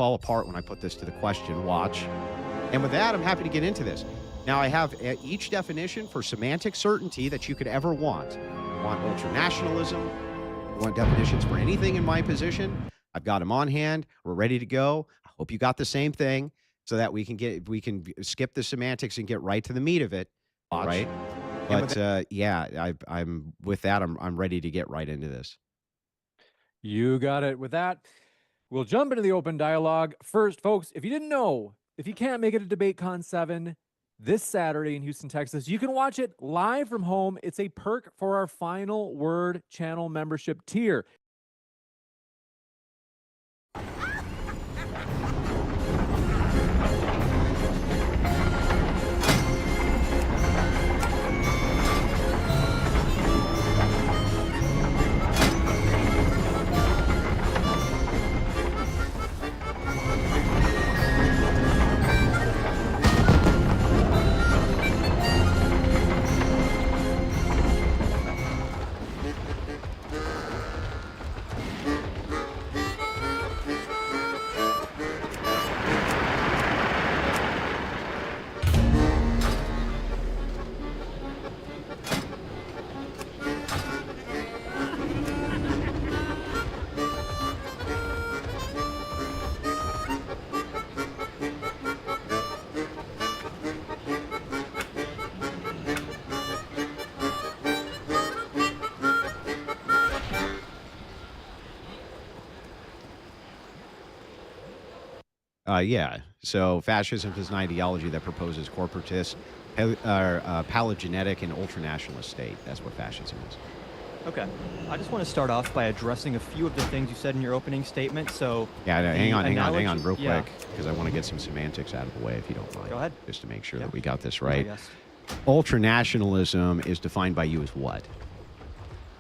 fall apart when I put this to the question. Watch. And with that, I'm happy to get into this. Now, I have each definition for semantic certainty that you could ever want. You want ultranationalism? You want definitions for anything in my position? I've got them on hand. We're ready to go. I hope you got the same thing so that we can skip the semantics and get right to the meat of it. Watch. Right? But yeah, I'm with that. I'm ready to get right into this. You got it. With that, we'll jump into the open dialogue. First, folks, if you didn't know, if you can't make it to DebateCon 7 this Saturday in Houston, Texas, you can watch it live from home. It's a perk for our Final Word channel membership tier. Yeah. So fascism is an ideology that proposes corporatist, paleogenetic, and ultranationalist state. That's what fascism is. Okay. I just want to start off by addressing a few of the things you said in your opening statement. So yeah, hang on real quick, because I want to get some semantics out of the way, if you don't mind. Go ahead. Just to make sure that we got this right. Yes. Ultranationalism is defined by you as what?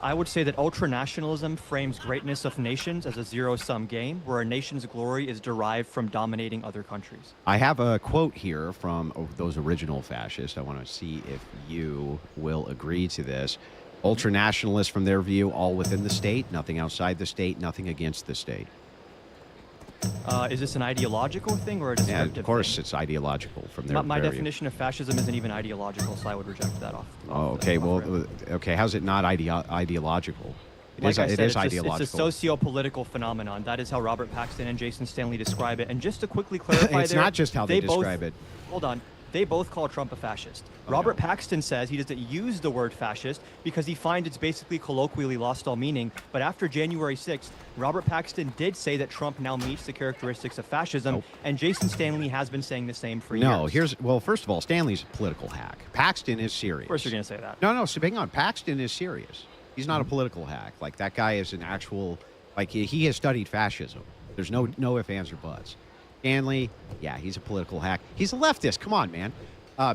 I would say that ultranationalism frames greatness of nations as a zero-sum game, where a nation's glory is derived from dominating other countries. I have a quote here from those original fascists. I want to see if you will agree to this. Ultranationalists, from their view, all within the state, nothing outside the state, nothing against the state. Is this an ideological thing or a descriptive thing? Yeah, of course it's ideological from their My definition of fascism isn't even ideological, so I would reject that off. Okay, okay, how's it not ideological? It is ideological. It's a socio-political phenomenon. That is how Robert Paxton and Jason Stanley describe it. And just to quickly clarify, it's not just how they describe it. Hold on. They both call Trump a fascist. Robert Paxton says he doesn't use the word fascist because he finds it's basically colloquially lost all meaning. But after January 6th, Robert Paxton did say that Trump now meets the characteristics of fascism, and Jason Stanley has been saying the same for years. Well, first of all, Stanley's a political hack. Paxton is serious. Of course you're going to say that. No, so hang on. Paxton is serious. He's not a political hack. Like, that guy is an actual, like, he has studied fascism. There's no ifs, ands, or buts. Stanley, yeah, he's a political hack. He's a leftist. Come on, man.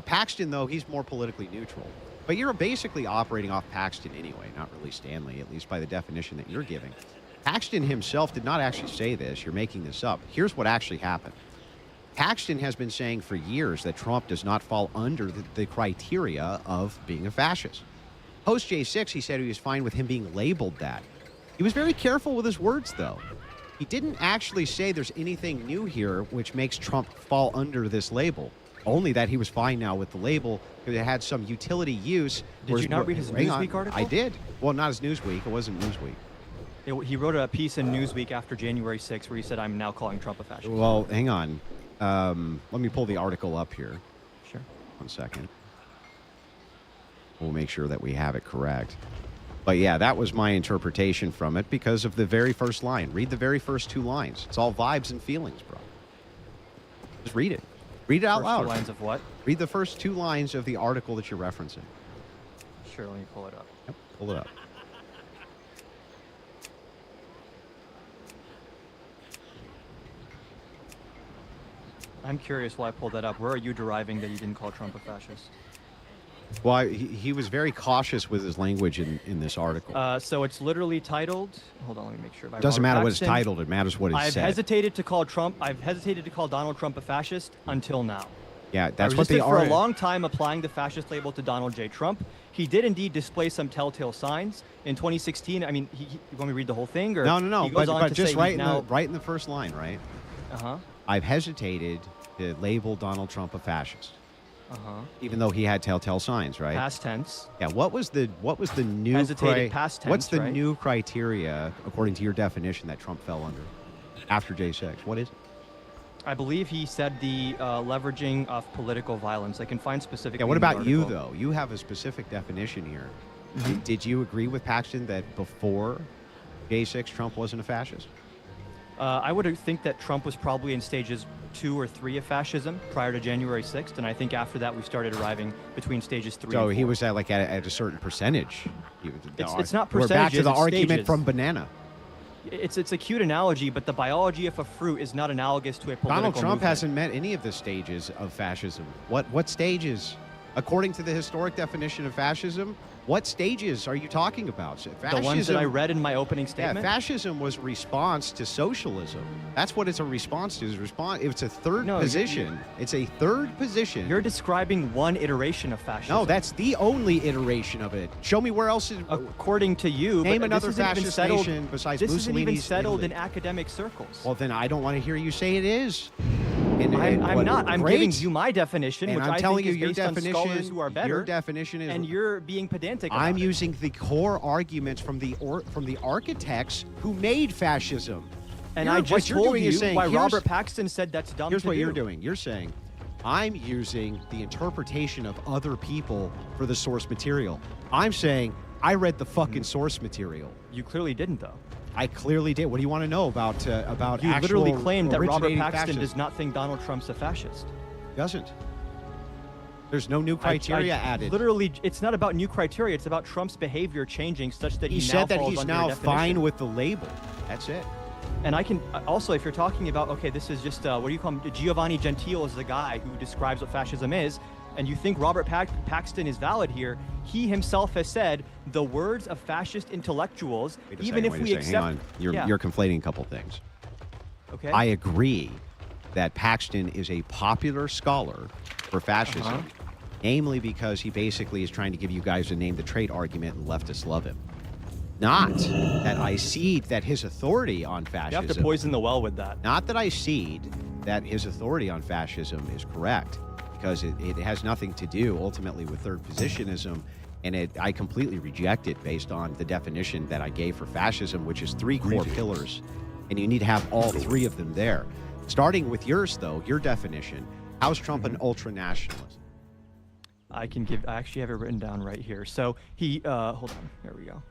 Paxton, though, he's more politically neutral. But you're basically operating off Paxton anyway, not really Stanley, at least by the definition that you're giving. Paxton himself did not actually say this. You're making this up. Here's what actually happened. Paxton has been saying for years that Trump does not fall under the criteria of being a fascist. Post J6, he said he was fine with him being labeled that. He was very careful with his words, though. He didn't actually say there's anything new here which makes Trump fall under this label. Only that he was fine now with the label because it had some utility use. Did you not read his Newsweek article? I did. Well, not his Newsweek. It wasn't Newsweek. He wrote a piece in Newsweek after January 6th where he said, I'm now calling Trump a fascist. Well, hang on. Let me pull the article up here. Sure. 1 second. We'll make sure that we have it correct. But yeah, that was my interpretation from it because of the very first line. Read the very first 2 lines. It's all vibes and feelings, bro. Just read it. Read it out loud. First 2 lines of what? Read the first 2 lines of the article that you're referencing. Sure, let me pull it up. Yep, pull it up. I'm curious why I pulled that up. Where are you deriving that you didn't call Trump a fascist? Well, he was very cautious with his language in this article. So it's literally titled. Hold on, let me make sure. It doesn't matter what it's titled. It matters what it's said. I've hesitated to call Donald Trump a fascist until now. Yeah, that's I what they are. For a long time applying the fascist label to Donald J. Trump. He did indeed display some telltale signs in 2016. I mean, you want me to read the whole thing? Or No. He goes on but to just say right in the first line, right? I've hesitated to label Donald Trump a fascist. Even though he had telltale signs, right? Past tense. Yeah. What was the new Hesitated past tense, what's the right? new criteria according to your definition that Trump fell under after J6? What is it? I believe he said the leveraging of political violence. I can find specific. Yeah. What about you though? You have a specific definition here. Did you agree with Paxton that before J6 Trump wasn't a fascist? I would think that Trump was probably in stages 2 or 3 of fascism prior to January 6th, and I think after that we started arriving between stages 3 and 4. So he was at at a certain percentage. It's not We're back to percentages, the it's argument stages. from banana. It's a cute analogy, but the biology of a fruit is not analogous to a political Donald Trump movement. hasn't met any of the stages of fascism. What stages? According to the historic definition of fascism, what stages are you talking about? The ones that I read in my opening statement? Yeah, fascism was a response to socialism. That's what it's a response to. It's a third position. It's a third position. You're describing one iteration of fascism. No, that's the only iteration of it. Show me where else. According to you, name but another this isn't even fascist settled, nation besides this Mussolini's isn't even settled Italy. in academic circles. Well, then I don't want to hear you say it is. I'm not. I'm giving you my definition, and which I'm I telling think you is your based on definition. scholars who are better. Your definition is. And you're being pedantic about I'm it. using the core arguments from the architects who made fascism. And I just told you why here's- Robert Paxton said that's dumb Here's to what do. you're doing. You're saying, I'm using the interpretation of other people for the source material. I'm saying, I read the fucking source material. You clearly didn't, though. I clearly did. What do you want to know about You literally actual claimed that Robert originating Paxton fascism? does not think Donald Trump's a fascist. Doesn't. There's no new criteria added. Literally, it's not about new criteria. It's about Trump's behavior changing such that He now said that falls he's under now a definition. fine with the label. That's it. And I can also, if you're talking about, okay, this is just what do you call him? Giovanni Gentile is the guy who describes what fascism is, and you think Robert Paxton is valid here. He himself has said the words of fascist intellectuals, even if we accept. Hang on, you're conflating a couple things. Okay. I agree that Paxton is a popular scholar for fascism, namely because he basically is trying to give you guys a name the trait argument, and leftists love him. Not that I cede that his authority on fascism. You have to poison the well with that. Not that I cede that his authority on fascism is correct, because it has nothing to do ultimately with third positionism, and I completely reject it based on the definition that I gave for fascism, which is 3 core pillars, and you need to have all 3 of them there. Starting with yours, though, your definition. How's Trump an ultra-nationalist? I actually have it written down right here. So he, hold on, here we go.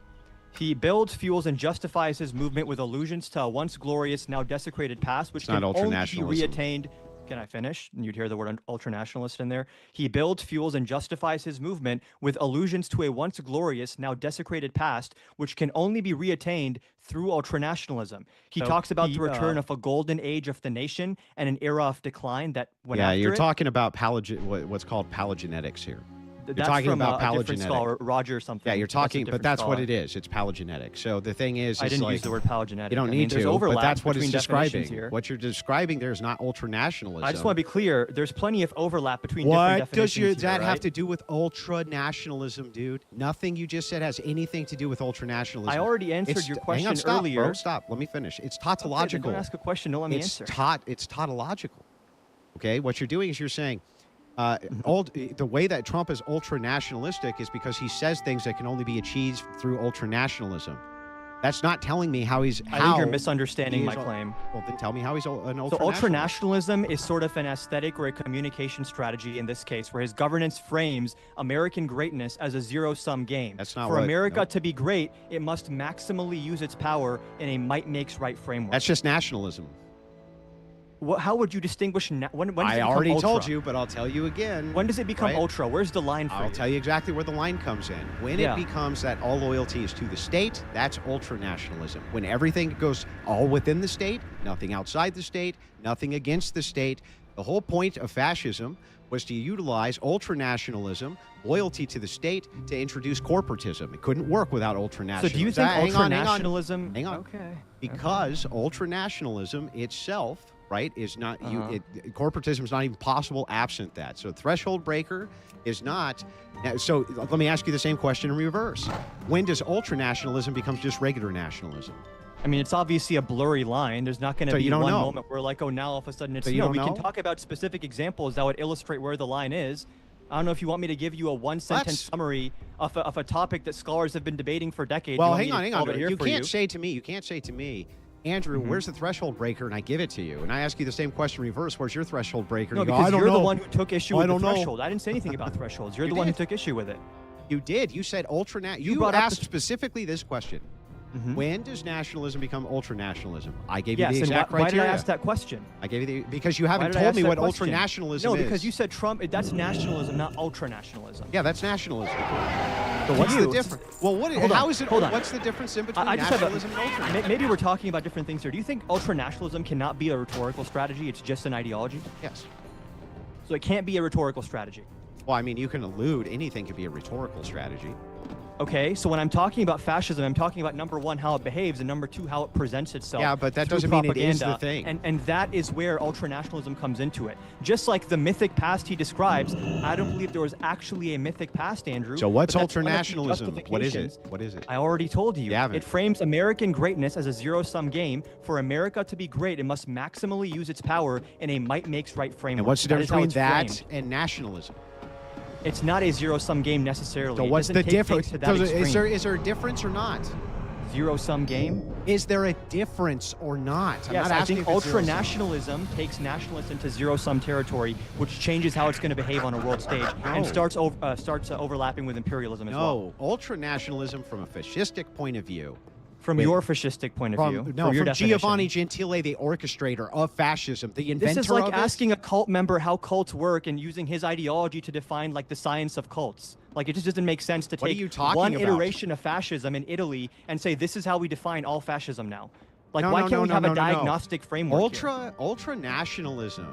He builds, fuels, and justifies his movement with allusions to a once glorious, now desecrated past, which can only be reattained. Can I finish? And you'd hear the word ultranationalist in there. He builds, fuels, and justifies his movement with allusions to a once glorious, now desecrated past, which can only be reattained through ultranationalism. He talks about the return of a golden age of the nation and an era of decline that went after you're it. talking about what's called paleogenetics here. That's You're talking from about a different paleogenetic. scholar, Roger something. Yeah, you're talking, but that's scholar. what it is. It's paleogenetic. So the thing is, I it's didn't like, use the word paleogenetic. You don't need there's to, overlap but that's what it's between describing. definitions here. What you're describing there is not ultranationalism. I just want to be clear. There's plenty of overlap between different What definitions does that here, have right? to do with ultranationalism, dude? Nothing you just said has anything to do with ultranationalism. I already answered your question hang on, stop, earlier. Bro, stop. Let me finish. It's tautological. Okay, don't ask a question. Don't let me answer. It's tautological. Okay, what you're doing is you're saying the way that Trump is ultra-nationalistic is because he says things that can only be achieved through ultranationalism. That's not telling me how he's. I think you're misunderstanding my claim. Well, then tell me how he's an ultranationalist. So ultranationalism is sort of an aesthetic or a communication strategy in this case, where his governance frames American greatness as a zero-sum game. That's not For what- America nope. to be great, it must maximally use its power in a might makes right framework. That's just nationalism. How would you distinguish? When does it I become already ultra? told you, but I'll tell you again. When does it become right? ultra? Where's the line for I'll you? tell you exactly where the line comes in. When it becomes that all loyalty is to the state, that's ultranationalism. When everything goes all within the state, nothing outside the state, nothing against the state. The whole point of fascism was to utilize ultranationalism, loyalty to the state, to introduce corporatism. It couldn't work without ultranationalism. So do you think Hang on. ultranationalism? Hang on. Okay. Because ultranationalism itself, right, is not corporatism is not even possible absent that. So threshold breaker is not. So let me ask you the same question in reverse. When does ultranationalism become just regular nationalism? I mean, it's obviously a blurry line. There's not going to So be you don't one know. moment where like, oh, now all of a sudden it's So you no. don't We can know? talk about specific examples that would illustrate where the line is. I don't know if you want me to give you a one-sentence Let's- summary of a topic that scholars have been debating for decades. Well, You want hang me to on. solve it here You for can't say to me, Andrew, Mm-hmm. where's the threshold breaker? And I give it to you. And I ask you the same question reverse. Where's your threshold breaker? No, And you go, because I don't you're know. the one who took issue I with the don't know. threshold. I didn't say anything about thresholds. You're You the one who did. took issue with it. You did. You said ultra. You brought up asked the- specifically this question. Mhm. When does nationalism become ultra-nationalism? I gave you Yes, the and exact why did criteria. I ask that question? I gave you because you Why haven't did I told ask me that what question? ultra-nationalism No, is. because you said Trump. That's nationalism, not ultra-nationalism. Yeah, that's nationalism. To So what's the you- difference? Well, Hold on, how is it? hold on. What's the difference in between I just have nationalism and ultra? maybe we're talking about different things here. Do you think ultra-nationalism cannot be a rhetorical strategy? It's just an ideology? Yes. So it can't be a rhetorical strategy. Well, I mean, you can allude. Anything could be a rhetorical strategy. Okay, so when I'm talking about fascism, I'm talking about number one, how it behaves, and number two, how it presents itself. Yeah, but that through doesn't mean it is the propaganda. thing. And that is where ultranationalism comes into it. Just like the mythic past he describes, I don't believe there was actually a mythic past, Andrew. So what's but that's one of the ultranationalism? What is it? justifications. What is it? I already told you. You haven't. It frames American greatness as a zero-sum game. For America to be great, it must maximally use its power in a might makes right framework. And what's the That difference is how between it's that framed. and nationalism? It's not a zero-sum game necessarily. So It what's doesn't the take difference? things to that extreme. Is there a difference or not? Zero-sum game? Is there a difference or not? I'm Yes, not I asking think if it's zero-sum. ultra-nationalism takes nationalists into zero-sum territory, which changes how it's going to behave on a world stage and No. starts overlapping with imperialism as well. No, ultra-nationalism from a fascistic point of view. From Wait. your fascistic point of view. No, from your from definition. Giovanni Gentile, the orchestrator of fascism, the inventor This is like of it. asking a cult member how cults work and using his ideology to define like the science of cults. Like it just doesn't make sense to What are take you talking one about? iteration of fascism in Italy and say this is how we define all fascism now. Like No, why no, can't no, we no, have no, a no, no. diagnostic framework here? Ultra-nationalism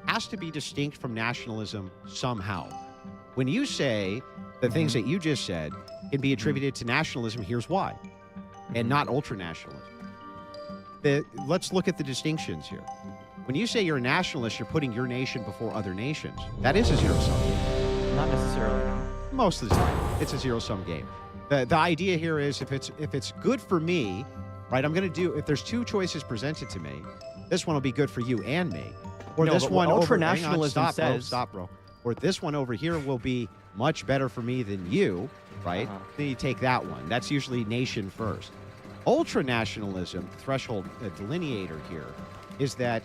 has to be distinct from nationalism somehow. When you say the things Mm-hmm. that you just said can be attributed to nationalism, here's why, and not ultra-nationalism. Let's look at the distinctions here. When you say you're a nationalist, you're putting your nation before other nations. That is a zero-sum game. Not necessarily. No. Most of the time, it's a zero-sum game. The idea here is if it's good for me, right? I'm going to do, if there's two choices presented to me, this one will be good for you and me, or No, this but what one over. Hang on, ultra-nationalism says- stop, bro. Or this one over here will be much better for me than you, right? Uh-huh. Then you take that one. That's usually nation first. Ultra-nationalism, threshold delineator here, is that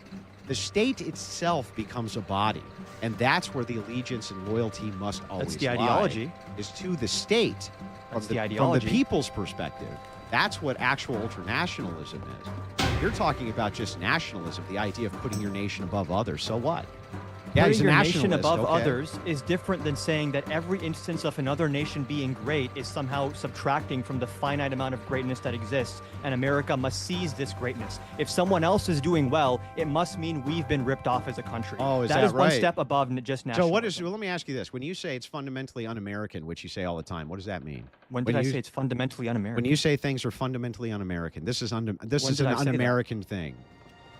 the state itself becomes a body, and that's where the allegiance and loyalty must always the lie, ideology. is to the state That's from the the ideology. people's perspective. That's what actual ultranationalism is. You're talking about just nationalism, the idea of putting your nation above others. So what? Yeah, Putting he's a your nation nationalist, above okay. others is different than saying that every instance of another nation being great is somehow subtracting from the finite amount of greatness that exists, and America must seize this greatness. If someone else is doing well, it must mean we've been ripped off as a country. Oh, is that that is one right? step above just nationalism. So what is? Well, let me ask you this: when you say it's fundamentally un-American, which you say all the time, what does that mean? When did when I you- say it's fundamentally un-American? When you say things are fundamentally un-American, this is When an did I say that? un-American thing.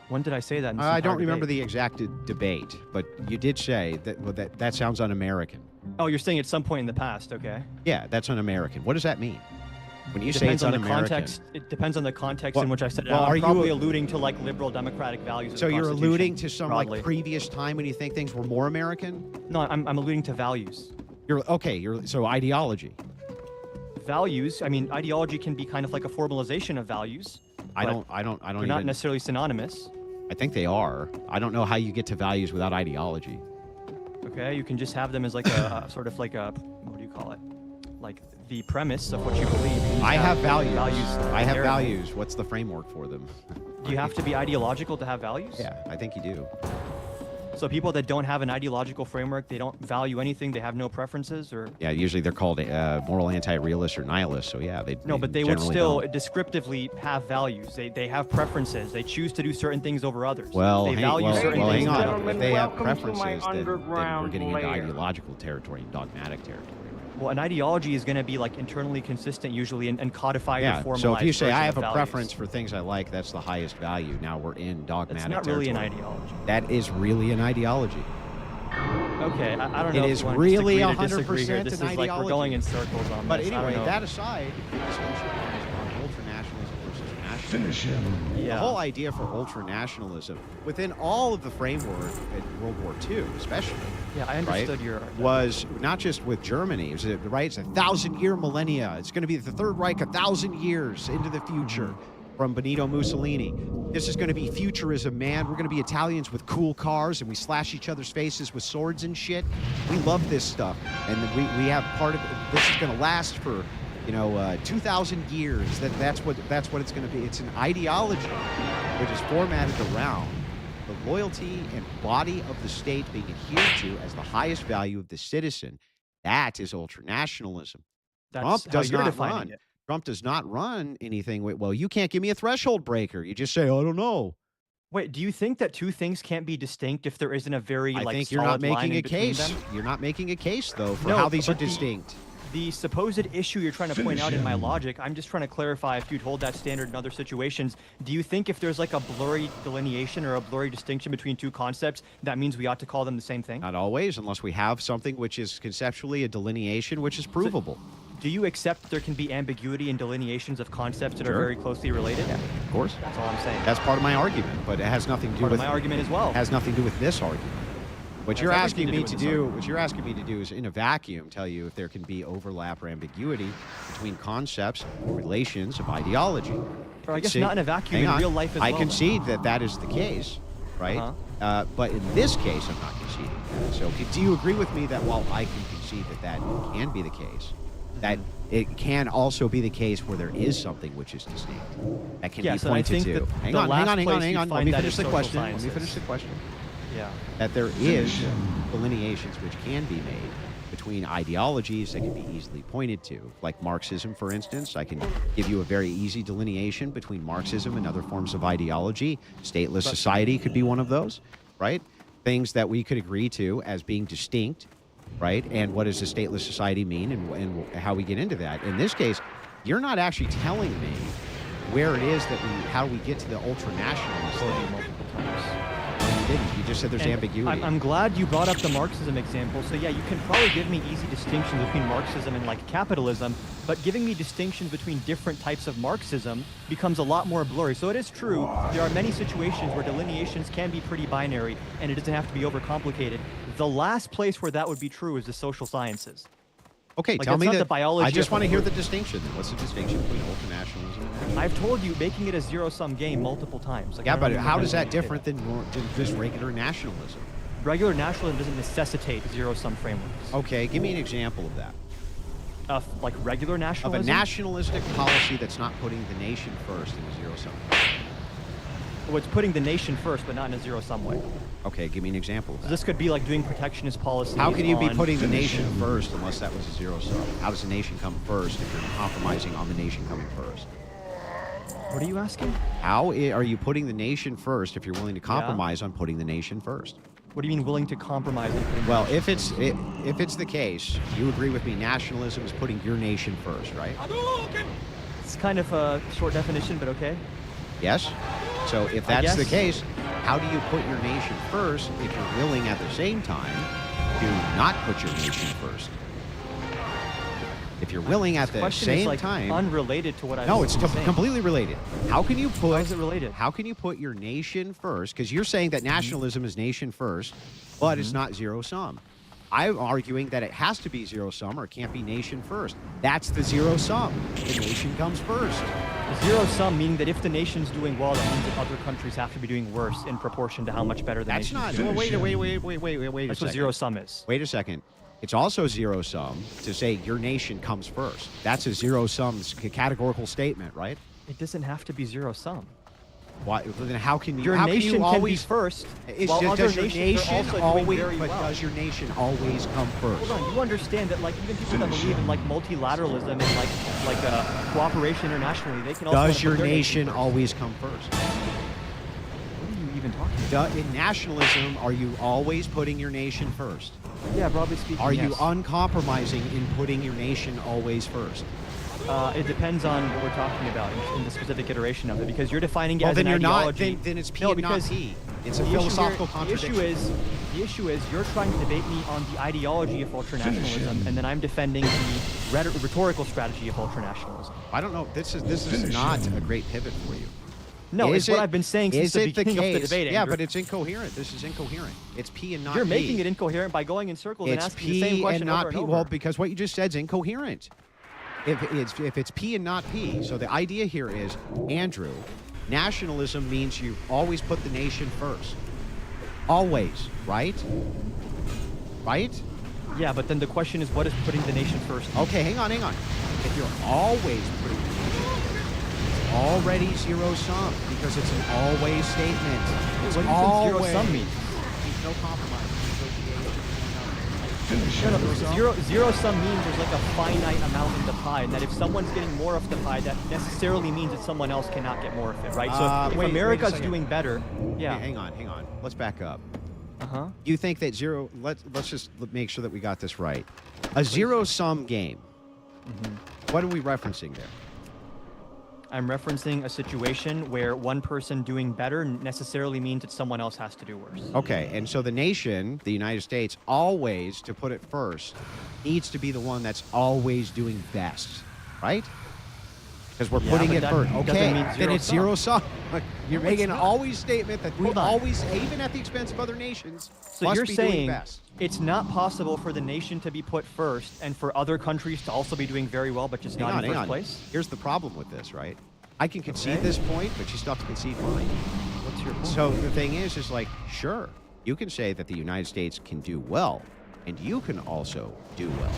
When did I say that? In this I don't entire remember debate? the exact debate, but you did say that. Well, that sounds un-American. Oh, you're saying at some point in the past, okay? Yeah, that's un-American. What does that mean? When you It say depends it's on the un-American, context. It depends on the context Well- in which I said it. well, I'm are you- probably alluding to like liberal democratic values. of so the you're Constitution, alluding to some broadly. like previous time when you think things were more American. No, I'm alluding to values. You're okay. So ideology. Values. I mean, ideology can be kind of like a formalization of values. I but don't They're not even. necessarily synonymous. I think they are. I don't know how you get to values without ideology. Okay, you can just have them as like a sort of like a what do you call it? Like the premise of what you believe. You just I have values. Values. I have inherently. values. What's the framework for them? Do you have to be ideological to have values? Yeah, I think you do. So people that don't have an ideological framework, they don't value anything, they have no preferences, or Yeah, usually they're called moral anti-realists or nihilists. So yeah, no, but they would generally still don't. descriptively have values. They have preferences. They choose to do certain things over others. Well, they hang, value well, certain well, things. hang over on. others. If they have Welcome to my preferences, then we're underground getting into lair. ideological territory and dogmatic territory. Well, an ideology is going to be like internally consistent usually and codified Yeah. or formalized. So if you say version I of have a values. preference for things I like, that's the highest value. Now we're in dogmatic That's not really an territory. ideology. That is really an ideology. Okay, I don't It know. is if you want really to disagree 100% here. This is an like we're ideology. going in circles on But this. I don't anyway, know. that aside, the discussion is on ultranationalism versus nationalism. Finish him. The Yeah. whole idea for ultranationalism, within all of the framework in World War II, especially, Yeah, I understood your. was not just with Germany. It was, right? It's a 1,000-year millennia. It's going to be the Third Reich 1,000 years into the future from Benito Mussolini. This is going to be futurism, man. We're going to be Italians with cool cars, and we slash each other's faces with swords and shit. We love this stuff, and we have part of it. This is going to last for 2,000 years. That's what it's going to be. It's an ideology which is formatted around the loyalty and body of the state being adhered to as the highest value of the citizen. That is ultranationalism. That's Trump how does you're not defining run. it. Trump does not run anything with, well, you can't give me a threshold breaker. You just say, I don't know. Wait, do you think that two things can't be distinct if there isn't a very I like think you're not solid line making in a between case. them? You're not making a case, though, for No, how these are but the- distinct. The supposed issue you're trying to point Finish out in my him. logic, I'm just trying to clarify if you'd hold that standard in other situations. Do you think if there's like a blurry delineation or a blurry distinction between two concepts, that means we ought to call them the same thing? Not always, unless we have something which is conceptually a delineation which is provable. Do you accept there can be ambiguity in delineations of concepts that Sure. are very closely related? Of course. That's all I'm saying. That's part of my argument, but it has nothing to do part of with my argument as well. has nothing to do with this argument. What Has you're everything asking to do me with to this do, argument. what you're asking me to do is in a vacuum tell you if there can be overlap or ambiguity between concepts or relations of ideology. Or I guess See- not in a vacuum, hang in on. real life as I well. concede that that is the case, right? Uh-huh. But in this case, I'm not conceding that. So do you agree with me that while I can concede that that can be the case, that it can also be the case where there is something which is distinct that can Yes, be and I pointed think to? that Hang the on, last place hang you on. Let find me that finish is the social question. Let me sciences. finish the question. Yeah. That there Finish is him. delineations which can be made between ideologies that can be easily pointed to, like Marxism, for instance. I can give you a very easy delineation between Marxism and other forms of ideology. Stateless society could be one of those, right? Things that we could agree to as being distinct, right? And what does a stateless society mean, and how we get into that. In this case, you're not actually telling me where it is that how we get to the ultranationalist Told you thing. multiple times. You didn't. You just said there's And ambiguity. I'm glad you brought up the Marxism example. So yeah, you can probably give me easy distinctions between Marxism and like capitalism, but giving me distinctions between different types of Marxism becomes a lot more blurry. So it is true, there are many situations where delineations can be pretty binary and it doesn't have to be overcomplicated. The last place where that would be true is the social sciences. Okay, Like, tell it's me not the that. biology I just of want to the hear word. the distinction. Then, what's the distinction between ultranationalism and nationalism? I've told you making it a zero-sum game multiple times. Like, I Yeah, don't but even how know does how that to say different than just regular nationalism? Regular nationalism doesn't necessitate zero-sum frameworks. Okay, give me an example of that. Like regular Of a nationalism? nationalistic policy that's not putting the nation first in a zero-sum. Well, it's putting the nation first, but not in a zero-sum way. Okay, give me an example of So that. this could be like doing protectionist policies. How can you be on- putting the nation first unless that was a zero-sum? How does the nation come first if you're compromising on the nation coming first? What are you asking? How are you putting the nation first if you're willing to compromise on putting the nation first? What do you mean willing to compromise? On putting the Well, nation if it's the case, you agree with me. Nationalism is putting your nation first, right? It's kind of a short definition, but okay. Yes. So if I that's the guess. case, how do you put your nation first if you're willing at the same time to not put your nation first? If you're willing at the Question same is like time, unrelated to what I no, was it's saying. completely related. How can you put? How is it related? How can you put your nation first? Because you're saying that nationalism is nation first, but it's not zero sum. I'm arguing that it has to be zero sum or it can't be nation first. That's the zero sum. The nation comes first. Zero sum meaning that if the nation's doing well, that means that other countries have to be doing worse in proportion to how much better the That's nation's not. doing. Well, wait a That's second. what zero sum is. Wait a second. It's also zero sum to say your nation comes first. That's a zero sum categorical statement, right? It doesn't have to be zero sum. Why? Then how can you? Your how nation can you can always be first, Is, while other does your nations are nation also doing always? very But well. does your nation always come first? Hold on, you understand that like even people that believe in like multilateralism and like cooperation internationally, they can also wanna Does put your their nation first. always come first? What are you even talking about? In nationalism, are you always putting your nation first? Yeah, broadly speaking, Are you yes. uncompromising in putting your nation always first? It depends on what we're talking about in the specific iteration of it, because you're defining it Well, as then an you're not. ideology. Then it's P No, and not because P. It's a the issue philosophical here- contradiction. The issue is you're trying to debate me on the ideology of ultranationalism, and then I'm defending the rhetorical strategy of ultranationalism. I don't know. This is not a great pivot for you. No, Is it's what it- I've been saying since Is the it the beginning of the case? debate. Yeah, Andrew. but it's incoherent. This is incoherent. It's P and not You're P. making it incoherent by going in circles and It's asking the same P question and not over P. and over. Well, because what you just said is incoherent. If it's P and not P, so the idea here is, Andrew, nationalism means you always put the nation first. Always, right? Right? Yeah, but then the question is, what is putting the nation first? Okay, hang on. If you're always putting the nation first, it's already zero sum because it's an always statement. It's What do you think zero always. sum means? Means no compromise. No, zero sum means there's like a finite amount in the pie, and that if someone's getting more of the pie, that necessarily means that someone else cannot get more of it, right? So if wait a America's second. doing better, yeah. Hey, hang on. Let's back up. Uh-huh. You think that zero? Let's just make sure that we got this right. A zero-sum game. What are we referencing there? I'm referencing a situation where one person doing better necessarily means that someone else has to do worse. Okay, and so the nation, the United States, always, to put it first, needs to be the one that's always doing best, right? Because we're Yeah, putting but it that first. doesn't Okay, mean then zero it's sum. zero sum. You're No, it's making an not. always statement that we Hold on. always, even at the expense of other nations, So must you're be doing saying best. it's not possible for the nation to be put first and for other countries to also be doing very well, but just not in Hang first on. place? Here's the problem with this, right? I can concede Okay. this point, but you still have to concede mine. What's your point? So the thing is like, sure, you can say that the United States can do well, and you can also do well.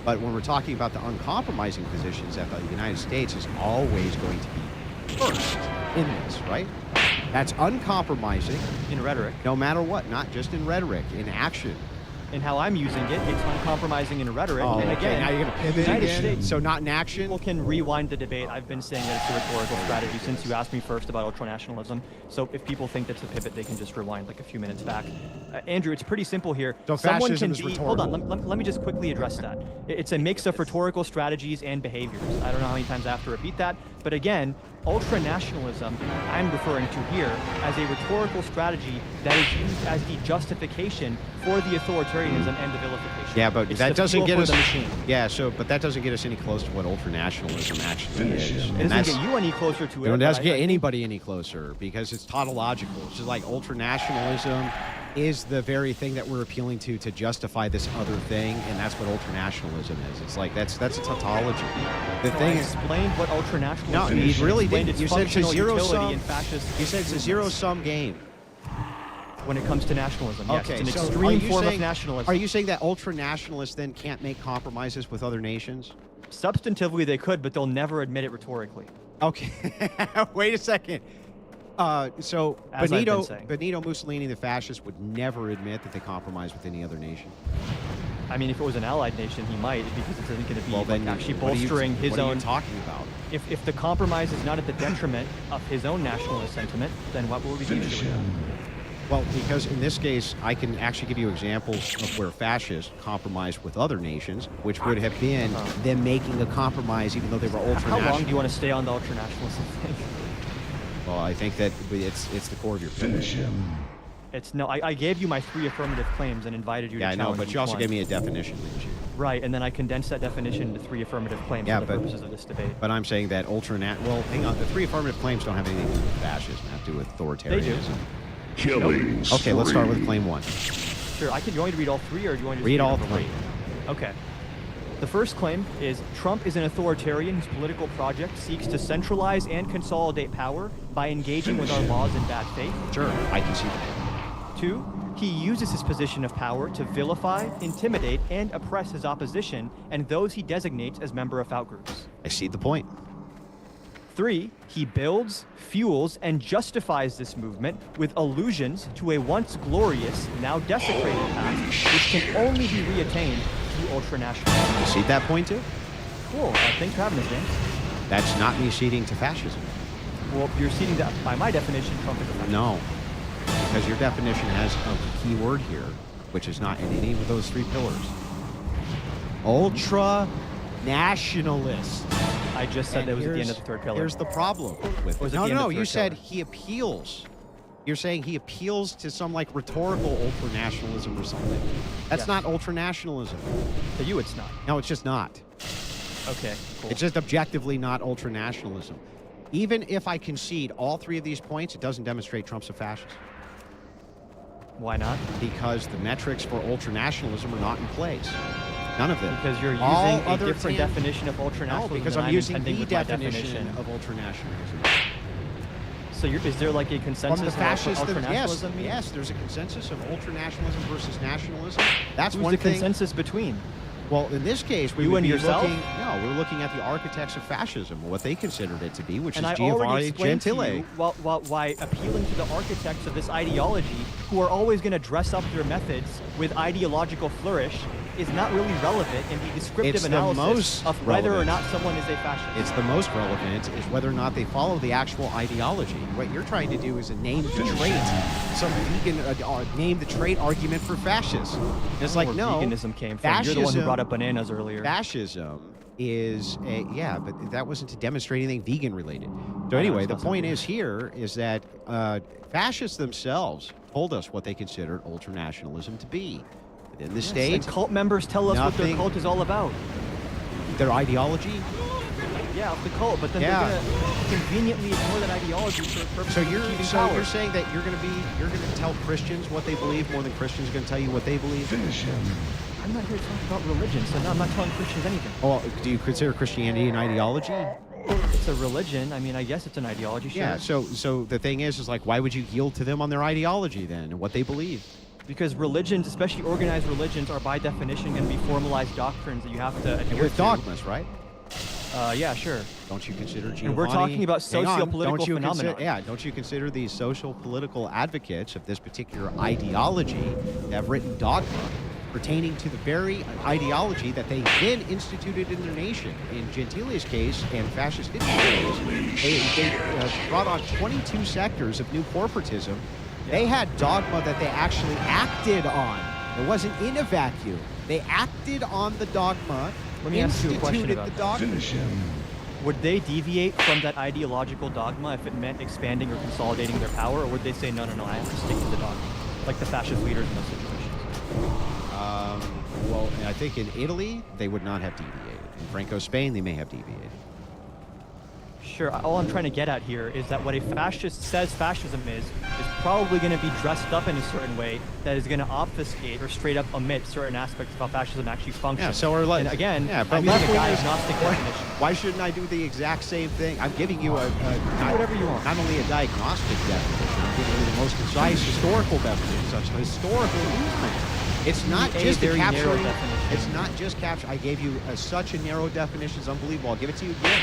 But when we're talking about the uncompromising positions, that the United States is always going to be first in this, right? That's uncompromising, in rhetoric. no matter what, not just in rhetoric, in action. And how I'm using it, it's uncompromising in rhetoric. Oh, and okay, again, now you're going to pivot United again? States, So not in action? people can rewind the debate. I've been saying that it's a rhetorical strategy since you asked me first about ultranationalism. So if people think that's a pivot, they can just rewind like a few minutes back. Andrew, it's pretty simple here. So Someone fascism can is be, hold on, rhetorical. let me just quickly address that. It's a mix of rhetorical strategies and behaviors. I don't know how many times I have to repeat that. But again, ultranationalism, I'm referring to here as a rhetorical strategy that is used as the justification for the authoritarianism and the vilification. Yeah, but It's that the doesn't fuel get for us. the machine. Yeah, but that doesn't get us any close to what ultranationalism actually is. It And doesn't get you any closer to it. It but doesn't I get think- anybody any closer because it's tautological. It's just like ultranationalism is the very thing that we're appealing to justify this other thing, and that's what ultranationalism is. It's like that's a tautology. The So I thing is, explained what ultranationalism no, is. you really Explained didn't. its You said it's a functional zero utility sum. in fascist You said it's a movements. zero-sum game. When it comes to nationalism, yes, Okay, it's an so are extreme you form saying, of nationalism. Are you saying that ultranationalists then can't make compromises with other nations? Substantively, they could, but they'll never admit it rhetorically. Okay, wait a second. So As I've been Benito, saying. Benito Mussolini, the fascist, would never admit that they compromised with any other nation. I mean, if it was an allied nation, he might, because it's going to be Well, like, then actually what are you- bolstering his what are own. you talking about? If the compromise is not at the detriment of his own nationalist sentiment, then what will we be doing? Well, because in this case, I can actually give you examples of where fascists compromised with other nations, which would have been them making a compromise even though they were How long do ultranational. you want to stay on the ultranationalism thing? Well, I think that it's the core of your Finish him. It's no. I gave you my 3 affirmative claims and invited you Yeah, to I know, challenge but each you also one. gave me a definition, didn't you? Right, and then I condensed that definition into 3 affirmative claims Yeah, for the but- purposes of this debate. But I'm saying that well, hang on. The 3 affirmative claims don't have anything to do with fascism. They have to do with authoritarianism. Killing Okay, let's start with claim 1. Sure, I can. You want me to read all 3, or do you want to just Read all number 3. 1? Okay. The first claim is Trump is an authoritarian whose political project seeks to centralize and consolidate power by engaging with our laws in bad faith. Sure, I can see that. 2, he uses his position of power to vilify, intimidate, and oppress his opposition and those he designates as member of outgroups. I see the point. 3, he builds, fuels, and justifies this movement with allusions to a once glorious, now desecrated past, which can only be reattained through ultranationalism. You see that point too? Cool. Thanks for having us, James. That's not me ceding to fascism. Well, you're ceding that. By my definition, Trump is a fascist. No, because your definition has a key word here, which is not in any of those 3 pillars. Ultra-nationalist. I just said And that was at the end of here's- the 3rd pillar. Here's the problem with Or it. is it No, the end of no, the you 3rd said pillar? he appeals. You're saying he appeals to some like rhetorical ultranationalism or something. That's Yes. not ultranationalism. To you, it's not. No, it's just not. Okay, cool. It's just objectively not ultranationalism. Even if I concede all three of these points, it doesn't demonstrate Trump's a fascist. Why not? Because the metrics for ultranationalism are not in place. None of them. Because you're All using a other different tan- definition of ultranationalism. No, because than I'm using intending the with my definition of ultranationalism. So is there like a consensus From the fascists, of what yes, ultranationalism means? yes, there's a consensus of ultranationalism versus nationalism. That's Who's one the thing. consensus between? Well, in this case, we You would and be yourself? we're looking at the architects of fascism, what they considered it to be, which And I is already Giovanni explained to Gentile. you why appealing to the architects of this ideology, who are always going to dress up their methods with ideological flourish, is not really relevant in the descriptive It's the analysis most of whether or relevant. not someone is a fascist. It's the most relevant is whether or not they follow the actual ideology. What you're trying to do is a name the trait, some vegan name the trait argument for fascists. It's like, where no, veganism came from. You're the one who brought up bananas earlier. Fascism is but that wasn't to demonstrate anything vegan related. So I know, anyway, it's the not point something. is here is that fascists themselves told us what they considered ultranationalism to be. Within the Yes, state, and cult members tell us what their nothing- cult is all about. their ideology. Yeah, of the cult, but then Yeah. they're gonna conveniently ignore that ideology for the purpose So of you're achieving so power. you're saying that you're going to tell Christians what they believe more than Christians are going to tell you what they believe? Finish him. I'm not here to talk about religion, so no, I'm not telling Christians anything. Oh, do you consider Christianity an ideology? It's a religion. I mean, I guess it's an ideology. Sure. Yeah. So the thing is like, why would you yield to them on their ideology then and what they believe? Because religions, especially organized religions, are by definition going to be formalized doctrines that you have to adhere With to. dogmas, right? Yeah, sure. Don't you consider Giovanni? And we're talking about Hang on, socio-political don't you phenomenon. Don't you consider these social political advocates of this particular ideology that have written dogma pertaining to the very ideology that they then instituted in their nation? In Gentile's case and fascist Italy's case, they brought on 22 sectors of new corporatism. They had dogma that they actually acted on. It wasn't in a vacuum. They acted on the dogma. Let me ask you a question instituted about the that. dogma. Finish him. Would they deviate from that ideological dogma if it meant expanding or consolidating their power, or would they say, no, I have to stick to the dogma, like the fascist leaders in those situations? Well, I think in Italy, they would not have deviated. In Franco Spain, they may have deviated. Sure. All I'm trying to get at here is that what a fascist says fascism is probably going to be dressed up in a certain way that is going to obfuscate or straight up omit certain aspects of how fascism actually functions. Yeah, so are like, and again, yeah, but I'm using a left-wingers- diagnostic definition. Why shouldn't I do the exact same thing? I'm giving you not, whatever you want. Not only a diagnostic definition, I'm giving you the most concise historical definition, such a historical movement. It's not A just very narrow capturing. definition. It's not just capture. I gave you such a narrow definition. It's unbelievable. I'll give it to you again.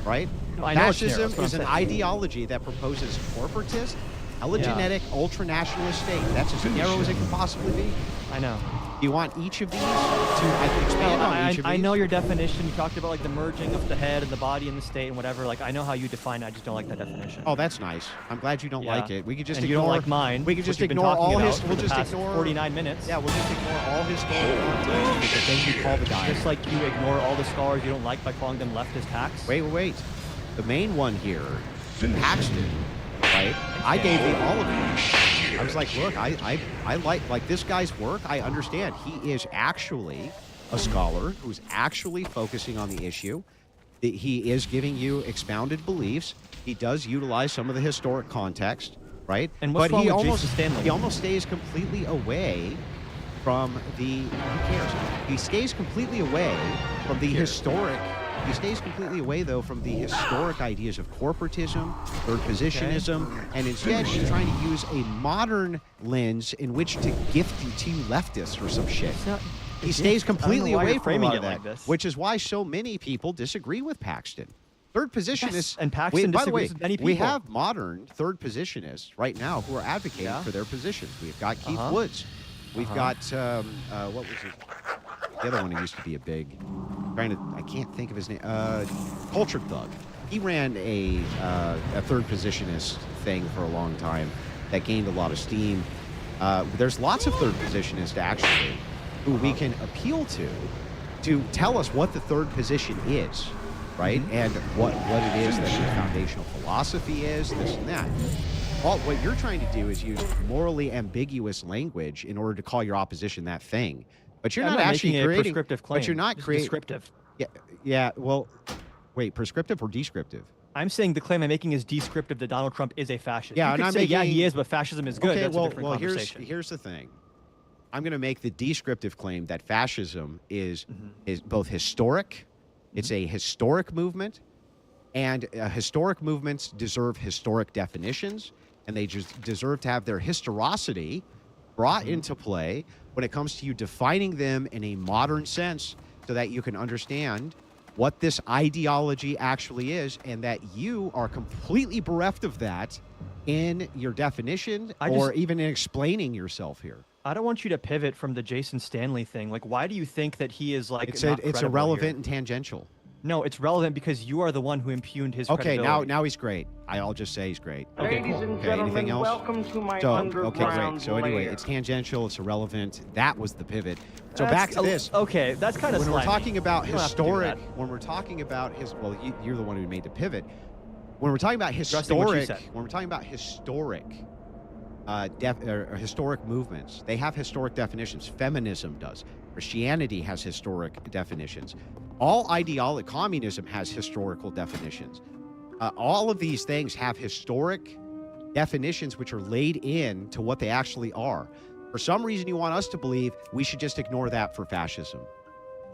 Right? No, I know it's narrow, Fascism that's what is I'm an saying. ideology that proposes corporatist, telegenetic, ultranationalist state. That's as narrow as it can possibly be. I know. Do you want each of these to? I can expand on each of these. I know your definition. You talked about like the merging of the head and the body and the state and whatever. Like I know how you define it. I just don't like that definition. Oh, that's nice. I'm glad you don't Yeah. like it. We could just and ignore. you don't like mine. We could which just you've been ignore talking all about his. for We'll the just past ignore 49 minutes. Yeah, we'll just ignore all historical context with the thing you call the dialogue. Just like you ignore all the scholars you don't like by calling them leftist hacks. Wait. The main one here, Finish Paxton, right? I gave you all of them. I was like, look, I like this guy's work. I understand. He is actually a scholar who's actually focusing on the issue. He is giving you expounded beliefs. He does utilize some of the historic context, right? And what's but wrong he with almost Jason Stanley? he almost stays completely away from the. Who cares? He stays completely away from the historic. He stays completely away, though, from the historic ideas of corporatism, third positionism, and instead he's trying to use a modern lens in which to gift to leftists or some shit. It's not- He it stays is. I don't know completely why away you're from a framing lot it of that, like this. which is why so many people disagree with Paxton. Third positionists, Yes, and Paxton by the way, disagrees with many we people. have modern third positionists right now who are advocating Yeah. for their positions. We've got Keith Uh-huh. Woods. We've Uh-huh. got what was it? The other one who used to be a big. I can't think of his name. Culture Thug. He ran a third positionist thing for a long time that gained a lot of steam. There's lots of third positionists actually who we can appeal to tell us what the third position is, right? And what it is that the foundational philosophy is, this and that. What you're trying to do is use morally ambiguous language in order to call your opposition that thing. But you're I'm not not actually making a creating. prescriptive claim. But you're not Just creating. descriptive. Yeah. Well, wait. Prescriptive or descriptive? I'm saying the claim I'm making is descriptive that Donald Trump is a fascist. Yeah, you and could I'm say, yeah, he making- is, but fascism is good. Okay, That's a different well, conversation. here's the thing. I'm going to make the descriptive claim that fascism is both historic. It's a historic movement, and historic movements deserve historic definitions, and they just deserve to have their historicity brought into play when it comes to you defining them in a modern sense, so that you can understand what this ideology actually is, and that you are completely bereft of that in your definition or even in explaining yourself here. I don't want you to pivot from the Jason Stanley thing. Like, why do you think that he is like It's not it's credible irrelevant here? and tangential. No, it's relevant because you are the one who impugned his Okay, credibility. now he's great. I'll just say he's great. Okay, Ladies cool. and Okay, gentlemen, anything else? welcome to my So, okay, underground great. So anyway, lair. it's tangential, it's irrelevant. That was the pivot. So That's back to this. Okay, that's kind of When we're talking about You don't have to do historic, that. when we're talking about you're the one who made the pivot. When we're talking about Addressing what you historic, said. when we're talking about historic, historic movements, they have historic definitions. Feminism does. Christianity has historic definitions. All ideology, communism has historical definitions. All of these things have historic definitions which are laid in to what they actually are. For some reason, you want us to believe we should just ignore that for fascism.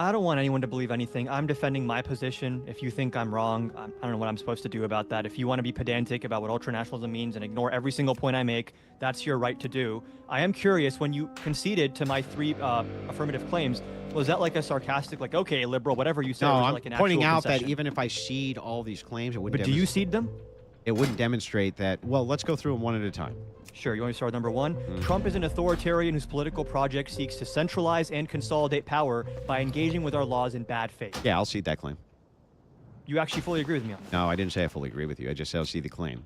I don't want anyone to believe anything. I'm defending my position. If you think I'm wrong, I don't know what I'm supposed to do about that. If you want to be pedantic about what ultranationalism means and ignore every single point I make, that's your right to do. I am curious, when you conceded to my 3 affirmative claims, was that like a sarcastic, like, okay, liberal, whatever you said? No, or was it I'm like an pointing actual out that concession? even if I cede all these claims, it wouldn't. But do you cede them? It wouldn't demonstrate that. Well, let's go through them one at a time. Sure. You want me to start with number 1? Trump is an authoritarian whose political project seeks to centralize and consolidate power by engaging with our laws in bad faith. Yeah, I'll cede that claim. You actually fully agree with me on that? No, I didn't say I fully agree with you. I just said I'll cede the claim.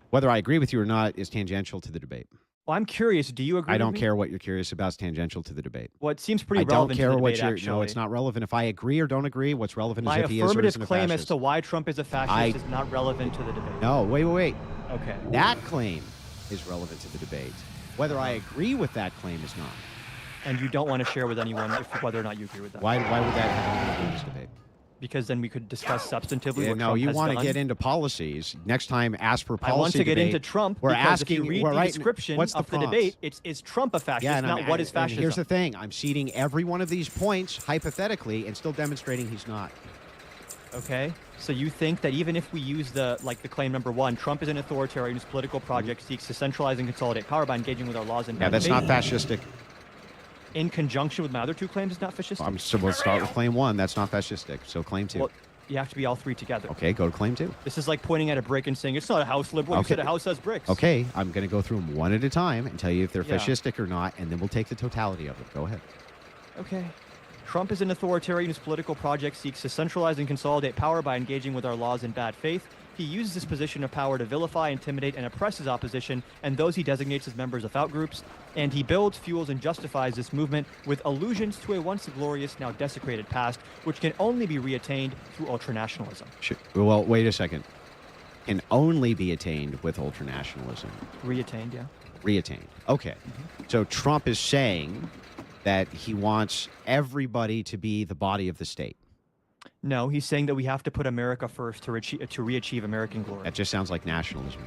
Whether I agree with you or not is tangential to the debate. Well, I'm curious. Do you agree I with don't me? care what you're curious about. It's tangential to the debate. Well, it seems pretty I don't relevant care to the what debate, you're. actually. No, it's not relevant. If I agree or don't agree, what's relevant My is if he is or affirmative isn't a claim as fascist. to why Trump is a fascist is not relevant to the debate. No, wait. Okay. That claim is relevant to the debate. Whether I agree with that claim is not. And you don't want to share with anyone whether or not you agree with that. Why would that have anything to do with this debate? Because then we could discuss substantively Yeah, what no, Trump you has want to done. get into policies. Next time, ask for policy I want to get debate. into Trump We're because asking. if you read we're the right, description what's of the prompts? debate, is Trump a fascist, Yeah, not what is and fascism. here's the thing. I'm ceding every one of these points hypothetically and still demonstrating he's not. Okay, so you think that even if we use the claim number 1, Trump is an authoritarian whose political project seeks to centralize and consolidate power by engaging with our laws and Yeah, that's not fascistic. in conjunction with my other 2 claims, is not fascistic. So we'll start with claim 1. That's not fascistic. So claim 2. Well, you have to be all 3 together. Okay, go to claim 2. This is like pointing at a brick and saying it's not a house liberal. You Okay. said a house has bricks. Okay, I'm going to go through them one at a time and tell you if they're Yeah. fascistic or not, and then we'll take the totality of it. Go ahead. Okay. Trump is an authoritarian whose political project seeks to centralize and consolidate power by engaging with our laws in bad faith. He uses this position of power to vilify, intimidate, and oppress his opposition and those he designates as members of outgroups. And he builds, fuels, and justifies this movement with allusions to a once glorious, now desecrated past, which can only be reattained through ultranationalism. Well, wait a second. Can only be attained with ultranationalism. Reattained, yeah. Reattained. Okay. So Trump is saying that he wants everybody to be the body of the state. No, he's saying that we have to put America first to re-achieve American glory. That just sounds like nationalism.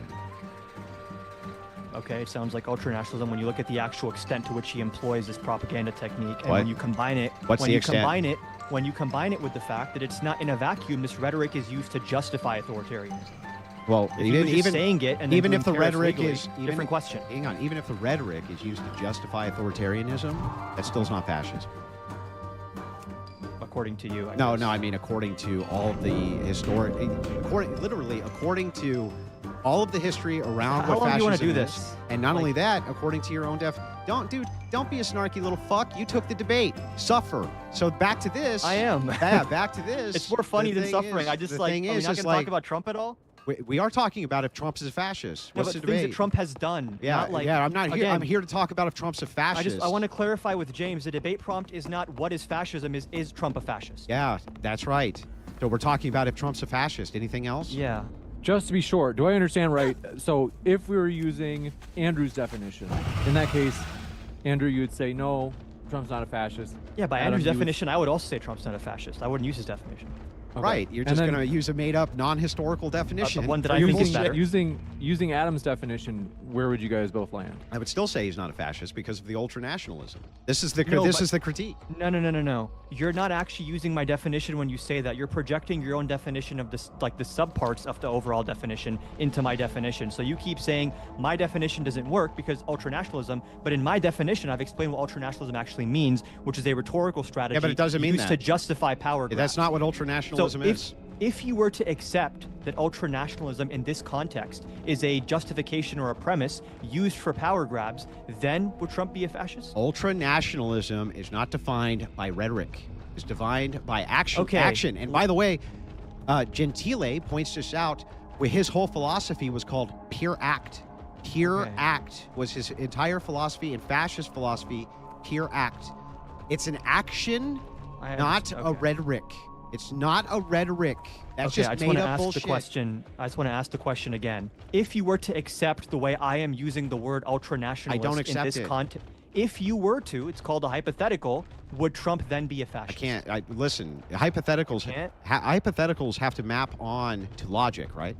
Okay, it sounds like ultranationalism when you look at the actual extent to which he employs this propaganda technique, and What? when you combine it, What's the extent? When you combine it with the fact that it's not in a vacuum, this rhetoric is used to justify authoritarianism. Well, If you were just saying it and then even doing if the tariffs rhetoric legally, is different question. Hang on, even if the rhetoric is used to justify authoritarianism, that still is not fascism. According to you, No, I mean according to all the historic, according to all of the history around How what long do you wanna fascism do is. this? And not Like- only that, according to your own don't be a snarky little fuck. You took the debate. Suffer. So back to this. I am. Yeah, back to this. It's more funny The than thing suffering. is- I just the like. thing Are we is, not it's going to like- talk about Trump at all? we are talking about if Trump is a fascist. No, What's but the things debate? that Trump has done. Yeah, not like, I'm not here. again, I'm here to talk about if Trump's a fascist. I want to clarify with James. The debate prompt is not what is fascism. Is Trump a fascist? Yeah, that's right. So we're talking about if Trump's a fascist. Anything else? Yeah. Just to be sure, do I understand right? So if we were using Andrew's definition, in that case, Andrew, you would say, no, Trump's not a fascist. Yeah, by Adam, Andrew's you would- definition, I would also say Trump's not a fascist. I wouldn't use his definition. Okay. Right. You're And just then going to use a made-up, non-historical definition. one that for I your think is bullshit. better. using Adam's definition, where would you guys both land? I would still say he's not a fascist because of the ultranationalism. This is the No, this but- is the critique. No. You're not actually using my definition when you say that. You're projecting your own definition of this, like the subparts of the overall definition into my definition. So you keep saying my definition doesn't work because ultranationalism, but in my definition, I've explained what ultranationalism actually means, which is a rhetorical strategy but it doesn't mean used that. to justify power grabs. That's not what ultranationalism So is. if you were to accept that ultranationalism in this context is a justification or a premise used for power grabs, then would Trump be a fascist? Ultranationalism is not defined by rhetoric. It's defined by action. Okay. Action. And by the way, Gentile points this out. Where his whole philosophy was called pure act. Pure Okay. act was his entire philosophy, and fascist philosophy. Pure act. It's an action, I not understand. a Okay. rhetoric. It's not a rhetoric. That's Okay, just I just made want to up ask bullshit. the question. I just want to ask the question again. If you were to accept the way I am using the word ultranationalist I don't in accept this it. context, if you were to, it's called a hypothetical, would Trump then be a I fascist? can't. Listen. Hypotheticals. Can't? Hypotheticals have to map on to logic, right?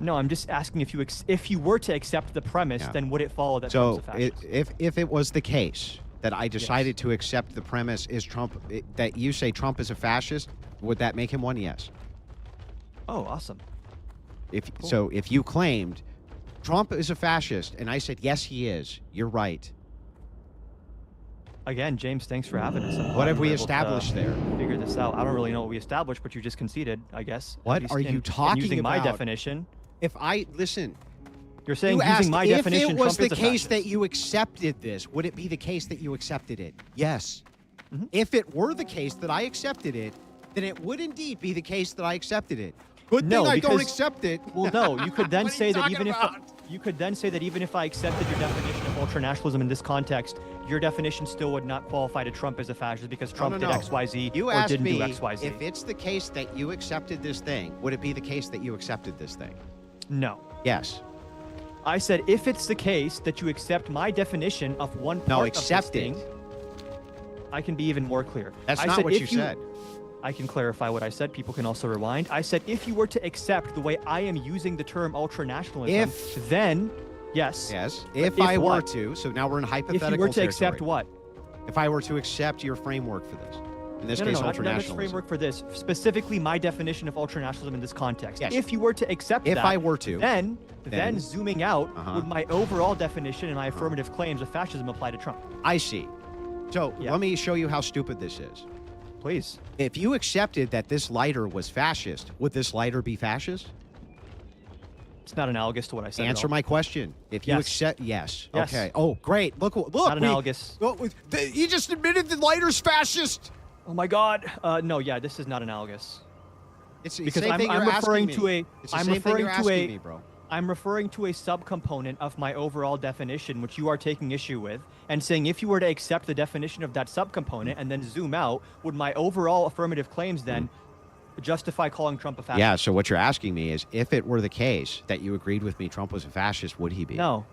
No, I'm just asking if you were to accept the premise, Yeah. then would it follow that So Trump's a fascist? if it was the case that I decided to accept the premise is Trump that you say Trump is a fascist, would that make him one? Yes. Oh, awesome. So if you claimed Trump is a fascist and I said yes he is, you're right. Again, James, thanks for having us. I'm What glad have we we're able to established there? Figure this out. I don't really know what we established, but you just conceded, I guess. What At least are you in talking using my about? definition? If I listen, You're saying you using asked my if definition, it was Trump the is a case fascist. that you accepted this, would it be the case that you accepted it? Yes. Mm-hmm. If it were the case that I accepted it, then it would indeed be the case that I accepted it. Good No, thing I don't because- accept it. Well, no, you could then What are say you that talking even about? if you could then say that even if I accepted your definition of ultranationalism in this context, your definition still would not qualify to Trump as a fascist because Trump no, did no. XYZ You or asked didn't me do XYZ. if it's the case that you accepted this thing, would it be the case that you accepted this thing? No. Yes. I said if it's the case that you accept my definition of one part No, of accept this it. thing, I can be even more clear. That's I not said what if you said. I can clarify what I said. People can also rewind. I said if you were to accept the way I am using the term ultranationalism, then yes. Yes. But If I were what? to, so now we're in If hypothetical you were to accept territory. what? If I were to accept your framework for this, in this No, case, not this ultranationalism. framework for this. Specifically, my definition of ultranationalism in this context. Yes. If you were to accept If that, I were to, then then- zooming out, Uh-huh. would my overall definition and my affirmative claims of fascism apply to Trump? I see. So Yeah. let me show you how stupid this is. Please. If you accepted that this lighter was fascist, would this lighter be fascist? It's not analogous to what I said. at Answer all. my question. If you Yes. accept, yes. Yes. Okay. Oh, great. Look. Look. Not analogous. He just admitted the lighter's fascist. Oh my God. No, yeah, this is not analogous. It's the Because same thing I'm you're referring asking to me. a- It's the I'm same thing referring you're to asking a- me, bro. I'm referring to a subcomponent of my overall definition, which you are taking issue with, and saying if you were to accept the definition of that subcomponent and then zoom out, would my overall affirmative claims then justify calling Trump a fascist? Yeah. So what you're asking me is, if it were the case that you agreed with me, Trump was a fascist, would he be? No.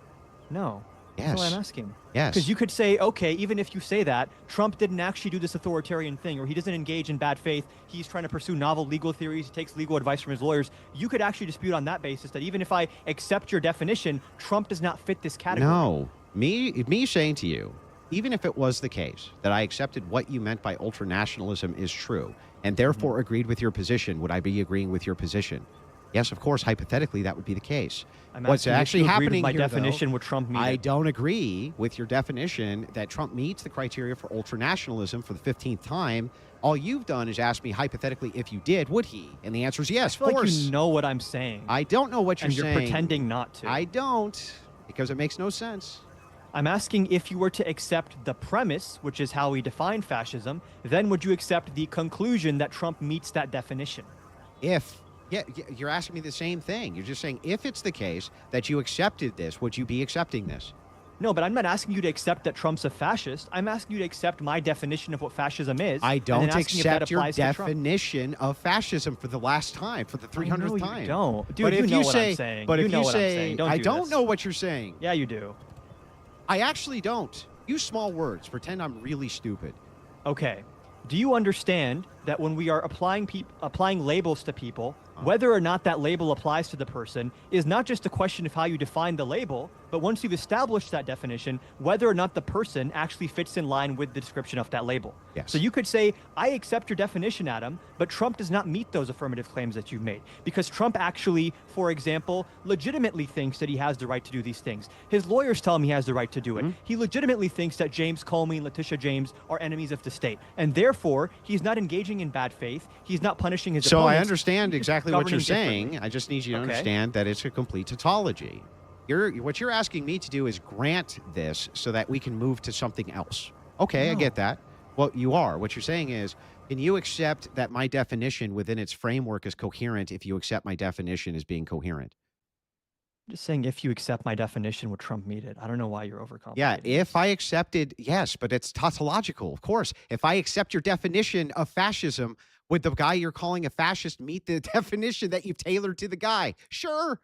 That's what Yes. I'm asking. Yes. Because you could say, okay, even if you say that, Trump didn't actually do this authoritarian thing, or he doesn't engage in bad faith, he's trying to pursue novel legal theories, he takes legal advice from his lawyers. You could actually dispute on that basis that even if I accept your definition, Trump does not fit this category. No. Me saying to you, even if it was the case that I accepted what you meant by ultranationalism is true, and therefore agreed with your position, would I be agreeing with your position? Yes, of course, hypothetically, that would be the case. I'm What's asking if actually you agreed happening with my here, definition though, would Trump meet I it. don't agree with your definition that Trump meets the criteria for ultranationalism for the 15th time. All you've done is ask me hypothetically if you did, would he? And the answer is yes, I feel of course. like you know what I'm saying, I don't know what you're and you're saying. pretending not to. I don't, because it makes no sense. I'm asking if you were to accept the premise, which is how we define fascism, then would you accept the conclusion that Trump meets that definition? You're asking me the same thing. You're just saying if it's the case that you accepted this, would you be accepting this? No, but I'm not asking you to accept that Trump's a fascist. I'm asking you to accept my definition of what fascism is. I and don't then asking if that accept your applies to Trump. definition of fascism for the last time, for the 300th No, you time. don't. Dude, but you if know you what say, I'm saying. But You if know you what I'm say, saying. Don't I do don't this. know what you're saying. Yeah, you do. I actually don't. Use small words. Pretend I'm really stupid. Okay. Do you understand that when we are applying labels to people, whether or not that label applies to the person is not just a question of how you define the label, but once you've established that definition, whether or not the person actually fits in line with the description of that label. Yes. So you could say, I accept your definition, Adam, but Trump does not meet those affirmative claims that you've made. Because Trump actually, for example, legitimately thinks that he has the right to do these things. His lawyers tell him he has the right to do it. He legitimately thinks that James Comey and Letitia James are enemies of the state. And therefore, he's not engaging in bad faith. He's not punishing his So opponents. I understand He's just exactly what you're governing differently. saying. I just need you to Okay. understand that it's a complete tautology. What you're asking me to do is grant this so that we can move to something else. Okay, I No. get that. Well, you are. What you're saying is, can you accept that my definition within its framework is coherent if you accept my definition as being coherent? I'm just saying, if you accept my definition, would Trump meet it? I don't know why you're overcomplicating. Yeah, if I accepted, yes, but it's tautological, of course. If I accept your definition of fascism, would the guy you're calling a fascist meet the definition that you've tailored to the guy? Sure.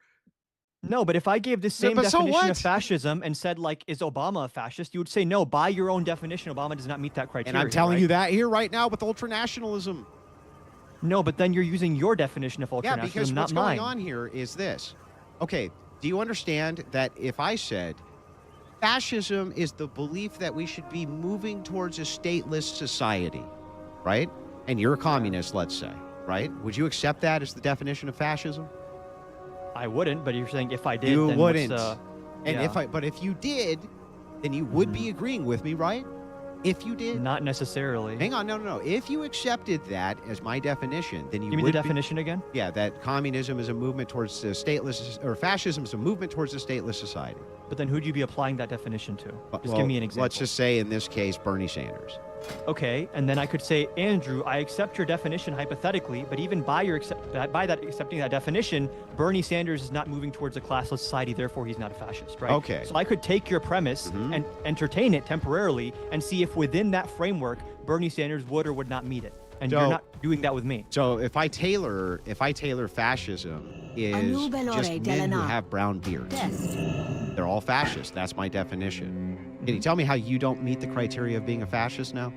No, but if I gave the same but so definition what? of fascism and said, like, is Obama a fascist? You would say, no, by your own definition, Obama does not meet that criteria. And I'm telling right? you that here right now with ultranationalism. No, but then you're using your definition of ultranationalism, Yeah, because not what's mine. going on here is this. Okay, do you understand that if I said fascism is the belief that we should be moving towards a stateless society, right? And you're a communist, let's say, right? Would you accept that as the definition of fascism? I wouldn't, but you're saying if I did, You then wouldn't. What's, And but if you did, then you would be agreeing with me, right? If you did. Not necessarily. Hang on, no. If you accepted that as my definition, then you Give me would the be- definition again. Yeah, that communism is a movement towards a stateless, or fascism is a movement towards a stateless society. But then who'd you be applying that definition to? Just Well, give me an example. Let's just say in this case, Bernie Sanders. Okay, and then I could say, Andrew, I accept your definition hypothetically, but even by accepting that definition, Bernie Sanders is not moving towards a classless society, therefore he's not a fascist, right? Okay. So I could take your premise and entertain it temporarily and see if within that framework, Bernie Sanders would or would not meet it. And So- you're not doing that with me. So if I tailor fascism is Anu just Belore men who Delana. have brown beards. Test. They're all fascists. That's my definition. Can you tell me how you don't meet the criteria of being a fascist now?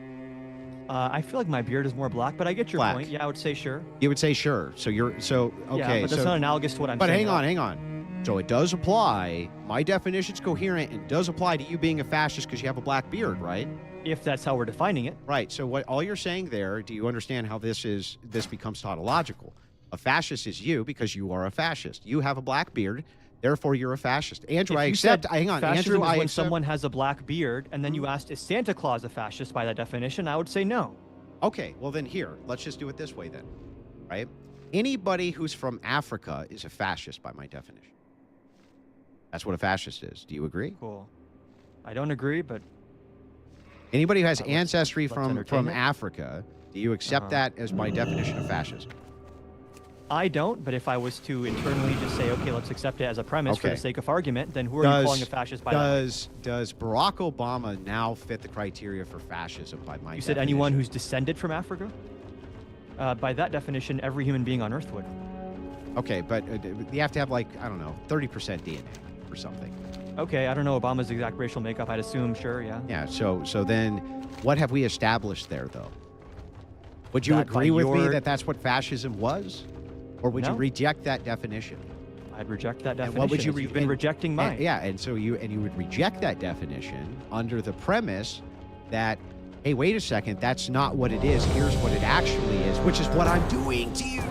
I feel like my beard is more black, but I get your Black. point. Yeah, I would say sure. You would say sure. So okay. Yeah, but that's not analogous to what I'm But saying. hang on. So it does apply. My definition's coherent and does apply to you being a fascist because you have a black beard, right? If that's how we're defining it. Right. So what all you're saying there, do you understand how this becomes tautological? A fascist is you because you are a fascist. You have a black beard, therefore you're a fascist. Andrew, If I you accept. said Hang on, fascism Andrew, is I when accept. someone has a black beard, and then you asked, is Santa Claus a fascist by that definition? I would say no. Okay, well then here, let's just do it this way then, right? Anybody who's from Africa is a fascist by my definition. That's what a fascist is. Do you agree? Cool. I don't agree, but Anybody who has Let's ancestry entertain from it. Africa, do you accept that as my definition of fascism? I don't. But if I was to internally just say, okay, let's accept it as a premise for Okay. the sake of argument, then who are you calling a fascist by that? Does Barack Obama now fit the criteria for fascism by my You said definition? anyone who's descended from Africa? By that definition, every human being on Earth would. Okay, but you have to have like, I don't know, 30% DNA or something. Okay, I don't know Obama's exact racial makeup. I'd assume, sure, yeah. Yeah, so then what have we established there, though? Would you That by agree with me your- that that's what fascism was? Or would you No. reject that definition? I'd reject that And definition. what would you as you've been rejecting mine. And so you would reject that definition under the premise that, hey, wait a second, that's not what it is. Here's what it actually is, which is what I'm doing to you.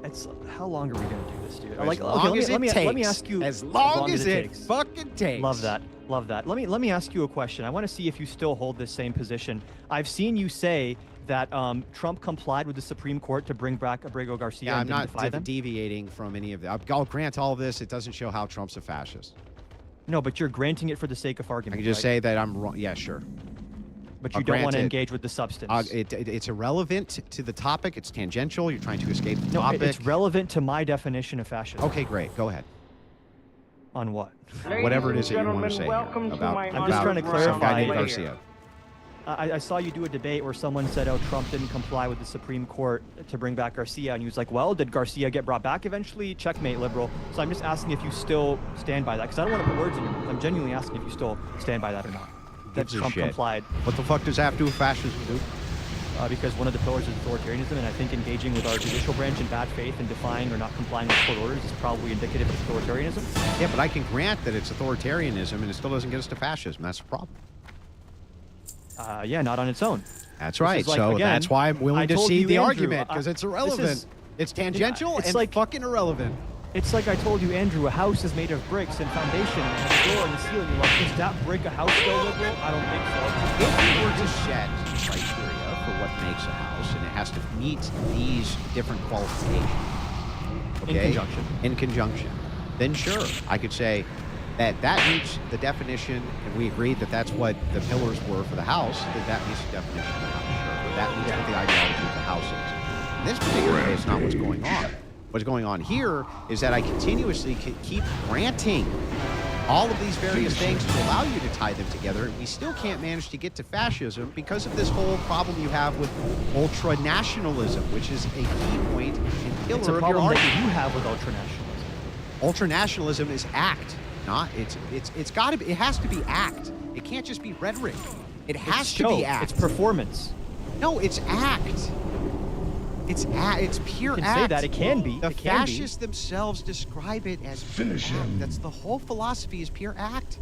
It's how long are we gonna do this, dude? As Like, long okay, as let me it ask you. As long as it takes. fucking takes. Love that. Love that. Let me ask you a question. I want to see if you still hold this same position. I've seen you say that Trump complied with the Supreme Court to bring back Abrego Garcia. Yeah, I'm and didn't not defy them. deviating from any of that. I'll grant all of this. It doesn't show how Trump's a fascist. No, but you're granting it for the sake of I argument. can just right? say that I'm wrong. Yeah, sure. But I'll you don't grant want to it. engage with the substance. It's irrelevant to the topic. It's tangential. You're trying to escape the no, topic. it's relevant to my definition of fascism. Okay, great. Go ahead. On what? Whatever it is that you want to say here about, I'm just trying to some guy named clarify. Garcia. I saw you do a debate where someone said, oh, Trump didn't comply with the Supreme Court to bring back Garcia. And he was like, well, did Garcia get brought back eventually? Checkmate, liberal. So I'm just asking if you still stand by that. Because I don't want to put words in your mouth. I'm genuinely asking if you still stand by that or not. that gives a Trump shit? complied. What the fuck does that have to do with fascism, dude? Because one of the pillars is authoritarianism, and I think engaging with our judicial branch in bad faith and defying or not complying with court orders is probably indicative of authoritarianism. Yeah, but I can grant that it's authoritarianism, and it still doesn't get us to fascism. That's the problem. Yeah, not on its own. That's This right. is like, So again, that's why I'm I willing to told see you, the Andrew, argument, because it's irrelevant. is- It's tangential it's and like- fucking irrelevant. It's like I told you, Andrew, a house is made of bricks and foundation and has a door and a ceiling. You're like, is that brick a house still liberal? I don't think so. If we were to set criteria for what makes a house, and it has to meet these different qualifications, In okay? conjunction. In conjunction, then sure, I could say that meets the definition, and we agreed that that's what the pillars were for the house, that meets the definition of the house, sure. But that meets what the ideology of the house is. In this particular case, not what's going on. What's going on here is that I continuously keep granting all of these various things to allow you to tie them together, and we still can't manage to get to fascism because of this whole problem you have with ultranationalism, which is a key point and It's pillar a of your problem that argument. you have with ultranationalism. Ultranationalism is act, not it's got to be. It has to be act. It can't just be rhetoric. It has It's to show, be act. It's performance. No, it's act. It's pure You can act. say that. It can be. The It can be. fascists themselves describe it as Finish pure act. him. That's the whole philosophy is pure act.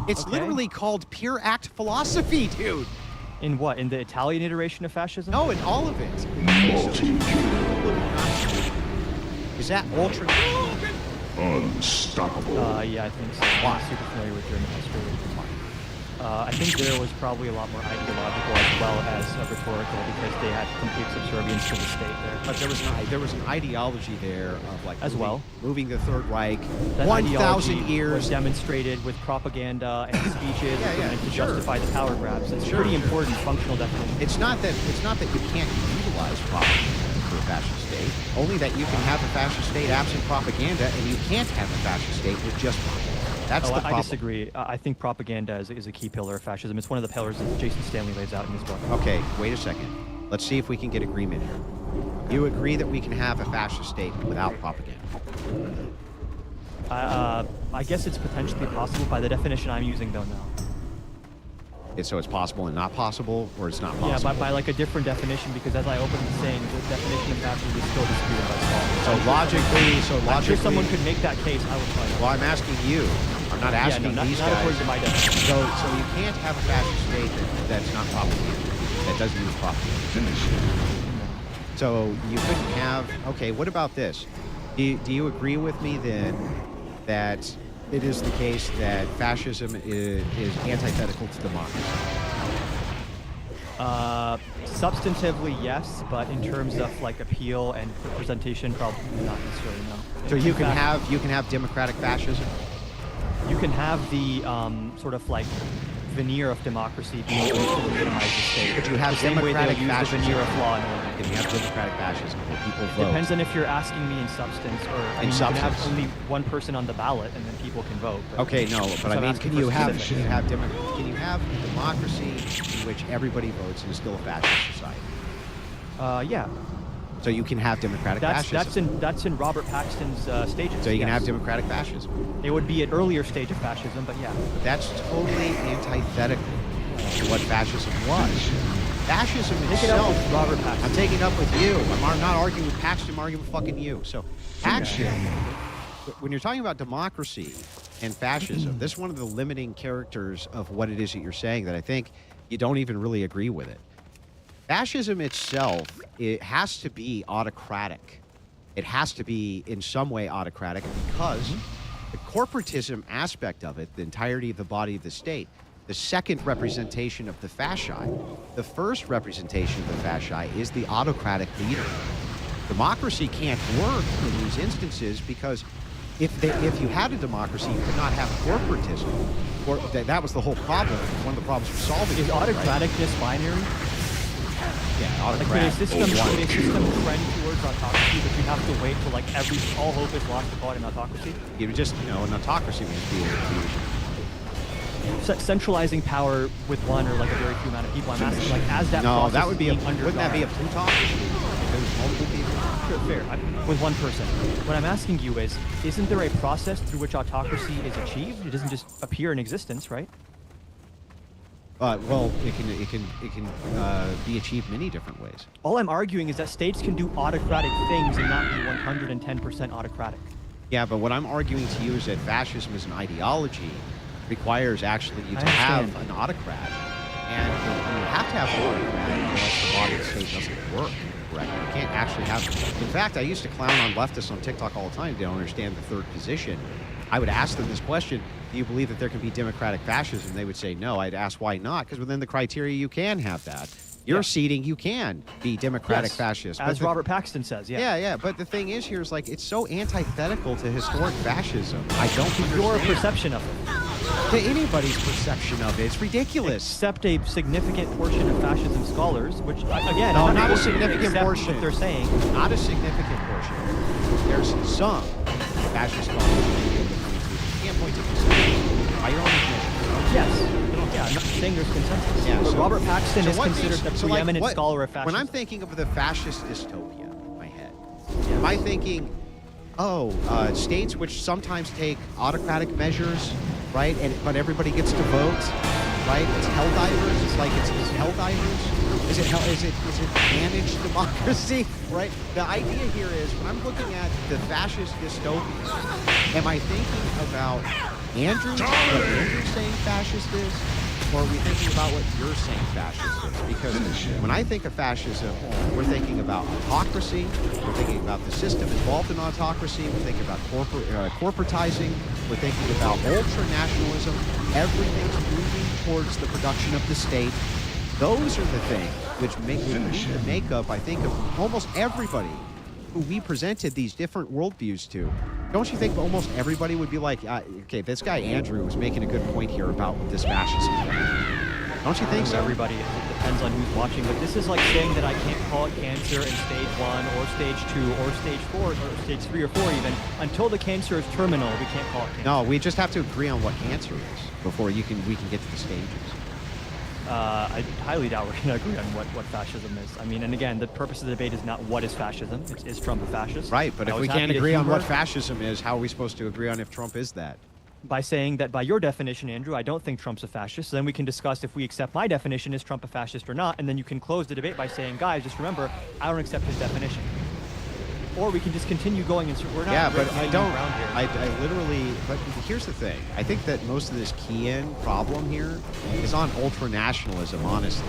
It's Okay. literally called pure act philosophy, dude. In what? In the Italian iteration of fascism? No, in all of it. Is that ultra? Unstoppable. Yeah, I think so. Why? I'm not super familiar with German history. I think there was probably a lot more ideological as well as rhetorical because they had complete subservience to the state there. But there was an ideology there of like As well. moving the Third Reich That 1,000 ideology was years. demonstrated with propaganda and speeches Yeah, and to sure. justify the power grabs. It's a Sure, pretty sure. important functional definition. It's not that you can't utilize propaganda for a fascist state. Only that you can have a fascist state absent propaganda, and you can't have a fascist state with just propaganda. That's the problem. I disagree. I think propaganda is a key pillar of fascism. It's one of the pillars that Jason Stanley lays out in his book. Okay, wait a second. Let's see if we can get agreement here. You agree that we can have a fascist state without propaganda? I guess it's potentially possible by the definition I'm using, though, now. So it's possible and not possible, or it's not possible? Yeah, by like a different definition, because as I opened the saying, the definition of fascism is still disputed by scholars. So logically, I'm sure someone could make that case. I would tell you. Well, I'm asking you. I'm not asking yeah, no, these not guys. according to my definition. So you can't have a fascist state that's not propaganda, that doesn't use propaganda. Finish him. So you couldn't have. Okay, what about this? Do you agree with me then that it is the case that fascism is antithetical to democracy? Substantively, yes, but in terms of like appeal and representation, probably not necessarily. No. So In you can fact, have democratic fascism. you can have the sort of like veneer of democracy being used to legitimize the state. But you have the same way they'll democratic use fascism. the veneer of law and order. Can you have democratic fascism where people vote? Depends on if you're asking me in substance or I mean, you can have substance. only one person on the ballot and then people can vote. But Okay, no, but so I I'm mean, asking can for you have specifics. can you have a democracy in which everybody votes and is still a fascist society? Yeah, So you can have democratic fascism. that's in Robert Paxton's stages. So you can yes. have democratic fascism. It would be an earlier stage of fascism, but yeah. But that's totally antithetical to what fascism was. Fascism Take it up itself. with Robert Paxton. I'm taking it up with you. I'm not arguing with Paxton. I'm arguing with fucking you. So action. When you're talking about democracy and fascism, this is one of the limiting characters of what it is that you're saying that I think you don't even really agree with it. Fascism itself, it has to be autocratic. It has to be in some way autocratic because the corporatism aspect of it, the entirety of the body of the state, the second representation of the fasci, the first representation of the fasci is the autocratic leader. Democracy can't work in these instances because if you had a democracy, you could not have corporatism. Or that was the whole problem. One of the problems for solving Is it, right? autocraticness binary? Yeah, Like, autocratic. could a system trend towards autocracy, but you have to wait till like all hope is lost to call it an autocracy? You just, an autocracy means Centralizing power with one or like a very few amount of people. I'm asking, like, as that No, process that would is be being undergone. wouldn't that be a plutocracy? If there was multiple people? Sure, fair. With one person. What I'm asking you is, isn't there a process through which autocracy is achieved? It doesn't just appear in existence, right? Well, it can be achieved many different ways. All I'm arguing is that states can do autocratic things and not be 110% autocratic. Yeah, but what I'm arguing to you is that fascism as an ideology requires actually you I to have understand. an autocrat, and you have to have an autocrat unless the body of the state doesn't work correctly. You can't actually have. In fact, I used to clown on leftists on TikTok all the time. They don't understand the third position. I would ask them this question: do you believe that there can be democratic fascism? They would say no. I'd ask why not? Because within the criteria, you can have that. You're Yeah. seating, you can be democratic Yes, fascist. as But Robert Paxton says. Yeah. yeah, but the thing is here is like it's so antithetical to historic fascism. I don't Your understand. perception of it, To anybody's perception of it, it's ridiculous. except a significant portion of fascism scholars, which again, No, I'm not a going to significant accept portion. what they're saying. Not a significant portion. There's some fascist scholars who can't point to consensus by your own admission. Yes. Yeah, I'm not saying there's consensus. Yeah, but so- Robert Paxton so is what considered makes- the so, like, preeminent what- scholar of fascism. When I'm thinking of the fascist dystopia in my head, am I thinking, states which sometimes take autocratic measures, right? But everybody gets to vote, right? It's helldivers. It's like it's helldivers. Is it managed democracy, right? The idea here is when I'm looking at the fascist dystopia, am I thinking about Andrew, what Andrew's saying fascist is? Or are we thinking about what you're saying fascist is? Because when I think of fascism, we're thinking about autocracy, we're thinking about the system involved in autocracy, we're thinking about corporatizing, we're thinking about ultra-nationalism, everything's moving towards the production of the state. Those are the things which make the makeup, I think, of almost everybody who we presented these different worldviews to. Don't you think almost everybody would be like, okay, this guy Andrew was making a good point here about this fascism thing. Don't you think so? Everybody, it depends on who's watching, but this is like saying that I can't call it cancer in stage 1 or stage 2 or stage 4 or stage 3 or 4 even. Until the cancer is terminal, we can't call it cancer. No, we just have to agree on what cancer is before we can get to the stages. I highly doubt we're going to agree on what fascism is. I mean, and again, the purpose of the debate is not what is fascism. It's is Trump a fascist? Right, but I if was we happy can't to agree on what humor fascism is, how are we supposed to agree on if Trump is that? by saying that by your definition, Andrew, I don't think Trump's a fascist. So then we can discuss if we accept my definition, is Trump a fascist or not? And then you can close the debate by saying, guys, just remember, I don't accept his definition. Or we can just continue going and we're not. Yeah, but really I don't. around here. I literally. But here's the thing. I think that most of this key-in problem here is on ultra-nationalism. Honestly,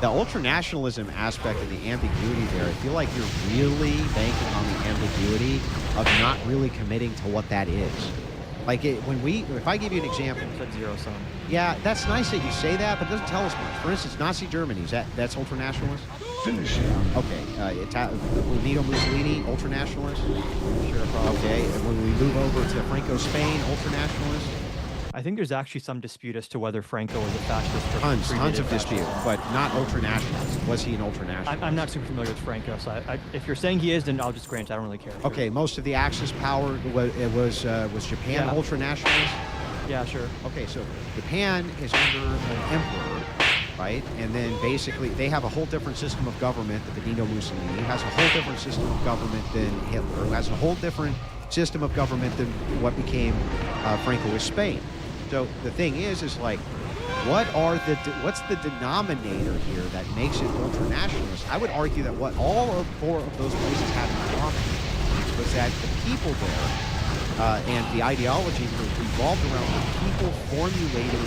the ultra-nationalism aspect and the ambiguity there. I feel like you're really banking on the ambiguity of not really committing to what that is. Like if I give you an example. Said zero sum. Yeah, that's nice that you say that, but it doesn't tell us much. For instance, Nazi Germany, that's ultra-nationalist? Finish him. Okay. Benito Mussolini, ultra-nationalist? Sure, probably. Okay. And when we move over to Franco Spain, ultra-nationalist? I think there's actually some dispute as to whether Franco was a fascist or Tons predated of fascism. dispute, but not ultra-nationalist. Was he an ultra-nationalist? I'm not super familiar with Franco, so if you're saying he is, then I'll just grant I don't really care. Okay, most of the Axis power was Japan Yeah. ultra-nationalist? Yeah, sure. Okay, so Japan is under an emperor, right? And then basically they have a whole different system of government that Benito Mussolini has a whole different system of government than Hitler, who has a whole different system of government than what became Franco with Spain. So the thing is like, what's the denominator here that makes it ultra-nationalist? I would argue that what all of four of those places had in common was that the people there and the ideology revolved around the people formulating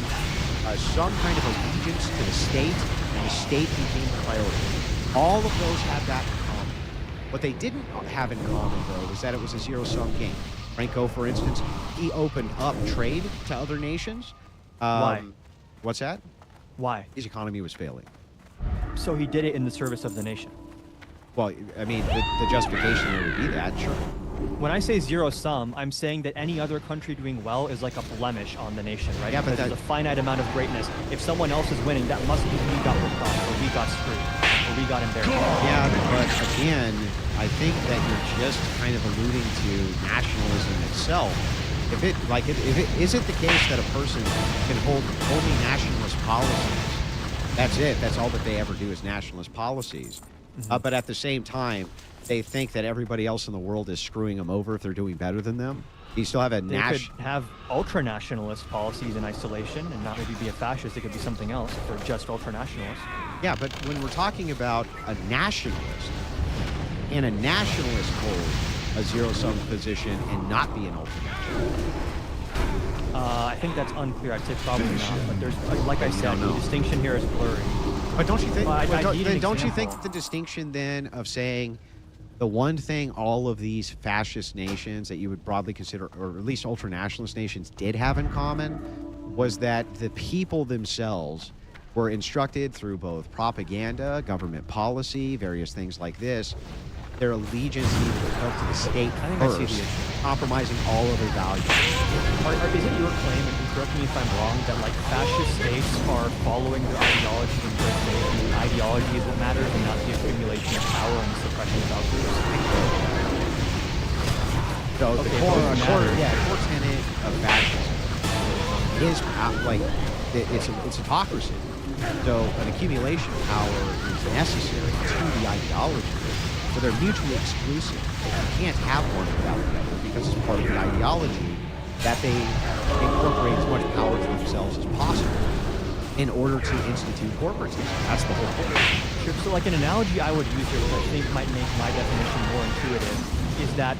some kind of allegiance to the state, and the state became the priority. All of those had that in common. What they didn't have in common, though, was that it was a zero-sum game. Franco, for instance, he opened up trade to other nations. Why? What's that? Why? His economy was failing. So he did it in the service of the nation. Well, I mean, the justification there would be that, sure. When I say zero sum, I'm saying that any other country doing well is like a blemish on the nation, right? Yeah, but because there's a finite amount of greatness. If someone else is winning, that must mean we got ripped off, or we got screwed, or we got embarrassed. Yeah, but again, I think that you're just kind of alluding to nationalism itself. If it isn't the case that a person can hold only nationalist policies, that's it. That's all that they ever do is nationalist policies. Mm-hmm. But at the same time, they think that everybody else in the world is screwing them over if they're doing better than them. You still have a They could have ultra-nationalist policies in isolation and not maybe be a fascist. It could be something else if they're just ultra-nationalists. Yeah, but when we're talking about a nationalist, can a nationalist hold a zero-sum position and not be an ultra-nationalist? I think that's unclear. I'd say probably not. But there's, like I said, the know. distinction here is blurry. But don't you think? Well, but I need an don't you think example. that the distinction then of saying the one thing all of these fascist nations that you would broadly consider, or at least ultra-nationalist nations, did have in common was that the people themselves were instructed through both propaganda, government policy, various things like this. Their allegiance needed to come to the state I think I see the first, issue. compromising all other values. Is it your claim, and correct me if I'm wrong, that like fascist states are following their ideology in good faith, and the ideology is what matters, and not the accumulation of power and the suppression of outgroups? So Okay, the it doesn't matter. core tenet of fascism is it's autocracy. So an accumulation of power is necessary to the ideology. So they're mutually exclusive. You can't have one without the other because it's part of the ideology that they incorporate as much power to themselves as possible in order to institute corporatism. That's the whole point. Sure. So like an analogy I would use here, which I think might make my definition more intuitive, is that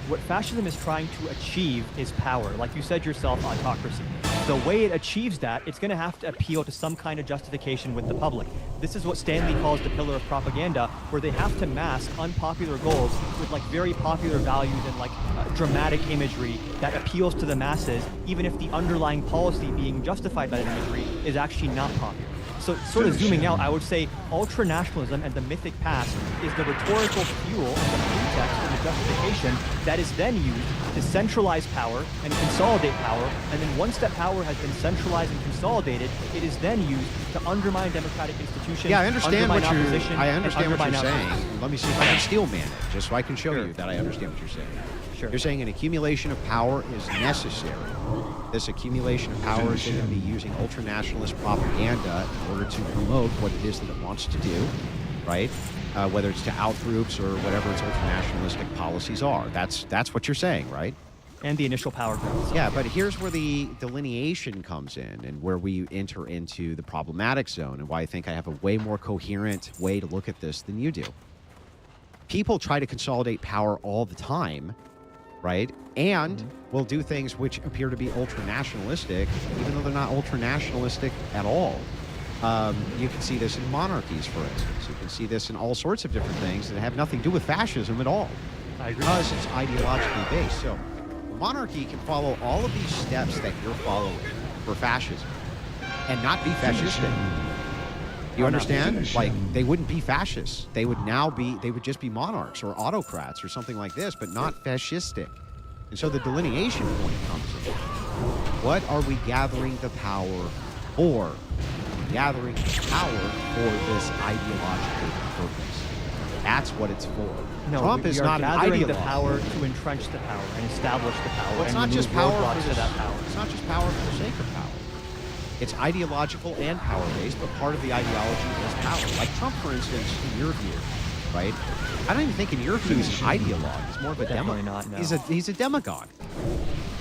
what fascism is trying to achieve is power. Like you said yourself, autocracy. The way it achieves that, it's going to have to appeal to some kind of justification with the public. This is what Stanley calls the pillar of propaganda, where they have to mask unpopular goals with like very popular values and like dramatic imagery that appeals to the masses, even if the underlying policy being justified by that imagery is actually not popular. So sort of zooming out, I would say ultra-nationalism and the mythic past is the rhetorical fuel and the pretext and the justification that is then used to centralize power and consolidate power. And then once that power has been centralized and consolidated, it is then used to undermine democratic institutions, Yeah, I understand undermine what you're. opposition, I and understand what you're undermine saying. outcomes. Let me see if I can steel man it, just so I can show Sure. you that I understand what you're saying. Sure. You're saying an accumulation of power is necessary. This accumulation of power is going to be using ultranationalist propaganda in order to promote what it is that it wants to do, right? Whether it's to outgroups or whatever its ultranationalistic policies are. That's what you're saying, right? And the initial power growth. Yeah, but here's where the delineation comes in and where we enter into the problematic zone and why I think I have a way more coherent way to look at this than you do. People try to consolidate power all the time, right? And will do things which appear to be ultra-nationalistic, even though they're not ultra-nationalistic at all. You can see this in monarchies, for instance. You can see this in all sorts of different things that have nothing to do with fascism at all. I agree. Because it's ideologically based. So monarchy can follow all of these steps that you're following for fascism and not be fascistic. You understand? Like, they wouldn't be fascists. They would just be monarchs or autocrats or something like this, but not fascistic. And so the delineation point comes in. What are we gathering the power for? Gathering power for this ideological purpose. That's what it's for. No, Trump we is are not an gathering ideologue. the power to entrench the power and establish the power. Well, it's and not just remove power roadblocks for to that power. It's not just power for the sake of power. It's ideological and power-based, but part of the ideology is power. Like Trump, for instance, in your view, right? I don't even think in your view he's an ideologue. He's more of a Definitely demagogue. not, no. He's a demagogue.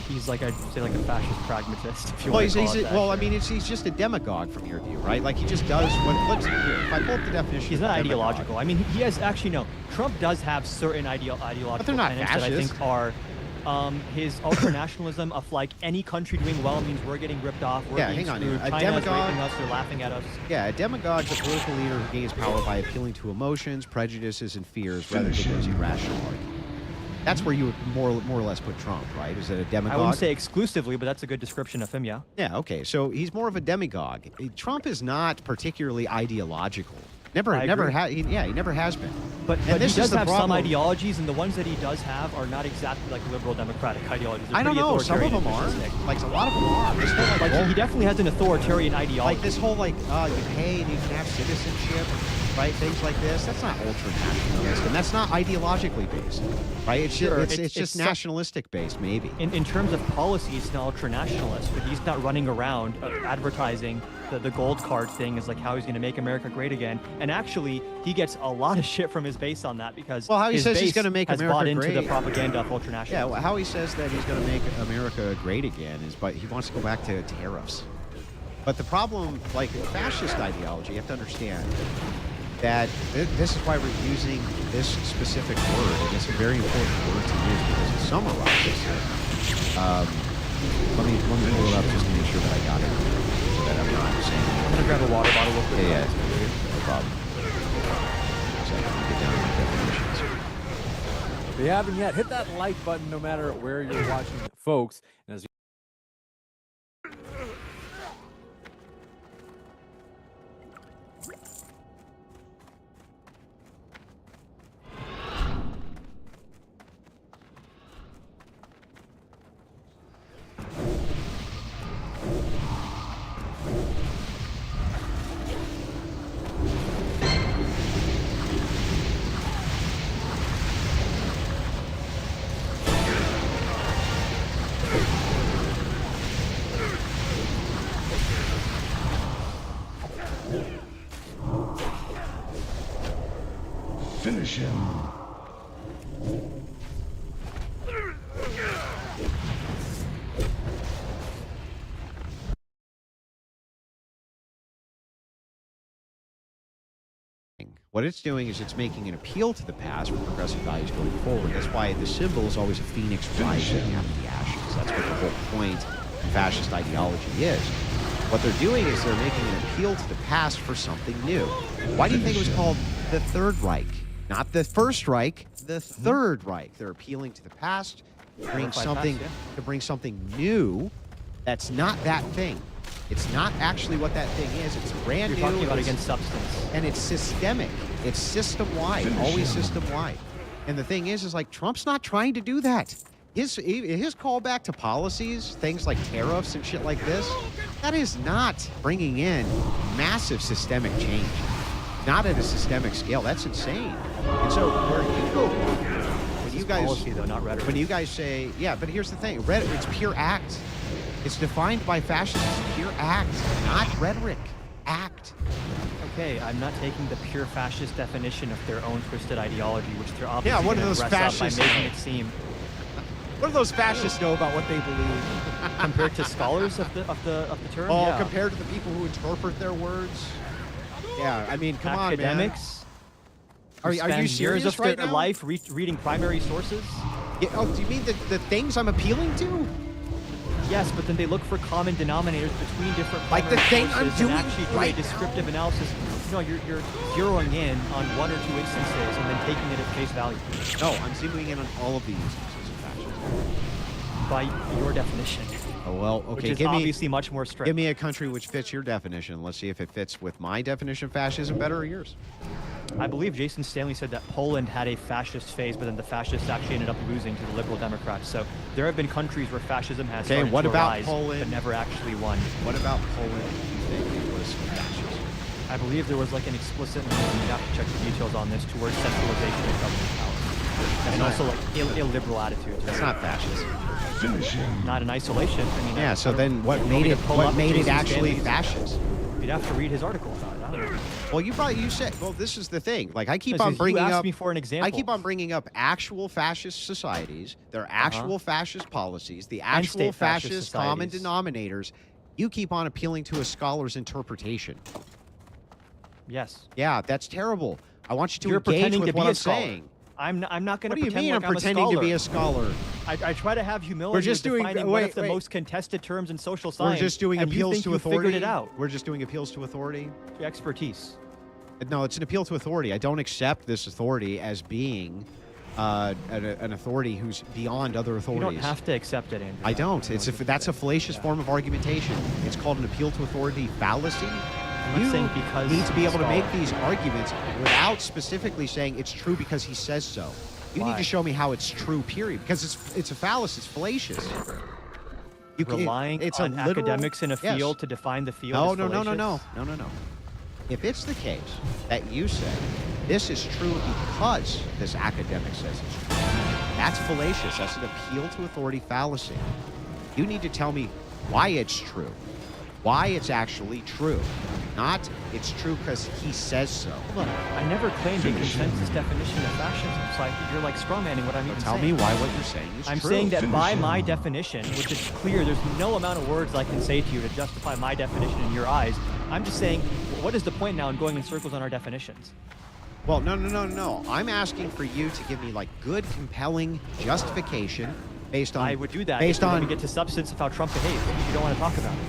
He's like, I'd say like a fascist pragmatist, if you Well, want to call it that. I mean, he's just a demagogue from your view, right? Like he just does what. Let's here. If I pull up the definition, He's of not demagogue, ideological. I mean, he has actually no. Trump does have certain ideological But they're not tenets that I fascist. think are his ultranationalism of like any country doing well means we're getting ripped off. We're Yeah, being hang on screwed. here. A China's demagogue- raping us. They're laughing at us. Yeah, a demagogue's a political leader who gains power by appealing to emotions, prejudices, and fears rather than using rational argument. That's where you would more or less put Trump, right? Is it a demagogue? I wouldn't say exclusively, but that's a good description of him. Yeah. Yeah, okay. So he's more of a demagogue. Trump is not particularly ideological. He never has been. But this he is does the have some problem. ideologies, and the ones that he does have are not exactly like liberal democratic ideologies. They're I don't pretty know. Some of authoritarian them and are. fascistic. Like a lot of them are. This whole, Like he definitely has an authoritarian ideology. like this whole you pay and you can have citizenship, right? Things like this. That's not ultra-nationalist, and that's not ideologically based, right? It's Sure, just, it's just it's nationalistic based, maybe. In terms of policy, it's not ultra-nationalist, but he's not running around advertising the gold card thing is like how he's going to make America great again. And actually, he gets a lot of shit from his base on that because Well, how he his says he's base gonna make has America bought into the great. propaganda of Yeah, ultranationalism. well, how he says that he's going to make America great again is, but he wants to go back to tariffs. But the problem, like fascist ideology, you have to understand that this is why we're using this specific word, and it's a very important word to use because it summarizes it. Let me pull it up just to make sure that I got it, so that I'm not saying. I'm going to grab a water bottle real quick. Yeah, no problem. So I can get down to the definitions. If you haven't yet, hit that like button no matter where you're watching, folks. And as Finish him. What it's doing is it's making an appeal to the past for progressive values going forward. That's why the symbol is always a phoenix rising out of the ashes. That's what the whole point of fascist ideology is. What they're doing is they're making an appeal to the past for something new. Why do you think it was called the Third Reich? Not the First Reich, the Third Reich. They're appealing to the past, to bring Glorified something past, to bring something new that's not that thing. It's not actually what that thing is. It's brand You're new. talking about It's- against substance. and it's systemic. It's system-wide, Finish always him. system-wide. And the thing is like Trump's not trying to do that. His callback to policies, things like tariffs and shit like this, that is not bringing in massive systemic change. Not at a systemic scale. That's insane. And so where you go wrong, when you It's guys policy, though, not rhetoric. when you guys say, yeah, but here's the thing, it's pure act. It's defined by fascists as pure act, not rhetoric. Act. Okay, I'm not taking the pure fascist definition of their own twisted ideology, which they're obviously what do gonna those dress up by fascists making know? it seem What do those fascists know about what they believe? compared to scholars of the term. Oh, yeah. compared to the people who interpret their words? Yeah, I mean, come on, man. Academics. Are who you spend serious years of right their now? life reading primary sources? Yeah, oh, do you mean the things I'm appealing to? Yes, but then they look for common denominators between different Like the primary thing I'm sources and doing actually do right a descriptive analysis. No, you're zeroing in on one or two instances and then taking it at face value No, I'm zooming in on all of the instances of fascism. by your definition, Oh, well, which okay, is obviously much more strict. give me a country which fits your definition. Let's see if it fits with my definition of fascism better or yours. I believe Jason Stanley said that Poland had a fascist phase, but then the fascists actually ended up losing to the liberal Democrats. So there have been countries where fascism has Okay, started what to about arise, Poland? but never actually won. What about Poland? Do you think it was fascist? I believe there was like an explicit move, and you'd have to check the details on this, towards centralization of government power. And not- also like illiberal attitudes. That's not fascist. Finish him. Not in isolation. I mean, Yeah, I so don't- then what you want made me it to pull up Jason actually Stanley's- fascist? You'd have to read his article about it. I don't know. Well, you said, well, this is the thing. Like I keep Because on bringing you asked up me for an example. I keep on bringing up actual fascist societies, their actual fascist policies, the actual state fascist fascist common societies. denominators. You keep on appealing to a scholar's interpretation. Yes. Yeah, that's terrible. I want you to You're engage pretending with to be what a I'm scholar. saying. I'm not going What to do you pretend mean like I'm pretending to be a scholar? I try to have humility. We're just with doing- defining one wait, of the wait. most contested terms in social We're science. just doing and you appeals think to you authority. Figured it out. We're just doing appeals to authority. To expertise. No, it's an appeal to authority. I don't accept this authority as being an authority who's beyond other You authorities. don't have to accept it, Andrew. I don't. You It's don't that's a have to. fallacious Yeah. form of argumentation. It's called an appeal to authority fallacy. I'm not You saying because need to be able to make scholar. these arguments without specifically saying it's true because he says so. You need Why? to show me how it's true, period. Because it's a fallacy. It's fallacious. You can- Relying it's on a literal, academics in a yes. field to define the field. No, is no, no, no, no, fallacious? no. If it's the case that you say this is true because this academic says it's true, that's fallacious. That's an appeal to authority fallacy. You need to tell me why it's true. why it's actually true. Not it's true because he says so. Look, I never claimed a consensus definition of fascism. So you're like strawmanning what I'm even Tell saying. me why what you're saying is I'm true. saying that by Finish my him. definition, which is clear, there's no amount of words I can say to you to justify my definition in your eyes. I'm just saying, what is the point now in going in circles on our definitions? Well, no. I'm asking for you to give me like good, compelling justification based on. I would do that based if on. we get to substance of how Trump behaves. If you don't want to talk about it.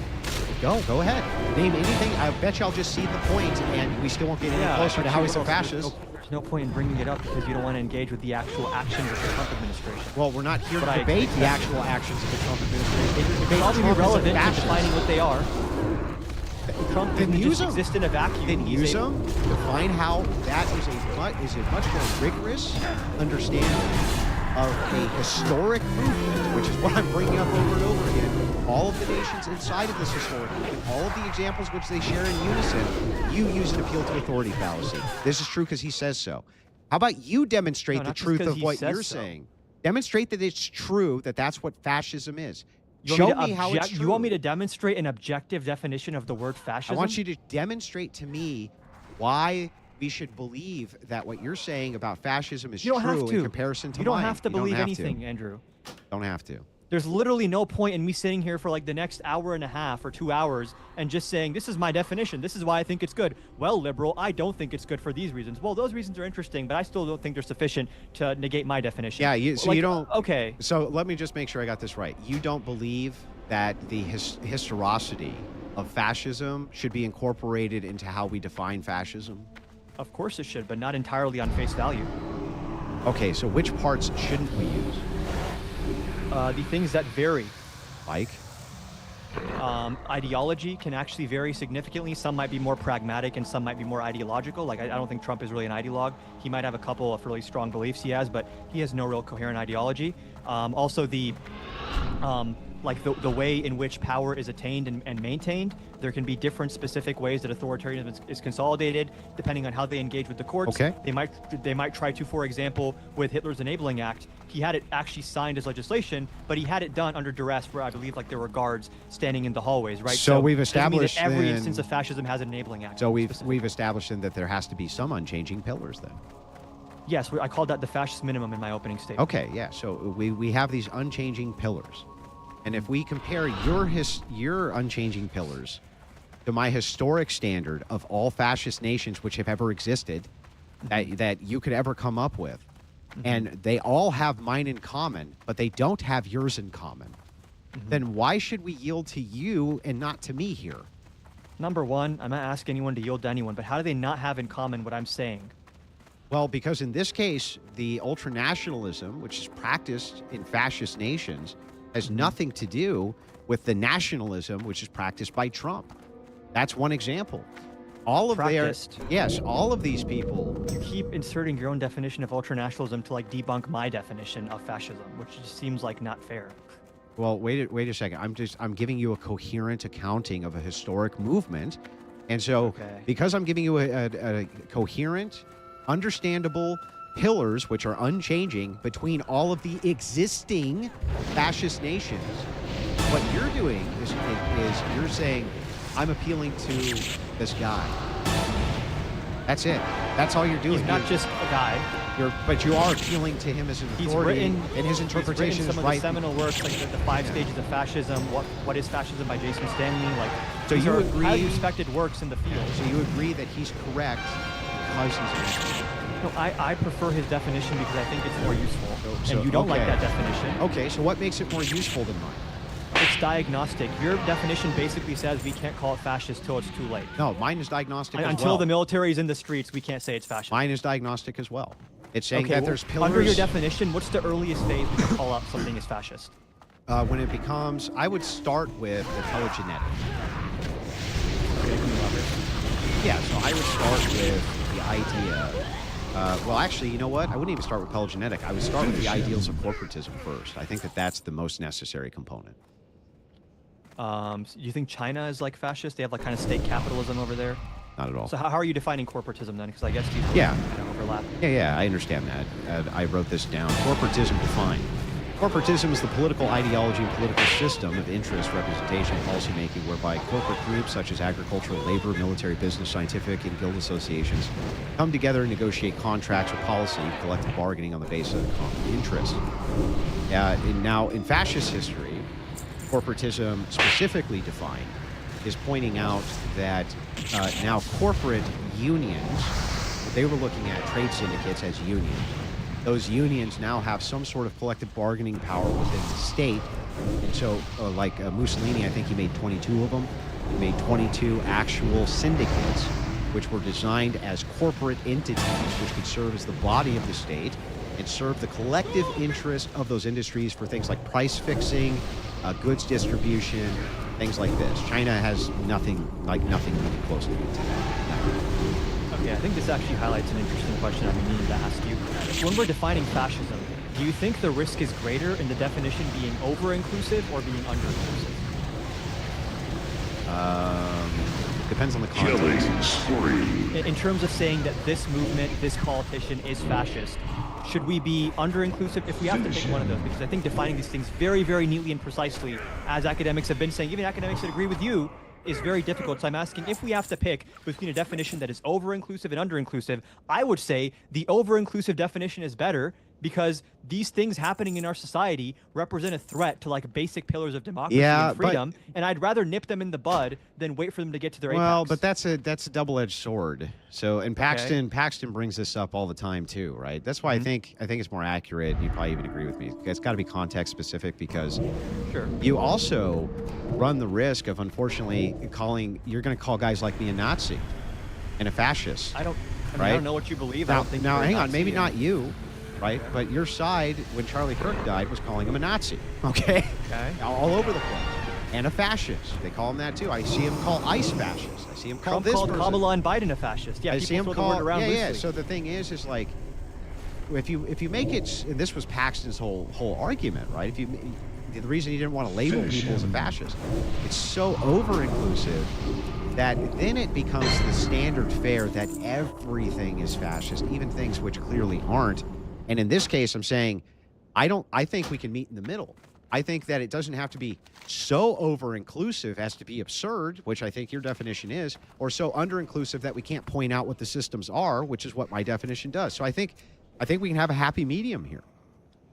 Go ahead. Name anything. I bet you I'll just see the point, and we still won't get any closer to how he's a fascist. There's no point in bringing it up because you don't want to engage with the actual actions of the Trump administration. Well, we're not here But to I debate the accept actual actions of the Trump administration. We're It's debating probably Trump as a irrelevant to fascist. defining what they are. Trump Then didn't use just them. exist in a vacuum. Then He's use a- them. Define how that is a much more rigorous understanding of a historic movement, which is what I'm bringing up over and over again. All of the nations inside of this historic movement, all of the examples which they share in unison, you use an appeal to authority fallacy. This is true because he says so. How about you demonstrate No, the not just truth 'cause of he what says you're so. saying? Demonstrate that it's true, that that's what fascism is. You Show want me how it's object- true. You want me to demonstrate an objective definition of the word fascism? I want you to demonstrate to me why we should believe that what you're saying about fascism is You don't have true to. in comparison to You don't mine. have to You don't believe have anything, to. Andrew. Don't have to. There's literally no point in me sitting here for like the next hour and a half or 2 hours and just saying, this is my definition. This is why I think it's good. Well, liberal, I don't think it's good for these reasons. Well, those reasons are interesting, but I still don't think they're sufficient to negate my definition. Yeah, so Like, you don't. Okay. So let me just make sure I got this right. You don't believe that the historicity of fascism should be incorporated into how we define fascism? Of course it should, but not entirely on face value. Okay, so which parts shouldn't we use? The things that vary. Like? Ideology can actually vary significantly. Some might be more pragmatic and some might be more ideological. Like, I don't think Trump is really an ideologue. He might have a couple of really strong beliefs he has, but he has no real coherent ideology. Also, the way in which power is attained and maintained. There can be different specific ways that authoritarianism is consolidated, depending on how they engage with the courts. Okay. They might try to, for example, with Hitler's Enabling Act, he had it actually signed as legislation, but he had it done under duress, where I believe like there were guards standing in the hallways, right? So we've doesn't mean that established every then- instance of fascism has an Enabling Act. So we've specifically. established then that there has to be some unchanging pillars then. Yes, I called that the fascist minimum in my opening statement. Okay, yeah. So we have these unchanging pillars. And if we compare your unchanging pillars to my historic standard of all fascist nations which have ever existed, that you could ever come up with, and they all have mine in common, but they don't have yours in common, then why should we yield to you and not to me here? Number one, I'm not asking anyone to yield to anyone, but how do they not have in common what I'm saying? Well, because in this case, the ultranationalism, which is practiced in fascist nations, has nothing to do with the nationalism which is practiced by Trump. That's one example. All of Practiced. yes, all of these people. You keep inserting your own definition of ultranationalism to like debunk my definition of fascism, which just seems like not fair. Well, wait a second. I'm giving you a coherent accounting of a historic movement, and so Okay. because I'm giving you a coherent, understandable pillars which are unchanging between all of the existing fascist nations, what you're doing is you're saying, I'm appealing to this guy. That's it. That's all you're doing. He's not just a guy. But you are appealing to him as an He's authority, written, and his he's interpretation written is some right. of the seminal works, like the 5 stages of fascism, what is fascism by Jason Stanley, like So these you are agree- highly respected works in the field. So you agree that he's correct because he's No, I prefer his definition because I think it's more useful, So- and you don't like okay. that definition. okay. So what makes it more useful than mine? It's diagnostic. Your definition basically says we can't call it fascist till it's too late. No, mine is diagnostic as Until well. the military is in the streets, we can't say it's fascist. Mine is diagnostic as well. It's saying Okay, that well, there's pillars. under your definition, what's the earliest phase we can call up something as fascist? When it becomes, I would start with the telegenetic. Yeah, so I would start with the idea. Well, actually, you know what? I wouldn't even start with telegenetic. I would start with the ideals of corporatism first. I think that that's the most necessary component. You think China is like fascist? They have like kind of state capitalism over there. Not at all. So how are you defining corporatism then? Because I guess these words Yeah. kind of overlap. Yeah, I understand that. I wrote this down. Corporatism defined. Corporatism is the political ideology and political system of interest, representation, and policymaking whereby corporate groups such as agricultural, labor, military, business, scientific, and guild associations come together and negotiate contracts or policy, collective bargaining on the basis of common interest. Now, in fascist history, corporatism specifically defined is pointing out that now corporate unions, they were looking at trade syndicates as unions. Those unions now have some sort of collective bargaining power within the state. And so, like Mussolini, I think he made 22 of them. He made 22 actual syndicates, which were designed as corporate entities, which could serve as the body of the state and serve the collective interest of those industries for things like price fixing, goods distribution, things like this. China has nothing even close to that. Okay, I think this actually highlights an interesting question I've been needing to ask you. When we're defining fascism, do you think the risk is greater in the definition being over-inclusive or being under-inclusive? Depends on the context. Killing spree. In terms of saying that this movement, this politician is fascist, should we be under-inclusive if we have to pick one of those? Because I think defining these things very, very neatly and precisely, as academics have been saying, even academics that agree with you, is very difficult. So I'm asking, if we have to pick between a definition that is over-inclusive and under-inclusive, I would say the over-inclusive definition is better because these things happening in our society represent a threat to like basic pillars of democracy and freedom, and I'd rather nip them in the bud than wait for them to get to their apex. Well, but that's a double-edged sword. So, and Paxton brings this up all the time too, right? That's why I think it's more accurate. You probably even agree with me. It's got to be context specific because you also run the risk of unfortunately you're going to call guys like me a Nazi and a fascist. I don't know what you believe. I don't think now you're a hang on, Nazi, maybe not you. Right, but your side, when Charlie Kirk died, was calling him a Nazi. Okay, all over the place, and a fascist. They call him that too. I see him call ICE fascist. I see him call Trump called Kamala and Biden a fascist. Yeah, I see him throw call the word around loosely. So the thing is like, if you make it, and this was Paxton's whole argument, right? The reason he didn't want to label people as a fascist, it's so over-inclusive that then it becomes the standard fare that everything is fascist, even things which clearly aren't. And in this case, I'm saying, I think we can meet in the middle. I think that it doesn't have to be so over-inclusive as to be absurd, which I think your definition is, or so under-inclusive that we can't point out what the systems are, which is what my definition does. So I think we can have a happy medium here.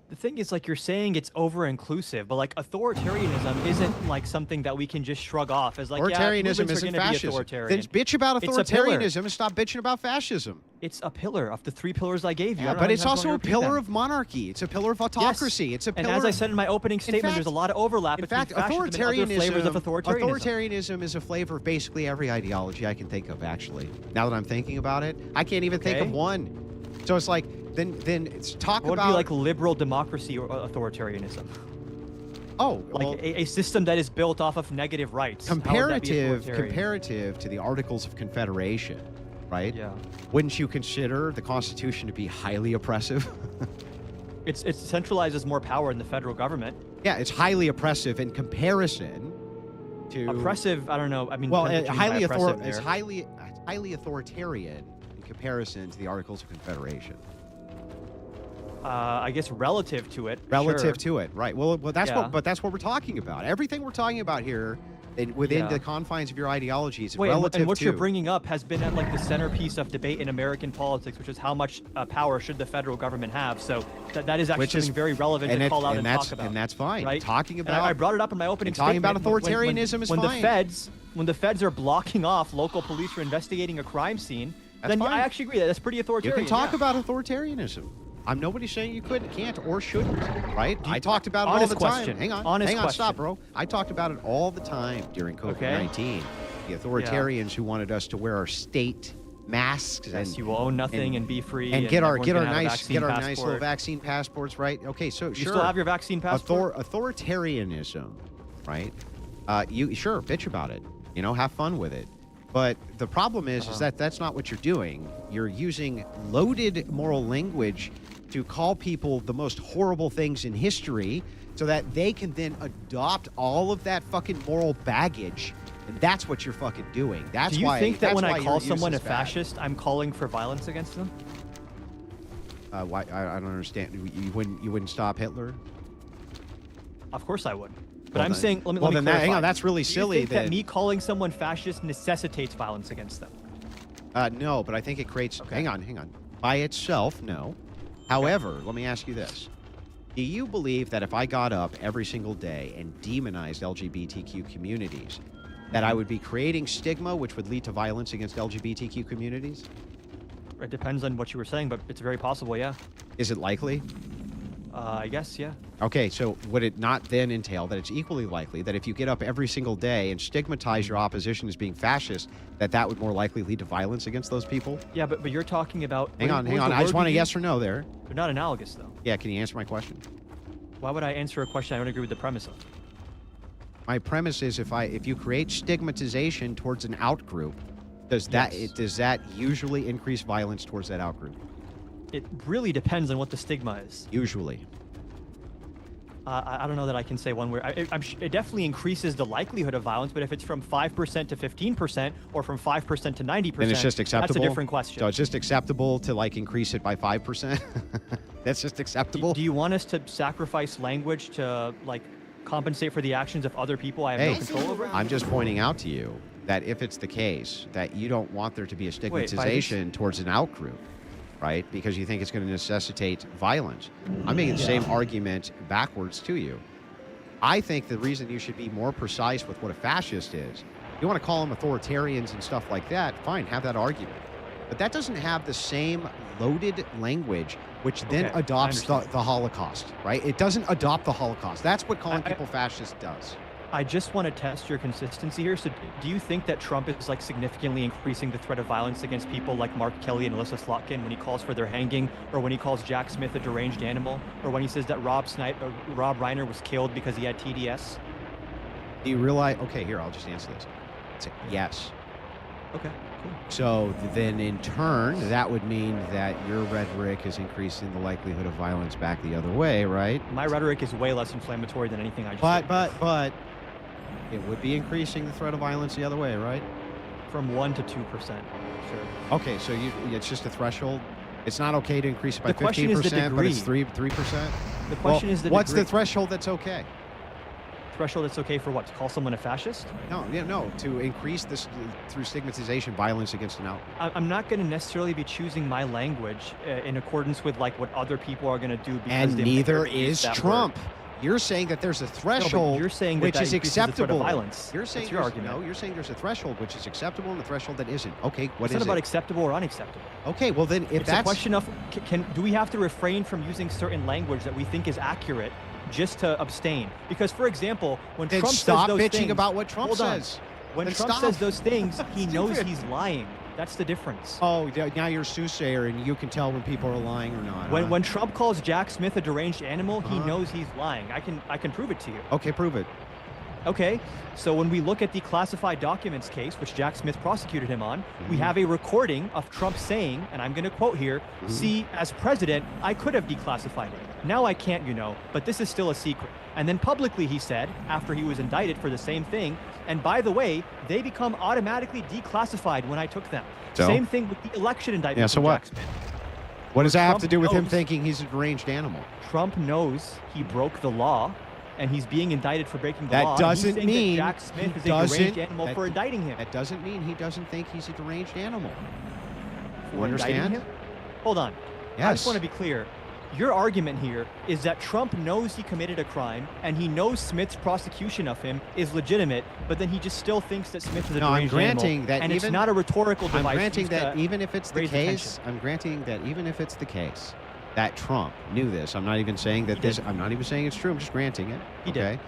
The thing is, like, you're saying it's over-inclusive, but like authoritarianism isn't like something that we can just shrug off as like, authoritarianism isn't fascism. Then bitch about authoritarianism and stop bitching about fascism. It's a pillar of the 3 pillars I gave you. Yeah, but it's also a pillar of monarchy. It's a pillar of autocracy. Yes. It's a pillar. And as I said in my opening statement, there's a lot of overlap between fascism and other flavors of authoritarianism. Authoritarianism is a flavor of basically every ideology I can think of, actually. Now that I'm thinking about it, I can't even think of one. So it's like, then it's talk what about... would be like liberal democracy or authoritarianism? Oh, like well, a system that is built off of negative rights. Comparative to the Articles of Confederation, right? Yeah. Wouldn't you consider the Constitution to be highly oppressive? It centralizes more power in the federal government. Yeah, it's highly oppressive in comparison to... Oppressive, I don't know. I mean, well, it's highly authoritarian in comparison to the Articles of Confederation. I guess relative to it. Relative to it, right? Well, that's what we're talking about. Everything we're talking about here, within the confines of your ideologies, relative and what to. you're bringing up has been at like the centerpiece of debate in American politics, which is how much power should the federal government have. So that is actually something very relevant to call out and talk about. And that's fine. Right? Talking about. And I brought it up in my opening statement. Talking about authoritarianism is fine. When the feds are blocking off local police for investigating a crime scene, then I actually agree that that's pretty authoritarian. You can talk about authoritarianism. I'm nobody's saying you couldn't, can't, or shouldn't, right? I talked about it all the time. Hang on, stop, bro. I talked about it all the time during COVID-19. The authoritarians who wanted us to wear our state masks and you will own nothing and be free and get our nice little vaccine passports, right? Okay, so you still have your vaccine passport. Authoritarianism, right? You bitch about it. You know, have fun with it. But the problem is that that's not what you're doing. You're using loaded moral language to call people the most horrible things in history so that they can then adopt all of that fucking moral baggage. And that's what you're fucking doing. That's why. Do you think that when I call someone a fascist, I'm calling for violence against them? Why? I don't understand. You wouldn't stop Hitler? Of course I would. But Well, I'm then- saying, let me well, then that- hang clarify. on, that's really Do you silly think that that- me calling someone fascist necessitates violence against them? No, but I think it creates. Okay. Hang on. By itself, no. However, let me ask you this: do you believe that if I got up every single day and demonized LGBTQ communities, that I would be creating stigma, which would lead to violence against LGBTQ communities? It depends on what you were saying, but it's very possible, yeah. Is it likely? I guess, yeah. Okay, so would it not then entail that it's equally likely that if you get up every single day and stigmatize your opposition as being fascist, that would more likely lead to violence against those people? Yeah, but you're talking about... Hang on. I just want a yes or no there. They're not analogous, though. Yeah, can you answer my question? Why would I answer a question I don't agree with the premise of? My premise is if you create stigmatization towards an out group, does that usually increase violence towards that out group? It really depends on what the stigma is. Usually. I don't know that I can say one way. It definitely increases the likelihood of violence, but if it's from 5% to 15% or from 5% to 90%, Then it's just acceptable. that's a different question. So it's just acceptable to like increase it by 5%. That's just acceptable. Do you want us to sacrifice language to like compensate for the actions of other people I have no control over? I'm just pointing out to you that if it's the case that you don't want there to be a stigmatization towards an out group, right? Because you think it's going to necessitate violence. I'm making the same argument backwards to you. I think the reason you should be more precise with what a fascist is, you want to call them authoritarians and stuff like that, fine, have that argument. But that doesn't have the same loaded language which then Okay, I adopts the understand. Holocaust, right? It doesn't adopt the Holocaust. That's what calling people fascist does. I just want to test your consistency here. So do you think that Trump is like significantly increasing the threat of violence against people like Mark Kelly and Alyssa Slotkin when he calls for their hanging, or when he calls Jack Smith a deranged animal, or when he says that Rob Reiner was killed because he had TDS? Do you realize? Okay, here, I'll just answer this. It's a yes. Okay, cool. So then in turn, that would mean that your rhetoric is increasing the likelihood of violence back the other way, right? My rhetoric is way less inflammatory than anything I just said. But it would be increasing the threat of violence the other way, right? From 1 to 2%. Sure. Okay, so it's just a threshold. It's not okay to increase it by The question is the 15%, but it's degree. 3%. The question is the what's degree. the threshold that's okay? Threshold that's okay for what? To call someone a fascist? No, to increase this through stigmatization, violence against an out. I'm not going to necessarily be choosing my language in accordance with like what other people are going to do. Because And they neither might use is that Trump. word. You're saying that there's a No, but threshold you're saying that which that is increases the threat of acceptable. violence. You're saying That's your there's- argument. No, you're saying there's a threshold which is acceptable and a threshold that isn't. Okay, what It's is not about it? acceptable or unacceptable. Okay, well then if It's a that's question of do we have to refrain from using certain language that we think is accurate just to abstain? Because, for example, when then Trump stop says those bitching things, about what Trump hold on. says. When Then Trump stop. says those things, he knows Stupid. he's lying. That's the difference. Oh, now you're a soothsayer and you can tell when people are lying or not. huh? When Trump calls Jack Smith a deranged animal, he Uh-huh. knows he's lying. I can prove it to you. Okay, prove it. Okay, so when we look at the classified documents case, which Jack Smith prosecuted him on, we Mhm. have a recording of Trump saying, and I'm going to quote here, "See, as president, I could have declassified it. Now I can't, but this is still a secret." And then publicly he said, after he was indicted for the same thing, and by the way, they become automatically declassified when I took them. So? Same thing with the election indictment Yeah, so from what? Jack Smith. What does that have to Trump do with him knows- thinking he's a deranged animal? Trump knows he broke the law, and he's being indicted for breaking the That law. and he's doesn't saying mean that Jack Smith he is a deranged doesn't- animal that- for indicting him. That doesn't mean he doesn't think he's a deranged animal. For You indicting understand? him? Hold on. I Yes. just want to be clear. Your argument here is that Trump knows he committed a crime and he knows Smith's prosecution of him is legitimate, but then he just still thinks that Smith is a No, I'm deranged animal. granting that and it's even- not a rhetorical I'm device. granting used that to even if it's the raise case, attention. I'm granting that even if it's the case that Trump knew this, I'm not even saying that He this, did. I'm not even saying it's true, I'm just granting it. He did. okay?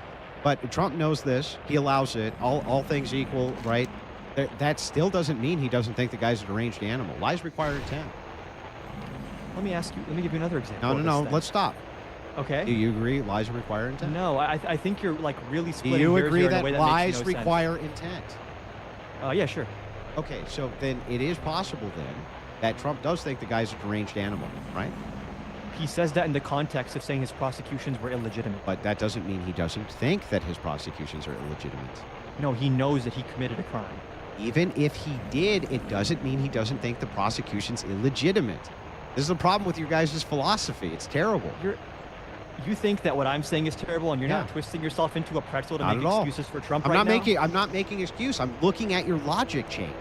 But Trump knows this, he allows it, all things equal, right? That still doesn't mean he doesn't think the guy's a deranged animal. Lies require intent. Let me ask you. Let me give you another example. No, of this let's stop. then. Okay. Do you agree lies require intent? No, I think you're like really Do splitting you hairs agree here in a that way that lies makes no require intent? sense. Yeah, sure. Okay, so then it is possible then that Trump does think the guy's a deranged animal, right? He says that in the context of saying his prosecutions were illegitimate. But that doesn't mean he doesn't think that his prosecutions are illegitimate. No, he knows that he committed a crime. Even if he did, it doesn't mean he doesn't think the prosecution's illegitimate. This is the problem with your guys' philosophy. It's terrible. You think that what I'm saying is terrible, and you're not Yeah. twisting yourself into a pretzel to Not make at all. excuses for Trump I'm right not now? making. I'm not making excuse. I'm looking at your logic chain.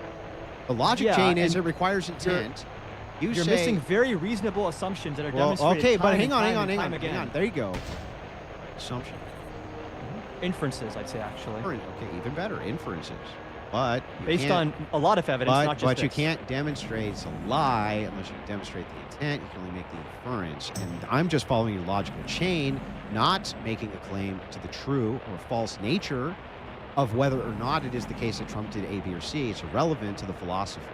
The logic Yeah, chain is and it requires intent. You're say, missing very reasonable assumptions that are well, demonstrated okay, time but and hang on, time hang on, and hang time on, again. hang on. There you go. Assumption. Inferences, I'd say, actually. Okay, even better. Inferences. But you Based can't- on a lot of evidence, not just but you this. can't demonstrate it's a lie unless you demonstrate the intent. You can only make the inference. And I'm just following your logical chain, not making a claim to the true or false nature of whether or not it is the case that Trump did A, B, or C. It's irrelevant to the philosophy.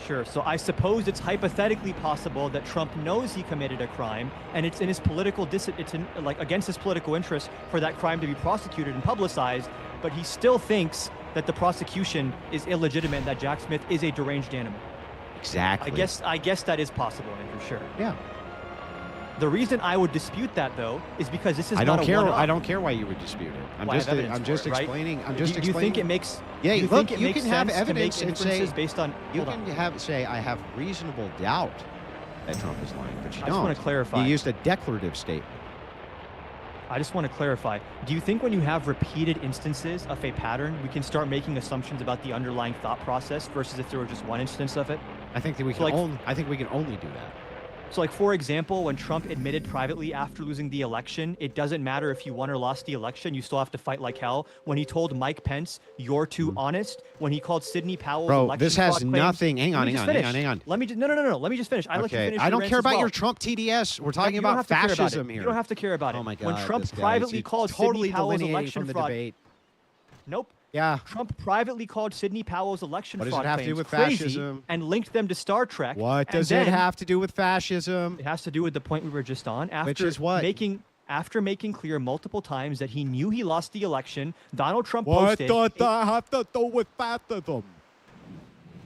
Sure. So I suppose it's hypothetically possible that Trump knows he committed a crime, and it's in his political against his political interests for that crime to be prosecuted and publicized, but he still thinks that the prosecution is illegitimate and that Jack Smith is a deranged animal. Exactly. I guess that is possible, Andrew. Sure. Yeah. The reason I would dispute that, though, is because this is I not don't a care. one-off. I don't care why you would dispute it. I'm Well, I just. have evidence I'm for just it, right? explaining. I'm Do just you explaining. think it makes? Yeah, you look, think it you makes can have sense to evidence make and say- inferences based on? You Hold can on. say I have reasonable doubt that Trump is lying, but you I don't. just want to clarify. You used a declarative statement. I just want to clarify. Do you think when you have repeated instances of a pattern, we can start making assumptions about the underlying thought process versus if there were just one instance of it? I think that we So, can like- only. I think we can only do that. So, like, for example, when Trump admitted privately after losing the election, it doesn't matter if you won or lost the election, you still have to fight like hell. When he told Mike Pence, you're too honest. When he called Sidney Powell's Bro, election this has fraud claims- nothing. Hang Let on, me hang just on, hang finish. on, hang on. Let me just, no. Let me just finish. I let you Okay, finish I your don't rants care as about well. your Trump TDS. We're talking You don't about have to care about fascism it. here. You don't have to care about it. Oh my God. When Trump this guy, privately he's called totally Sidney Powell's delineating election from the fraud. debate. Nope. Yeah. Trump privately called Sidney Powell's election What does fraud it have to do claims with crazy fascism? and linked them to Star Trek. What and does it then have to do with fascism? It has to do with the point we were just on. After Which is what? After making clear multiple times that he knew he lost the election, Donald Trump What posted. does that have to do with fascism?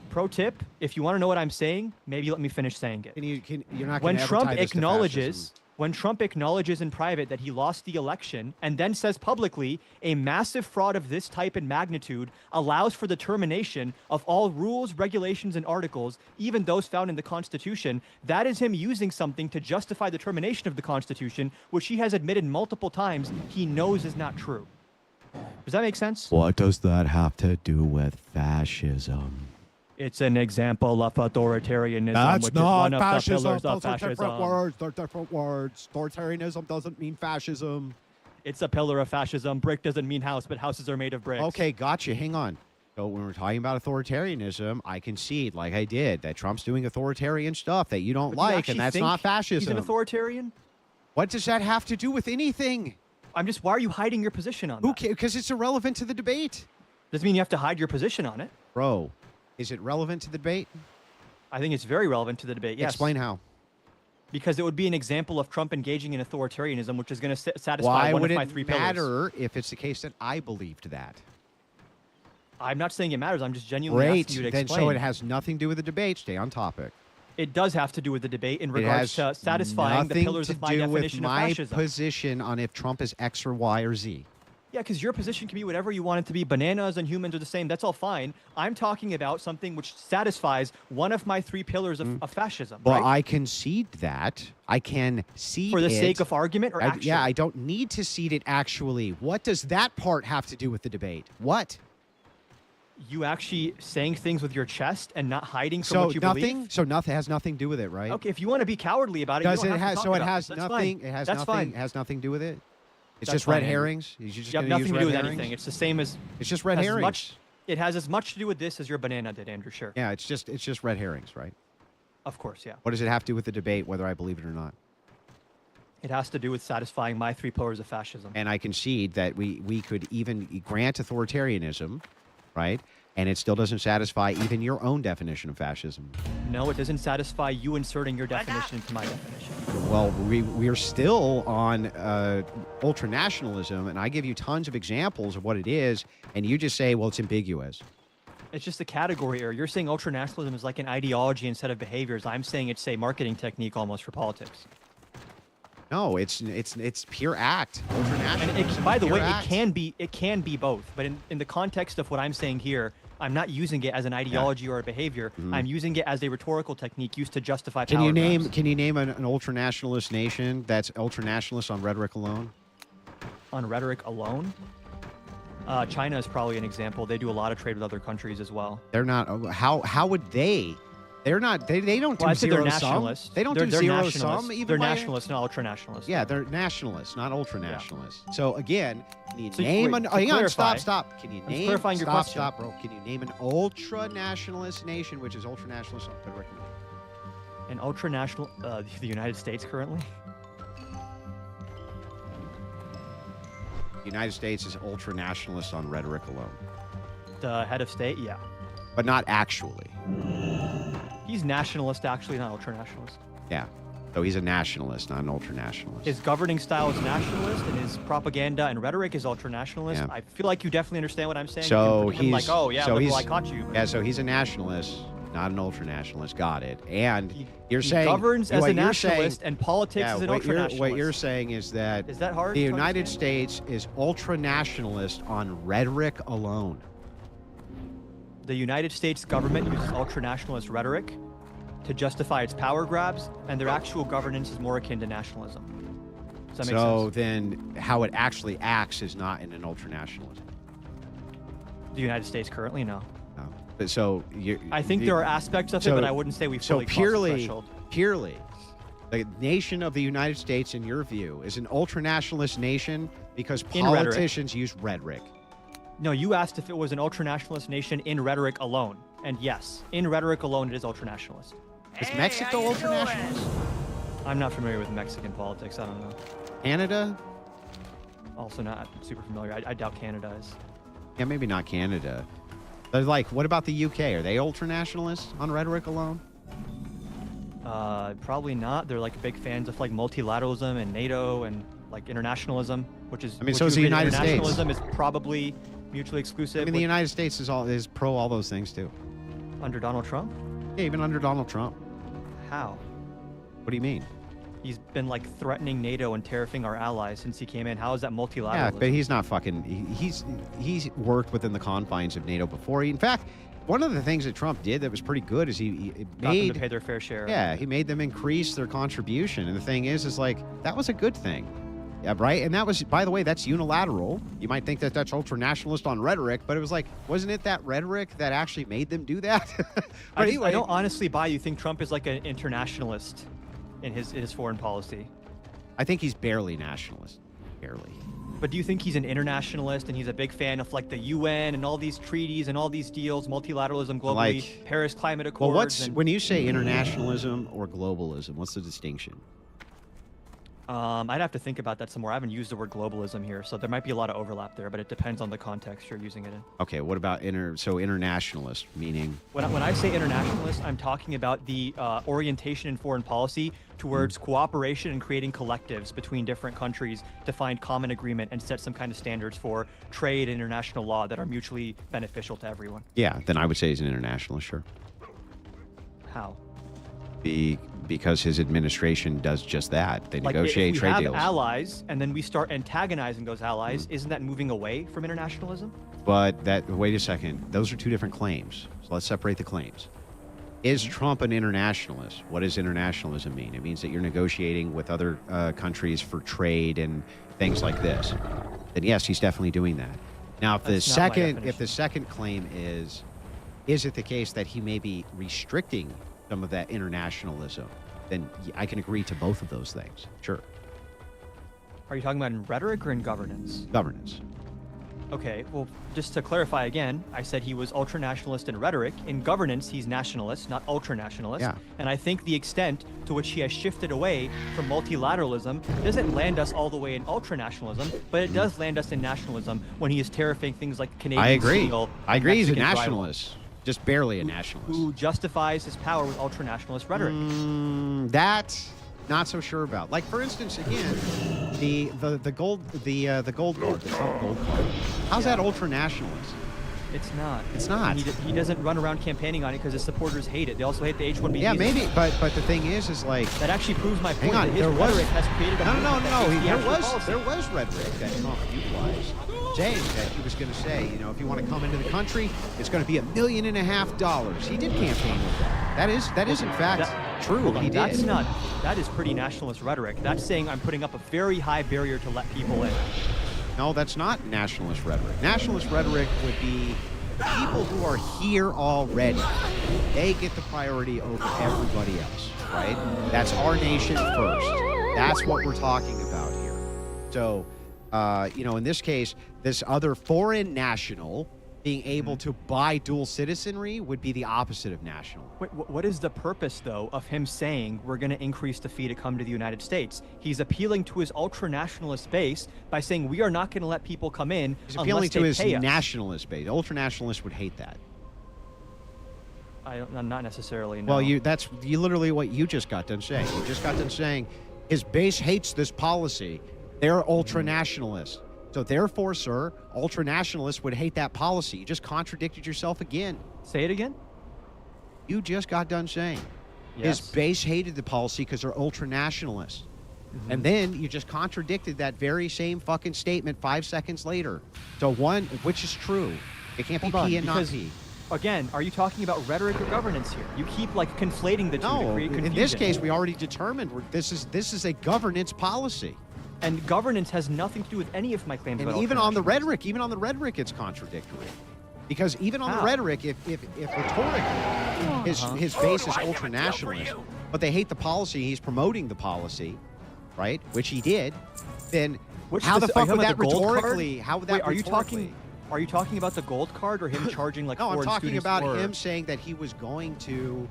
Pro tip: if you want to know what I'm saying, maybe let me finish saying it. You're not When gonna ever Trump tie this to acknowledges, fascism. when Trump acknowledges in private that he lost the election and then says publicly a massive fraud of this type and magnitude allows for the termination of all rules, regulations, and articles, even those found in the Constitution, that is him using something to justify the termination of the Constitution, which he has admitted multiple times he knows is not true. Does that make sense? What does that have to do with fascism? It's an example of authoritarianism, That's which not is one of fascism. the pillars of Those are fascism. different words. They're different words. Authoritarianism doesn't mean fascism. It's a pillar of fascism. Brick doesn't mean house, but houses are made of bricks. Okay, gotcha. Hang on. So when we're talking about authoritarianism, I concede, like I did, that Trump's doing authoritarian stuff that you don't But do you like, actually and that's think not fascism. He's an authoritarian? What does that have to do with anything? Why are you hiding your position on Who that? cares? Because it's irrelevant to the debate. Doesn't mean you have to hide your position on it. Bro, is it relevant to the debate? I think it's very relevant to the debate, yes. Explain how. Because it would be an example of Trump engaging in authoritarianism, which is going to satisfy Why one would of my it three pillars. matter if it's the case that I believed that? I'm not saying it matters. I'm just genuinely Great. asking you to Then explain. so it has nothing to do with the debate. Stay on topic. It does have to do with the debate in It regards to has satisfying the nothing pillars to of my do definition with of my fascism. position on if Trump is X or Y or Z. Yeah, because your position can be whatever you want it to be. Bananas and humans are the same. That's all fine. I'm talking about something which satisfies one of my three pillars of fascism. Well, right? I concede that. I can cede For the it. sake of argument or action? Yeah, I don't need to cede it actually. What does that part have to do with the debate? What? You actually saying things with your chest and not hiding from So what you nothing. believe? So nothing has nothing to do with it, right? Okay, if you want to be cowardly about it, Does you it don't have has? to So talk it about has That's nothing. Fine. It has That's nothing. fine. It has nothing to do with it. It's That's just red fine, Andrew. herrings. You're just You have gonna nothing use to do red with herrings? anything. It's the same as It's just red as herrings. much. It has as much to do with this as your banana did, Andrew. Sure. Yeah, it's just red herrings, right? Of course, yeah. What does it have to do with the debate, whether I believe it or not? It has to do with satisfying my three pillars of fascism. And I concede that we could even grant authoritarianism, right? And it still doesn't satisfy even your own definition of fascism. No, it doesn't satisfy you inserting your definition into my definition. Well, we are still on ultranationalism, and I give you tons of examples of what it is, and you just say, well, it's ambiguous. It's just a category error. You're saying ultranationalism is like an ideology instead of behaviors. I'm saying it's a marketing technique almost for politics. No, it's pure act. Ultranationalism. And by the pure way, act. it can be both. But in the context of what I'm saying here, I'm not using it as an ideology or a behavior. I'm using it as a rhetorical technique used to justify Can power you name grabs. Can you name an ultranationalist nation that's ultranationalist on rhetoric alone? On rhetoric alone? China is probably an example. They do a lot of trade with other countries as well. They're not. How would they? They're not. They don't do Well, I'd say they're zero sum. nationalists. They don't they're, do they're zero nationalists. sum. Even They're by- nationalists, not ultra-nationalists. Yeah, they're nationalists, not ultranationalists. So again, can you So name wait, an? to Hang on, clarify- stop. Can you I'm name? clarifying your question. Stop, bro. Can you name an ultranationalist nation which is ultranationalist on rhetoric alone? An ultra-national, the United States currently? The United States is ultranationalist on rhetoric alone, The head of state? Yeah. but not actually. He's nationalist, actually, not ultra-nationalist. Yeah. So he's a nationalist, not an ultranationalist. His governing style is nationalist, and his propaganda and rhetoric is ultra-nationalist. Yeah. I feel like you definitely understand what I'm saying. So you can pretend like, he's- oh yeah, so liberal, I he's- caught you. Yeah, so he's a nationalist, not an ultranationalist. Got it. And you're He saying governs as what a you're nationalist, saying, and politics yeah, is an what ultra-nationalist. what you're saying is that Is that hard the to United understand? States is ultranationalist on rhetoric alone. The United States government uses ultra-nationalist rhetoric to justify its power grabs, and their actual governance is more akin to nationalism. Does that make So sense? then how it actually acts is not in an ultranationalism. The United States currently, no. No. But so you I think there are aspects of it, so- but I wouldn't say we so fully crossed the threshold. purely the nation of the United States, in your view, is an ultranationalist nation because In rhetoric. politicians use rhetoric. No, you asked if it was an ultra-nationalist nation in rhetoric alone. And yes, in rhetoric alone, it is ultra-nationalist. Is Mexico ultranationalist? I'm not familiar with Mexican politics. I don't know. Canada? Also not super familiar. I doubt Canada is. Yeah, maybe not Canada. But like, what about the UK? Are they ultranationalists on rhetoric alone? Probably not. They're like big fans of like multilateralism and NATO and like internationalism, which is. I mean, which so is you the agree United States. Internationalism is probably mutually exclusive. I mean, the United States is pro all those things too. under Donald Trump. Yeah, even under Donald Trump. How? What do you mean? He's been like threatening NATO and tariffing our allies since he came in. How is that multilateralism? Yeah, but he's not fucking. He's worked within the confines of NATO before. In fact, one of the things that Trump did that was pretty good is he Got them to made. pay their fair share. Yeah, he made them increase their contribution. And the thing is like that was a good thing. Yeah, right. And that was, by the way, that's unilateral. You might think that that's ultranationalist on rhetoric, but it was like, wasn't it that rhetoric that actually made them do that? But I don't honestly buy you think Trump is like an internationalist in his foreign policy. I think he's barely nationalist. Barely. But do you think he's an internationalist and he's a big fan of like the UN and all these treaties and all these deals, multilateralism globally, Like- Paris Climate Well, Accords? when you say internationalism or globalism, what's the distinction? I'd have to think about that some more. I haven't used the word globalism here, so there might be a lot of overlap there, but it depends on the context you're using it in. Okay, what about internationalist, meaning? When I say internationalist, I'm talking about the orientation in foreign policy towards cooperation and creating collectives between different countries to find common agreement and set some kind of standards for trade and international law that are mutually beneficial to everyone. Yeah, then I would say he's an internationalist, sure. How? Because his administration does just that. They Like negotiate if we trade have deals. allies and then we start antagonizing those allies, isn't that moving away from internationalism? But wait a second, those are two different claims. So let's separate the claims. Is Trump an internationalist? What does internationalism mean? It means that you're negotiating with other countries for trade and things like this. Then yes, he's definitely doing that. Now, if the That's not my second definition. claim is it the case that he may be restricting some of that internationalism? Then I can agree to both of those things. Sure, Are you talking about in rhetoric or in governance? governance. Okay, well, just to clarify again, I said he was ultra-nationalist in rhetoric. In governance, he's nationalist, not ultra-nationalist. Yeah. And I think the extent to which he has shifted away from multilateralism doesn't land us all the way in ultra-nationalism, but it does land us in nationalism when he is tariffing things like Canadian I agree. steel. I and agree. He's a Mexican drywall, nationalist, just barely a nationalist. who justifies his power with ultra-nationalist rhetoric. That not so sure about. Like for instance, again, the gold guard, the Trump gold card. How's that ultra nationalist? It's not. It's not. And he doesn't run around campaigning on it because his supporters hate it. They also hate the H-1B Yeah, visa. maybe, but the thing is like. That actually proves my point. Hang on, that his there was rhetoric has created a no, movement that hates the there actual was policy. there was rhetoric that Trump utilized saying that he was going to say, you know, if you want to come into the country, it's going to be $1.5 million. He did campaign with that. That is in fact true. Hold on, He that's did. not. That is pretty nationalist rhetoric. That's saying I'm putting up a very high barrier to let people in. No, that's not nationalist rhetoric. Nationalist rhetoric would be the people who are here already. They get the priority over everybody else, right? That's our nation first. That's what we're talking about here. So, you know, in this case, this other foreign national being able to buy dual citizenry would be the opposite of national. Wait, what is the purpose, though, of him saying we're going to increase the fee to come to the United States? He's appealing to his ultra-nationalist base by saying we are not going to let people come in He's unless appealing to they his pay us. nationalist base. Ultra-nationalists would hate that. Not necessarily, no. Well, that's literally what you just got done saying. You just got done saying his base hates this policy. They're ultra-nationalists. So therefore, sir, ultra-nationalists would hate that policy. You just contradicted yourself again. Say it again? You just got done saying Yes. his base hated the policy because they're ultra-nationalists. And then you just contradicted that very same fucking statement 5 seconds later. So one, which is true? It can't be Hold on, P and not because, P. again, are you talking about rhetoric or governance here? You keep like conflating the two to No, create confusion. in this case, we already determined this is a governance policy. And governance has nothing to do with any of my claims And about even on the ultra-nationalism. rhetoric, it's contradictory. Because even on How? the rhetoric, if rhetorically his base is ultra-nationalist, but they hate the policy, he's promoting the policy, right? Which he did. Then how the fuck would that rhetorically? How would that? Wait, rhetorically? are you talking about the gold card or him charging like No, I'm foreign talking students about or- him saying that he was going to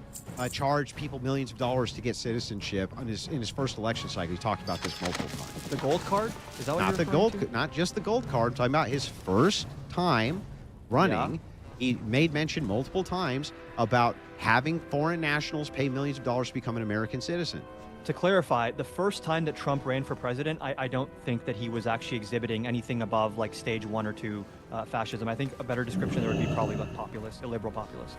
charge people millions of dollars to get citizenship in his first election cycle. He talked about this multiple times. the gold card? Is that what Not you're the referring gold, to? not just the gold card. I'm talking about his first time running. He made mention multiple times about having foreign nationals pay millions of dollars to become an American citizen. To clarify, the first time that Trump ran for president, I don't think that he was actually exhibiting anything above like stage 1 or 2 fascism. I think a better description there would be probably like populist, a liberal populist.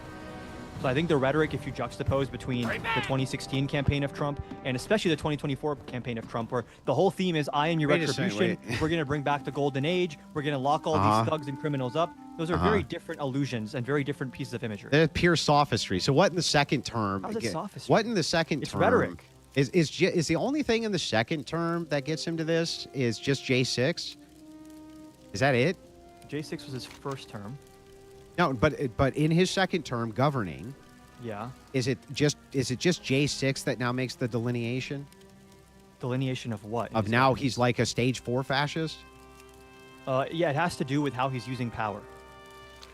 So I think the rhetoric, if you juxtapose between the 2016 campaign of Trump and especially the 2024 campaign of Trump, where the whole theme is I am your Wait a second, retribution, wait. we're going to bring back the golden age, we're going to lock all these thugs and criminals up. Those are very different illusions and very different pieces of imagery. They're pure sophistry. So what in the second term? How's it again, sophistry? What in the second It's term? rhetoric. Is the only thing in the second term that gets him to this is just J6? Is that it? J6 was his first term. No, but in his second term governing, Yeah. is it just J6 that now makes the delineation Delineation of what? of now he's like a stage 4 fascist? Yeah, it has to do with how he's using power.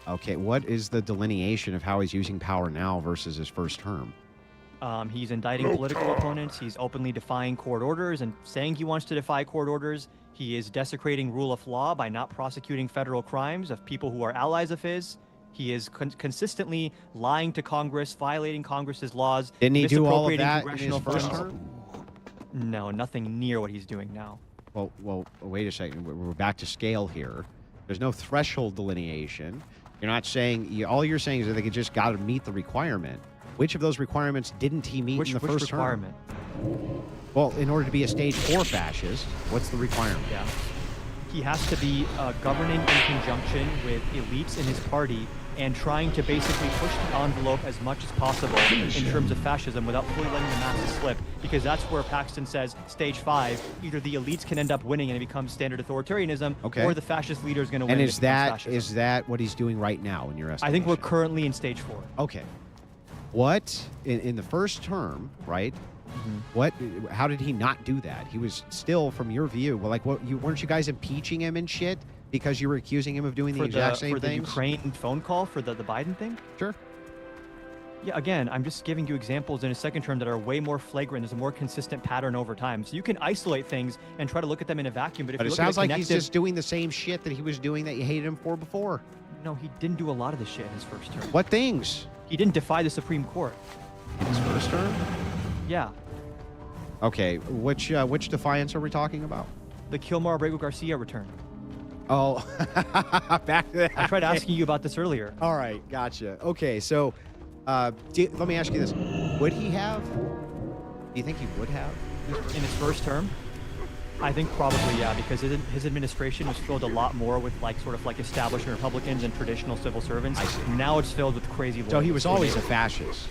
Okay, what is the delineation of how he's using power now versus his first term? He's indicting political opponents. He's openly defying court orders and saying he wants to defy court orders. He is desecrating rule of law by not prosecuting federal crimes of people who are allies of his. He is consistently lying to Congress, violating Congress's laws. Didn't he do all of misappropriating that in his congressional first funds. term? No, nothing near what he's doing now. Well, wait a second. We're back to scale here. There's no threshold delineation. You're not saying, all you're saying is that they just got to meet the requirement. Which of those requirements didn't he meet in the first requirement? term? Well, in order to be a stage 4 fascist, what's the requirement? Yeah. He has to be governing in conjunction with elites in his party and trying to basically push the envelope as much as possible in terms of fascism without fully letting the masses slip. Because that's where Paxton says, stage 5, either the elites can end up winning and it becomes standard authoritarianism, Okay. or the fascist leader is going to win. And and is it becomes that fascism. what he's doing right now in your estimation? I think we're currently in stage 4. Okay. What in the first term, right? How did he not do that? He was still, from your view, well, like, weren't you guys impeaching him and shit because you were accusing him of doing the exact same for the things? Ukraine phone call for the Biden thing? Sure. Yeah, again, I'm just giving you examples in his second term that are way more flagrant. There's a more consistent pattern over time. So you can isolate things and try to look at them in a vacuum. But if But you it look at sounds a like he's connective- just doing the same shit that he was doing that you hated him for before. No, he didn't do a lot of this shit in his first term. What things? He didn't defy the Supreme Court. In his first term? Yeah. Okay, which defiance are we talking about? The Kilmar Abrego Garcia return. Oh, back to that. I tried asking you about this earlier. All right, gotcha. Okay, so let me ask you this: would he have? Do you think he would have? In his first term? I think probably, yeah, because his administration was filled a lot more with sort of establishment Republicans and traditional civil servants. I see. Now it's filled with crazy. So he was always a loyalists. fascist.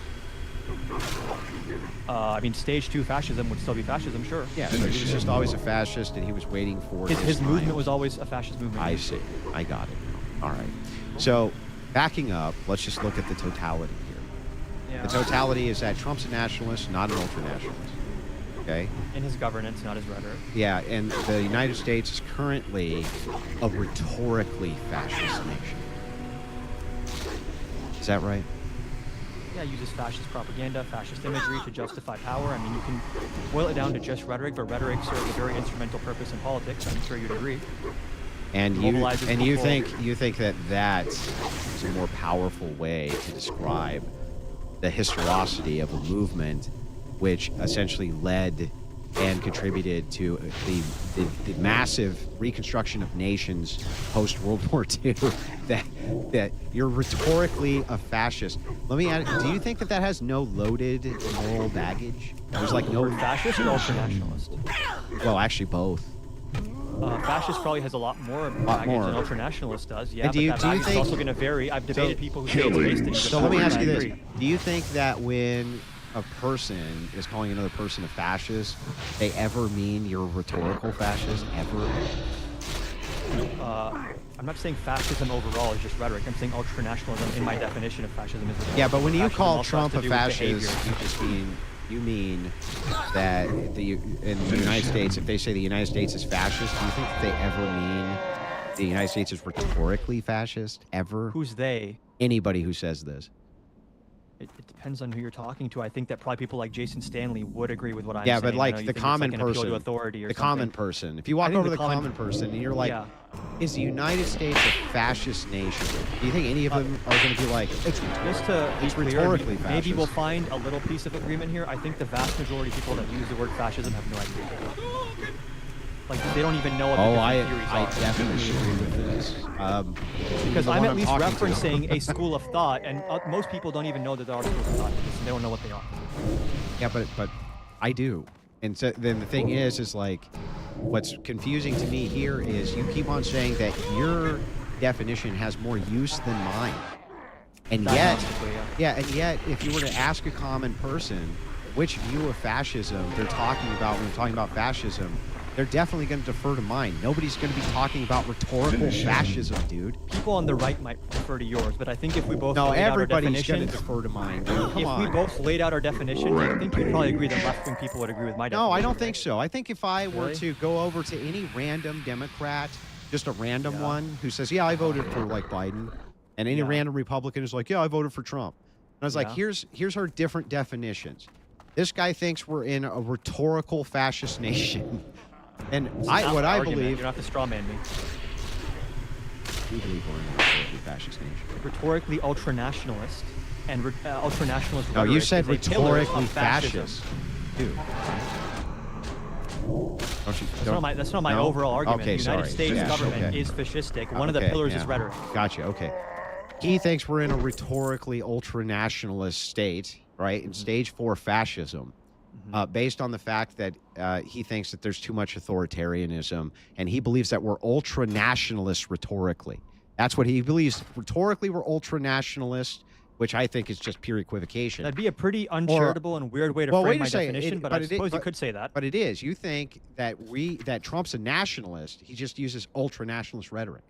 I mean, stage 2 fascism would still be fascism, sure. Yeah, so he was just always a fascist, and he was waiting for His time. movement was always a fascist movement. I see. I got it. All right. So, backing up, let's just look at the totality here. Yeah. The totality is that Trump's a nationalist, not an ultra-nationalist. Okay? In his governance, not his rhetoric. Yeah, and the United States is currently a rhetorically fascist nation. Is that right? Yeah, uses fascist propaganda, fascist imagery to justify power. I mean, you can boil it down to just rhetoric, but rhetoric serves a very instrumental purpose in politics. I'm sure you'd agree. And Mobilizes you people. think that is a more powerful way to describe the historicity of a movement which essentially led and contributed to the massive reconstruction of nations post World War II. that you're rhetorically a fascist. Let me add. Do you think that has no loaded moral baggage? There's no Fascist or ultranationalist? Well, actually both. Fascist probably has a lot more baggage more. than ultranationalist does. Yeah, And do you but that baggage is think- also going to vary. I've debated people who say it's based in So let me ask you this: agree. do you think that when a person is calling another person a fascist, they ever mean you're a rhetorical fascist? Ever? I'm not saying fascism overall is just rhetoric. I'm saying ultranationalism in my definition of fascism is rhetoric. Yeah, but when you Fascism call also Trump has a to do with fascist, behavior. you just mean that in the United States, if they say the United States is fascist, do you think that they ever mean the United States is rhetorically fascist? Ever? Who's they? Anybody who says this? It depends on who you're talking to. I think that probably people like Jason Stanley would agree with what I'm Yeah, saying. but I know you the think it's common like an appeal person, to authority or the something. common person. If you I walk think over the to the common common- person and you're like, Yeah. is the United States a fascist nation? Do you think any of them are going to be like, it's Just to be It's clear, rhetorically maybe we'll fascist. find a little piece of agreement here. I think the vast majority of people that use the word fascism have no idea. They don't even know what the Oh, different theories I are. definitely agree with this. Because the I'm one at least talking to. referencing a school of thought, and most people don't even know that there are schools of thought. They don't know what they are. Yeah, but I do. And so then the thing is like, what's confusing to me here is you keep on saying that your definition has more use than mine. And yet, Diagnostically, and yet, if you were to ask a common person which view of fascism they're talking about when they're talking about fascism, they're definitely going to defer to mine. Nobody's going to be talking about rhetorical Finish him. fascism, dude. People on the right might refer to yours, but I think if we both No, laid out our everybody's going to definitions, defer to mine, dude. Come if on. we both laid out our definitions, I think you'd probably agree that left-wing people would agree with my definition. No, I don't think so. I think if I were Really? to go over to any random Democrat, just a random Yeah. one who says, "Yeah, I voted for Biden," and any Yeah. random Republican is like, "Yeah, I voted for Trump," and I was like, Yeah. "Here's our different definitions." This guy thinks we're in a rhetorical fascist nation, and It's not what my I argument. believe, You don't have to straw man me. we believe we're in a rhetorically fascist nation. Rhetorically ultranationalist and ultranationalist. No, you rhetoric said is a pillar of rhetorically fascism. fascist, dude. Don't you? That's not my No? overall argument. Okay, the United sorry. States Yeah, government okay. is fascistic. One of the Okay, pillars is yeah. rhetoric. Gotcha. Okay. He thinks we're in a rhetorically ultra-nationalist state, right? In stage 4 fascism, based on the fact that he thinks that there's too much authoritarianism, and he believes that we're ultra-nationalist rhetorically. That's what he believes. Rhetorically, we're ultra-nationalist, which I think is just pure equivocation. That'd be a pretty uncharitable and weird way to Well, frame wait a my second. definition, It- but but I it- suppose you but- could say that. But it is. You think that Trump's a nationalist. He just uses ultra-nationalist rhetoric.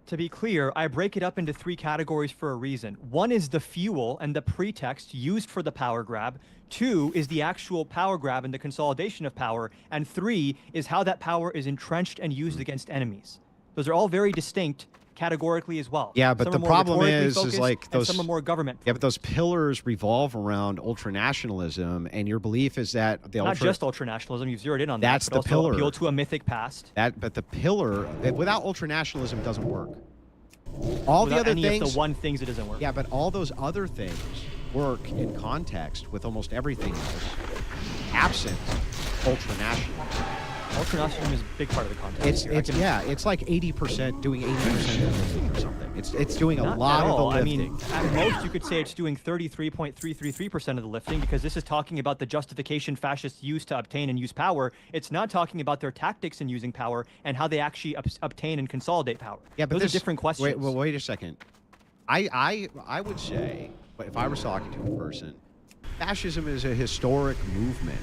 To be clear, I break it up into 3 categories for a reason. 1 is the fuel and the pretext used for the power grab. 2 is the actual power grab and the consolidation of power. And 3 is how that power is entrenched and used against enemies. Those are all very distinct categorically as well. Yeah, but Some the are more problem rhetorically is focused, like and those. some are more government. Yeah, but those pillars revolve around ultranationalism, and your belief is that the Not ultra. just ultranationalism, you've zeroed in on That's that. the But also pillar. appeal to a mythic past. But the pillar without ultranationalism doesn't work. All the Without other any things. of the one things it doesn't work. Yeah, but all those other things work in context with almost everything else, absent ultranationalism. Ultranationalism is a big part of the context. It's like 80% doing 80% of the lifting or something. It's doing a Not lot at of the all. I lifting. mean, at most you could say it's doing 33.333% of the lifting because this is talking about the justification fascists use to obtain and use power. It's not talking about their tactics in using power and how they actually obtain and consolidate power. Yeah, but those are different questions. Wait a second. I would say, but if I was talking to a person, fascism is a historic movement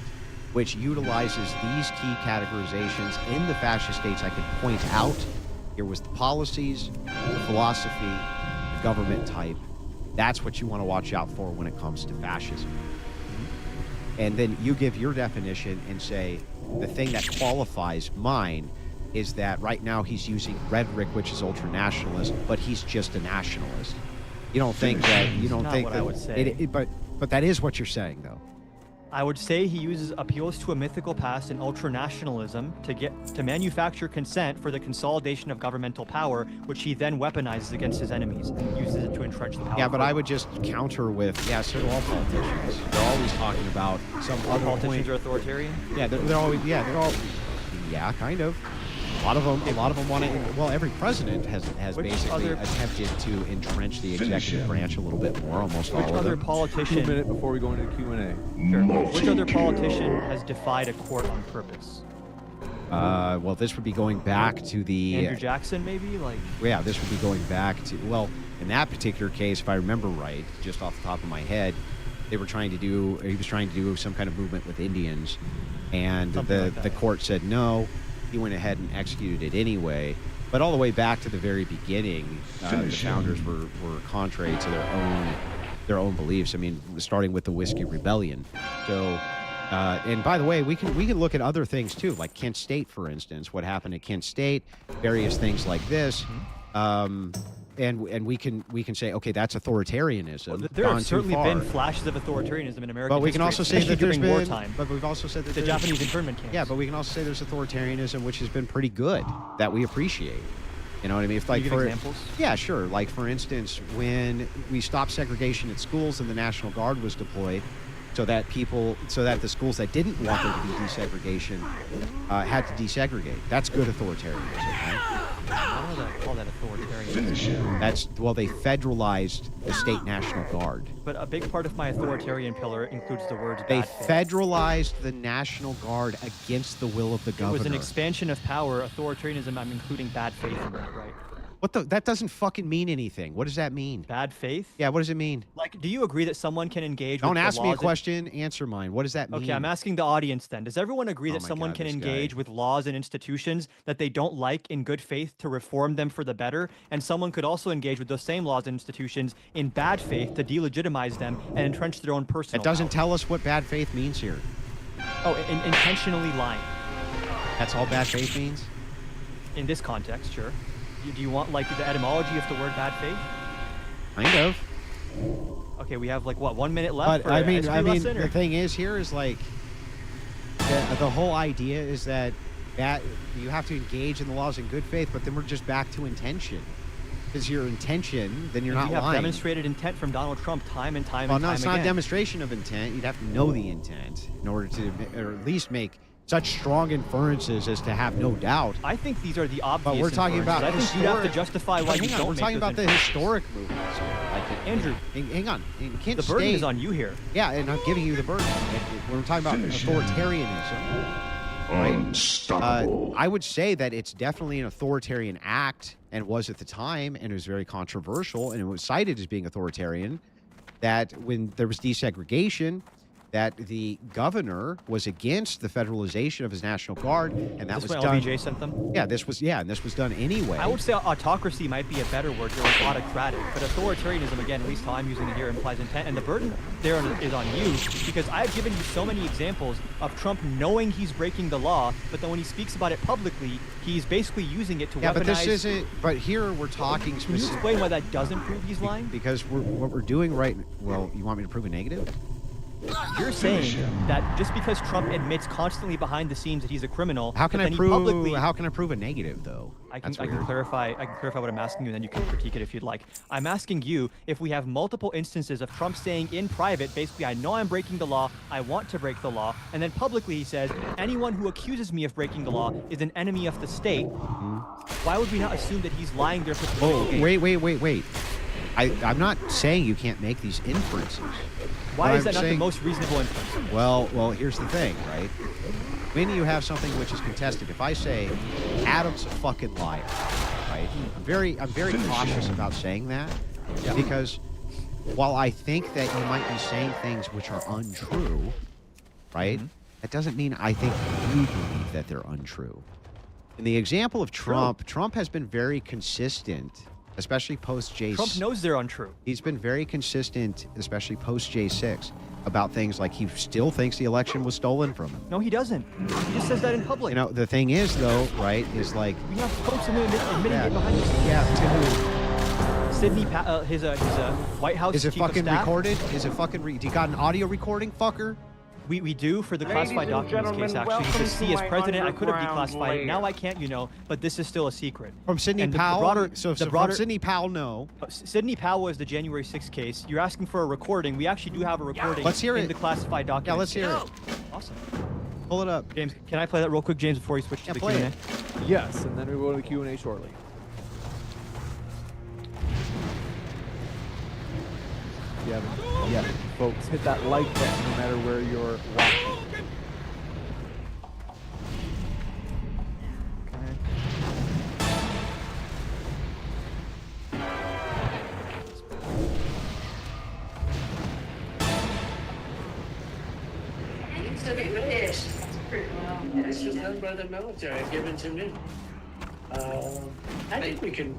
which utilizes these key categorizations in the fascist states. I could point out here was the policies, the philosophy, the government type. That's what you want to watch out for when it comes to fascism. And then you give your definition and say the thing that qualifies mine is that right now he's using rhetoric, which is ultranationalist, but he's just a nationalist. You don't think that? You don't Not think what that? I would say. But that is what you're saying, though. I would say he uses appeals to a mythical past and ultranationalism to manufacture consent for the consolidation of governmental power, which he then weaponizes against his enemies and uses it to entrench the power. Yeah, but I would just counter with, so do all politicians. They're always talking about some All other politicians point. are authoritarian. Yeah, they're always. Yeah, they're all. Yeah, kind of. A lot of them want to. Well, every president has Which basically other- attempted to entrench the Finish executive him. branch a little bit more. Almost Which all of other them. 2 politician? minute before we go into Q&A. Sure. Which other Multi-kill. politician has defied a court on purpose? Well, this would be going back to the. Andrew Jackson, maybe? Like, Yeah, this would be going back to, well, in that particular case, if I remember right, just off the top of my head, he was trying to do some kind of movement with Indians, and Something like that, the yeah. court said no. He went ahead and executed it anyway. But all the way back to the very beginning, the Finish him. founders were contrary to their own beliefs. I mean, starting with the Whiskey Rebellion. So, and by the way, we can look at other things too, like Kent State, for instance. What happened at Kent State, various things like this. And we can say, okay, that's authoritarianism. there gone have too certainly far. been flashes of authoritarianism in American But we can history, also say especially that there's during been, wartime. but we've also said that The there's- Japanese internment camps. Yeah, but we can also say there's authoritarianism which has been pretty good that we appreciate. You know what I mean? If, Can you give examples? Yeah, sure. Like for instance, when we stopped segregation at schools and the National Guard was deployed, so that the schools that didn't want there to be desegregation had to desegregate. That's good authoritarianism, right? I don't know that I call that authoritarianism. Finish him. They federalized the state National Guard. But a big part of my authoritarian pillar includes the words They bad faith. federalized the National Guard against the will of the It governor. was an expansion of power. Authoritarianism, I'm including bad faith in that, right? That doesn't fucking mean anything. What does that mean? Bad faith? Yeah, what does it mean? Like, do you agree that someone can engage Don't with the ask me a laws and- question, answer mine. What does that mean? Okay, I'm asking the audience then. Does everyone agree Oh that my someone God, can this engage guy. with laws and institutions that they don't like in good faith to reform them for the better? And someone could also engage with those same laws and institutions in bad faith to delegitimize them and entrench their own personal It doesn't power? tell us what bad faith means here. Oh, intentionally lying. That's all bad faith means? In this context, sure. Do you want, like, the etymology of the word bad faith? Kind of. Okay, we have, like, what, 1 minute left But for I a mean, history lesson, the or- thing is here is like the whole idea is that you have to engage in the laws in good faith, but then we're just back to intention. Because your intention, then you're And not we have lying. demonstrated intent from Donald Trump time and time Well, and no, time it's again. not a demonstration of intent. You'd have to know the intent in order to, or at least make such strong inferences as to have no doubt. I think these are the obvious But we're talking about inferences. I think you'd have to historic- justify why But you hang on, don't we're make talking those about the inferences. historic movements here. Like, Andrew, hang on. In Kent the burden State, is on you here. Yeah, and I'm giving you the burden. When we're talking about Finish him. authoritarianism, right? Unstoppable. I would say that it's definitely an authoritarian act, and was at the time, and it was very controversial, and it was cited as being authoritarian. That when there was desegregation, that the governor was against the federalization of his National Guard, and that This was when done. LBJ sent them. And this was done anyway. I would say autocracy might be a better word here, like autocratic, but authoritarianism, again, at least how I'm using it here, implies intent, and the burden there is on you, because I've given you so many examples of Trump knowing he's breaking the law, but then when he speaks about it publicly, he's basically using it to Yeah, weaponize. but this isn't. But here we're talking Can you specifically. explain why that doesn't prove he's lying? Because what we're doing right. Well, you want me to prove a negative? You're saying that just because Trump admits constantly behind the scenes that he's a criminal, How can but I then he prove? publicly, How can I prove a negative though? I can That's weird. clarify what I'm asking you, and then you can critique it if you'd like. I'm asking you if we have multiple instances of Trump saying in private, basically, I know I'm breaking the law, I want to break the law, and then publicly he says, anyone who accuses me of breaking the law is an enemy of the state. Why would we not assume that he's lying there for political Oh, gain? wait. I'm not saying you can't make these inferences. Why What is that I'm not the saying- most reasonable inference? Well, here's the thing, right? When you have something which is contested, if I say Adam's a fucking liar, right? I'm very cautious about saying that because while I think that you might be saying things which are untrue, right? That doesn't mean I think you believe that they're untrue. In the example of Trump, Trump has been very consistent, especially post J6. Trump knows they're untrue. He's been very consistent, especially post J6, about things like he still thinks the election was stolen from him. No, he doesn't. He just says that in public. You know, the thing is, though, right, is like... We have folks admitting it behind the scenes. Yeah, to who? Sydney, his White House Is it chief of fucking staff. recorded? Is it fucking... You got an audio recording, fucker? We do for the classified Ladies and documents case, gentlemen, actually. He says, welcome see, as to my president, I could have underground declassified it. Now lair. I can't, you know, but this is still a secret. From Sidney And the Powell? broader- so the from broader- Sidney Powell, no. Sidney Powell was the January 6th case. You're asking for a recording. We actually do have a recording Let's hear in it. the classified documents. Yeah, let's hear case. it. Awesome. Pull it up. James, can I play that real quick, James, before you switch to Yeah, the play Q&A? it. Yes, and then we will go to the Q&A shortly. Yeah, folks, hit that like button no matter where you're watching. So they were this. This was done by the military, given to me. I think we can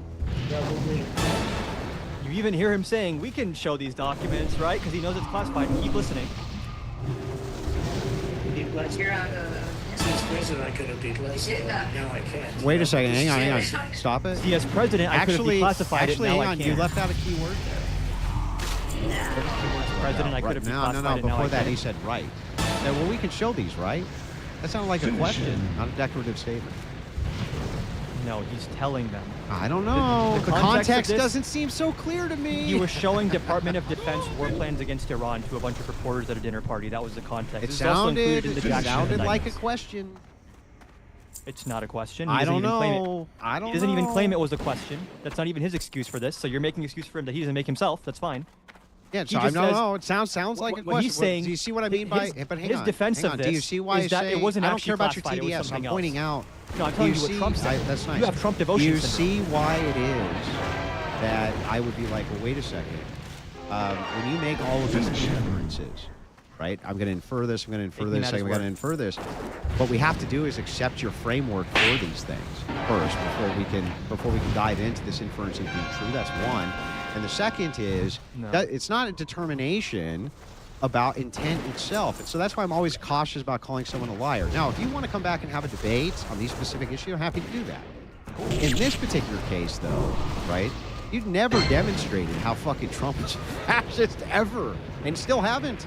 probably. You even hear him saying, we can show these documents, right? Because he knows it's classified. Keep listening. You're on Since president, I could have declassified. Now I can't. Wait a second. Hang on. Stop it. See, as president, I could have declassified actually, it. Now hang I on. can't. You left out a key word there. As president, I could have declassified No. it. Now Before I that, can't. he said right. Yeah, well, we can show these, right? That sounded like a Finish question, him. not a declarative statement. No, he's telling them. I don't know. the The context of context this- doesn't seem so clear to me. He was showing Department of Defense war plans against Iran to a bunch of reporters at a dinner party. That was the context. It This is also included sounded, in the it Jackson sounded like a indictments. question. It's not a question. He I doesn't don't even claim it. know. I don't He doesn't even know. claim it was a question. That's not even his excuse for this. So you're making excuse for him that he doesn't make himself. That's fine. Yeah, He so I just don't says- know. It sounds like a question. What he's saying. Do you see what I mean by? his, But hang his on. defense hang of on. this Do you see why is that I say, it wasn't I don't actually care about your classified, it was TDS. I'm something pointing else. out. No, I'm telling you what see, Trump said. that's nice. You have Trump devotion You syndrome. see why it is that I would be like, well, wait a second. When you make all of these Finish him. inferences, right? I'm going to infer this. I'm going to infer Taking this. that I'm as going to word. infer this. What we have to do is accept your framework for these things first before we can dive into this inference as being true. That's one. And the second is No. that it's not a determination about intent itself. And so that's why I'm always cautious about calling someone a liar. Now, if you want to come back and have a debate on these specific issues, I'm happy to do that. In this particular case, though, right, you've never demonstrated how fucking Trump is fascist ever, and still haven't.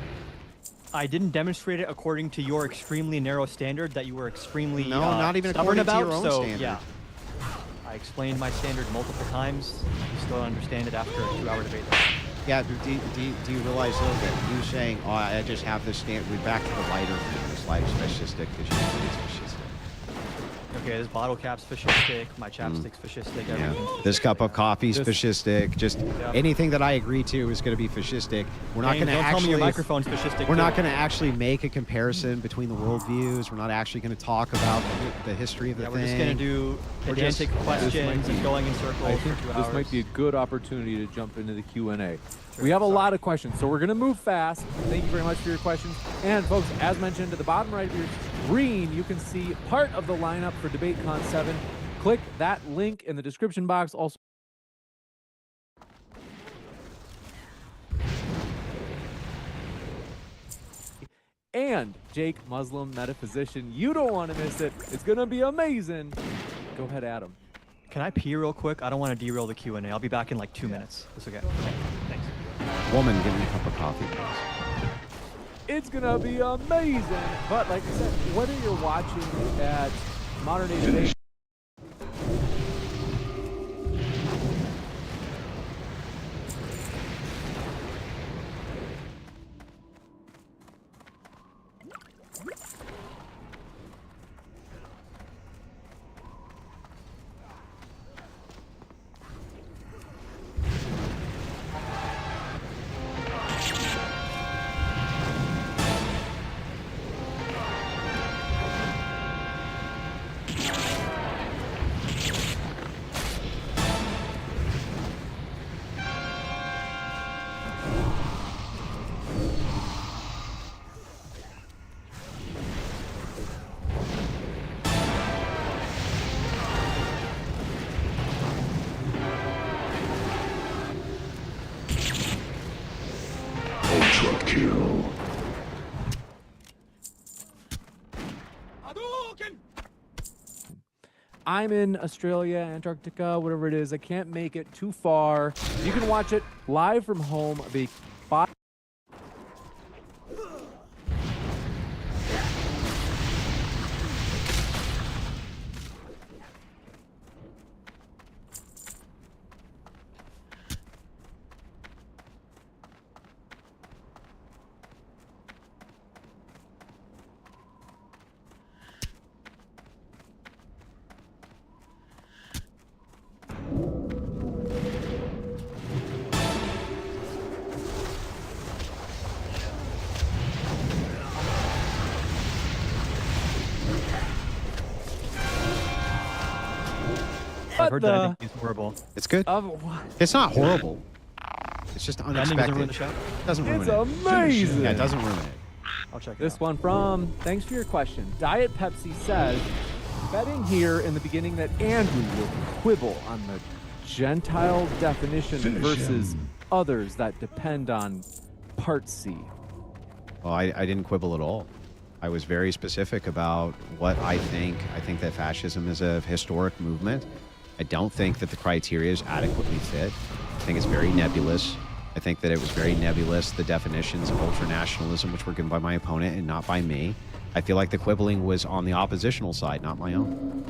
I didn't demonstrate it according to your extremely narrow standard that you were extremely No, not even stubborn according to about. your own so standard. yeah, I explained my standard multiple times. You still don't understand it after a 2-hour debate. Yeah, do you realize, though, that you saying, oh, I just have this stand, we're back to the lighter thing, this light is fascistic, because you think it's fascistic. Okay, this bottle cap's fascistic. My chapstick's fascistic. Yeah. Everything's This cup of coffee's This- fascistic. Just anything that I agree to is going to be fascistic. We're not James, going to don't tell me your actually... microphone's fascistic. We're too. not going to actually make a comparison between the worldviews. We're not actually going to talk about the history of the Yeah, thing. we're just gonna do We're just- pedantic questions and going in circles I for think 2 this hours. might be a good opportunity to jump into the Q&A. Sure, We have a sorry. lot of questions, so we're going to move fast. Thank you very much for your questions. And folks, as mentioned, at the bottom right of your screen, you can see part of the lineup for DebateCon 7. Click that link in the description box. Also, and Jake, Muslim metaphysician. You don't want to miss it. It's going to be amazing. Go ahead, Adam. Can I pee real quick? I don't want to derail the Q&A. I'll be back in like 2 minutes. That's okay. Okay, thanks. Woman, give me a cup of coffee, please. It's gonna be amazing. But like I said, whether you're watching at Modern Day Debate, Ultra kill. I'm in Australia, Antarctica, whatever it is. I can't make it too far. You can watch it live from home. I've heard that. I the- think he's horrible. It's good. What? It's not horrible. It's just Ending doesn't ruin unexpected. the show. Doesn't ruin It's it. amazing. Yeah, it doesn't ruin it. I'll check it This out. one from, thanks for your question. Diet Pepsi says, betting here in the beginning that Andrew will quibble on the Gentile definition Finish versus him. others that depend on Part C. Well, I didn't quibble at all. I was very specific about what I think. I think that fascism is a historic movement. I don't think that the criteria is adequately fit. I think it's very nebulous. I think that it was very nebulous, the definitions of ultranationalism, which were given by my opponent and not by me. I feel like the quibbling was on the oppositional side, not my own.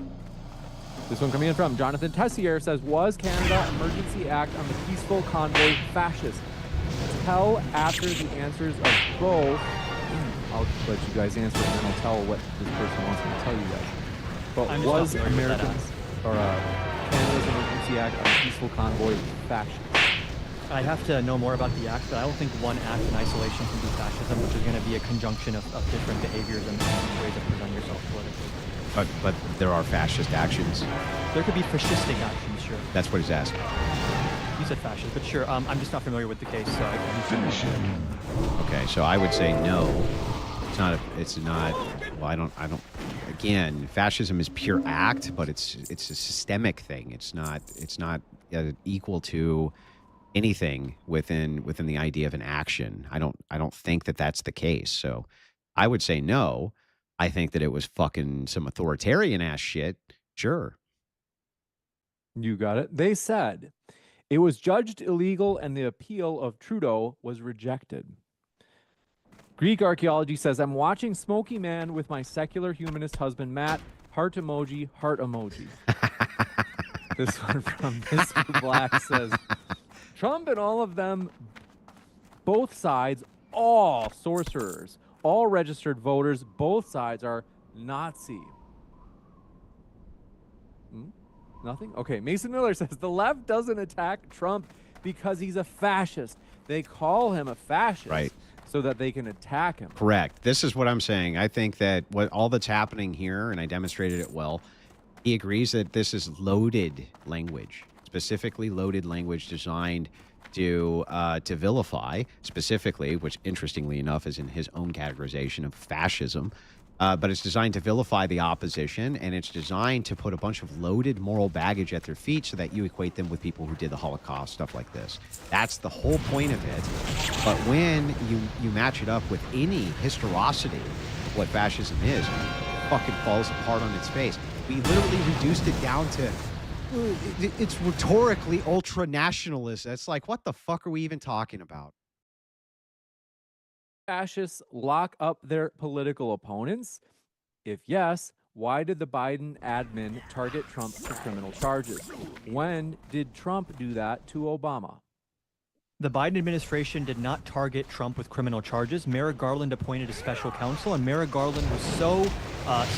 This one coming in from Jonathan Tessier says, was Canada Emergency Act on the Peaceful Convoy fascist? Tell after the answers of both. I'll let you guys answer and then I'll tell what this person wants me to tell you guys. But I'm just was not familiar with that Americans or Canada's Emergency Act on the Peaceful Convoy fascist? I have to know more about the act, but I don't think one act in isolation can be fascism, which is going to be a conjunction of different behaviors and ways of presenting yourself politically. But there are fascist actions. There could be fascistic actions, sure. That's what he's asking. You said fascist, but sure. I'm just not familiar with the case, so I need to Finish him. Okay, so I would say no. It's not. Well, I don't. Again, fascism is pure act, but it's a systemic thing. It's not equal to anything within the idea of an action. I don't think that that's the case. So I would say no. I think that it was fucking some authoritarian ass shit. Sure. You got it. They said it was judged illegal and the appeal of Trudeau was rejected. Greek archaeology says, I'm watching Smoky Man with my secular humanist husband, Matt. Heart emoji, heart emoji. This one from Mr. Black says, Trump and all of them, both sides, all sorcerers, all registered voters, both sides are Nazi. Nothing? Okay. Mason Miller says the left doesn't attack Trump because he's a fascist. They call him a fascist Right. so that they can attack him. Correct. This is what I'm saying. I think that all that's happening here, and I demonstrated it well, he agrees that this is loaded language, specifically loaded language designed to vilify, specifically, which interestingly enough is in his own categorization of fascism. But it's designed to vilify the opposition, and it's designed to put a bunch of loaded moral baggage at their feet so that you equate them with people who did the Holocaust, stuff like this. That's the whole point of it. But when you match it up with any historicity of what fascism is, it fucking falls apart on its face. We literally reduced it down to, it's rhetorically ultra-nationalist. It's like, what the fuck are we even talking about? fascists lock up their political opponents? If yes, why did the Biden admin target Trump for criminal charges? When did Trump do that to Obama? The Biden administration did not target Trump with criminal charges. Merrick Garland appointed a special counsel, and Merrick Garland was so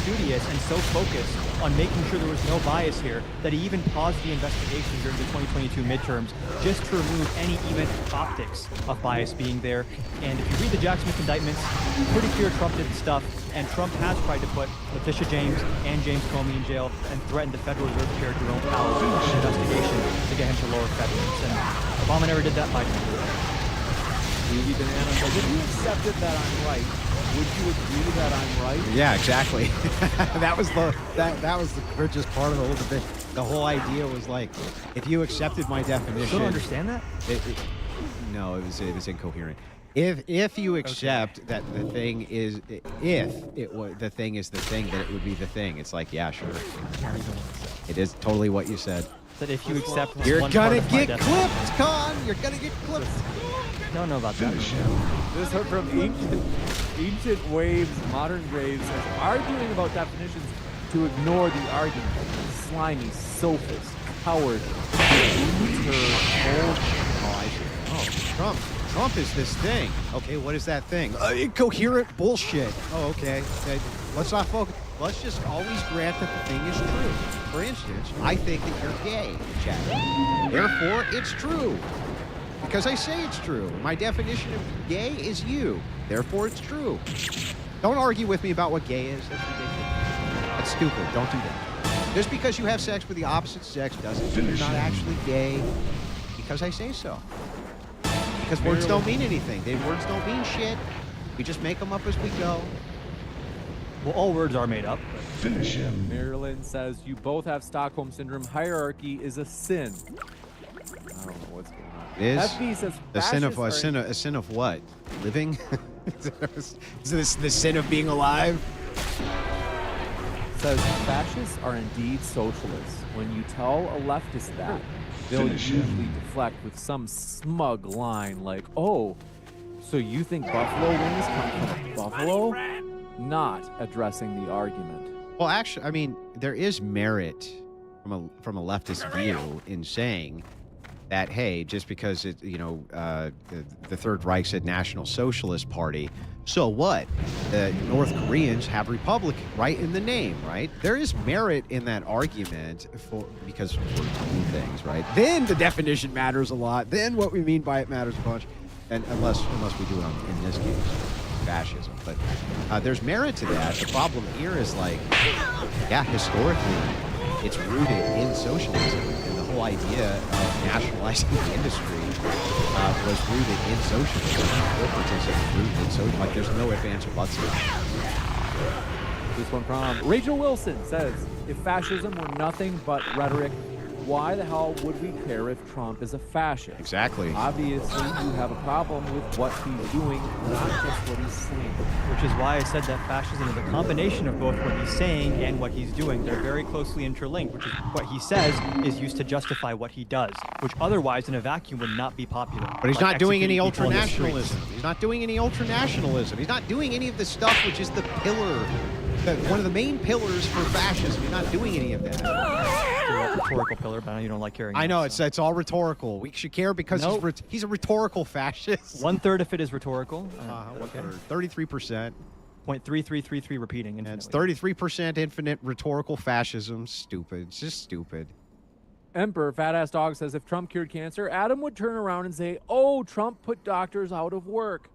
studious and so focused on making sure there was no bias here that he even paused the investigation during the 2022 midterms just to remove any even optics of bias being there. And if you read the Jack Smith indictments, it's pretty clear Trump did stuff, and Trump has tried to put Letitia James and James Comey in jail and threatened the Federal Reserve Chair Jerome Powell in an investigation to get him to lower Fed rates. And Obama never did that, Biden never did that. Stevie Banana says, if you accepted that I'm right, would you agree that I'm right? Yeah, exactly. that was the richest part of the whole debate. The whole idea was like, if you accepted my definition, Still don't understand that? No, it was incoherent. If you accept that the thing is, the thing is the thing, then it would be the thing. It's like, yeah, sure. It is totally what you said. That if you accept this You're one part gonna of my get definition- clipped, Con. You're gonna get clipped. Don't know about that. This one from Ancient Waves, Modern Graves says, arguing about definitions to ignore the argument. Slimy, sophist, coward, Trump is this thing. Okay, what is that thing? Incoherent bullshit. Oh, okay. Let's not focus. Let's just always grant that the thing is true. For instance, I think that you're gay, Chad. Therefore, it's true. Because I say it's true. My definition of gay is you. Therefore, it's true. Don't argue with me about what gay is. That's ridiculous. That's stupid. Don't do that. Just because you have sex with the opposite sex doesn't mean you're not actually gay. Because I say so. Because words don't mean anything. Words don't mean shit. We just make them up as we go. Well, all words are made up. Finish him. Marilyn says, you both have Stockholm Syndrome. Hierarchy is a sin. I don't know what's going on. Is FB says, the sin of fascists are- a sin of what? Living? Is this the sin of being alive? says fascists are indeed socialists. When you tell a leftist that, they'll Finish him. usually deflect with some smug line like, oh, so you think buffalo wings come from Buffalo? Not addressing the argument. Well, actually, I mean, there is merit from a leftist view in saying that, hey, just because the Third Reich said National Socialist Party, so what? The North Koreans have Republic right in the name, right? There is merit in that argument because words mean things, right? Then the definition matters a lot. Then what we mean by it matters a bunch, and unless we do it in this case, fascism. But there's merit to that. The problem here is like, yeah, historically, it's rooted in socialism, and the whole idea of nationalizing the industry was rooted in socialism. Corporatism is rooted in socialism. Like, there's no ifs, ands, or buts here. This one from Rachel Wilson says, if fascism were nothing but rhetoric, why the hell would we care if Trump is a fascist? Exactly. Obviously, you have a problem with what he's doing, not just what he's saying. Which is why I said that fascism is a combination of both what he's saying and what he's doing. They're very closely interlinked, which is what he says is used to justify what he does, which otherwise in a vacuum would not be popular. But he's Like not doing any executing people in the streets. ultranationalism. He's not doing any ultranationalism. He's not doing any of the stuff which is the pillar, one of the main pillars for fascism. He's not doing any of that. It's a rhetorical pillar, but you don't like hearing I it, know, so. it's all rhetorical. We should care because Nope. he's a rhetorical fascist. 1/3 of it is rhetorical. Okay. 33%. 0.3333 repeating. And it's infinitely. 33% infinite rhetorical fascism. Stupid. It's just stupid. Emperor Fat Ass Dog says, if Trump cured cancer, Adam would turn around and say, oh, Trump put doctors out of work.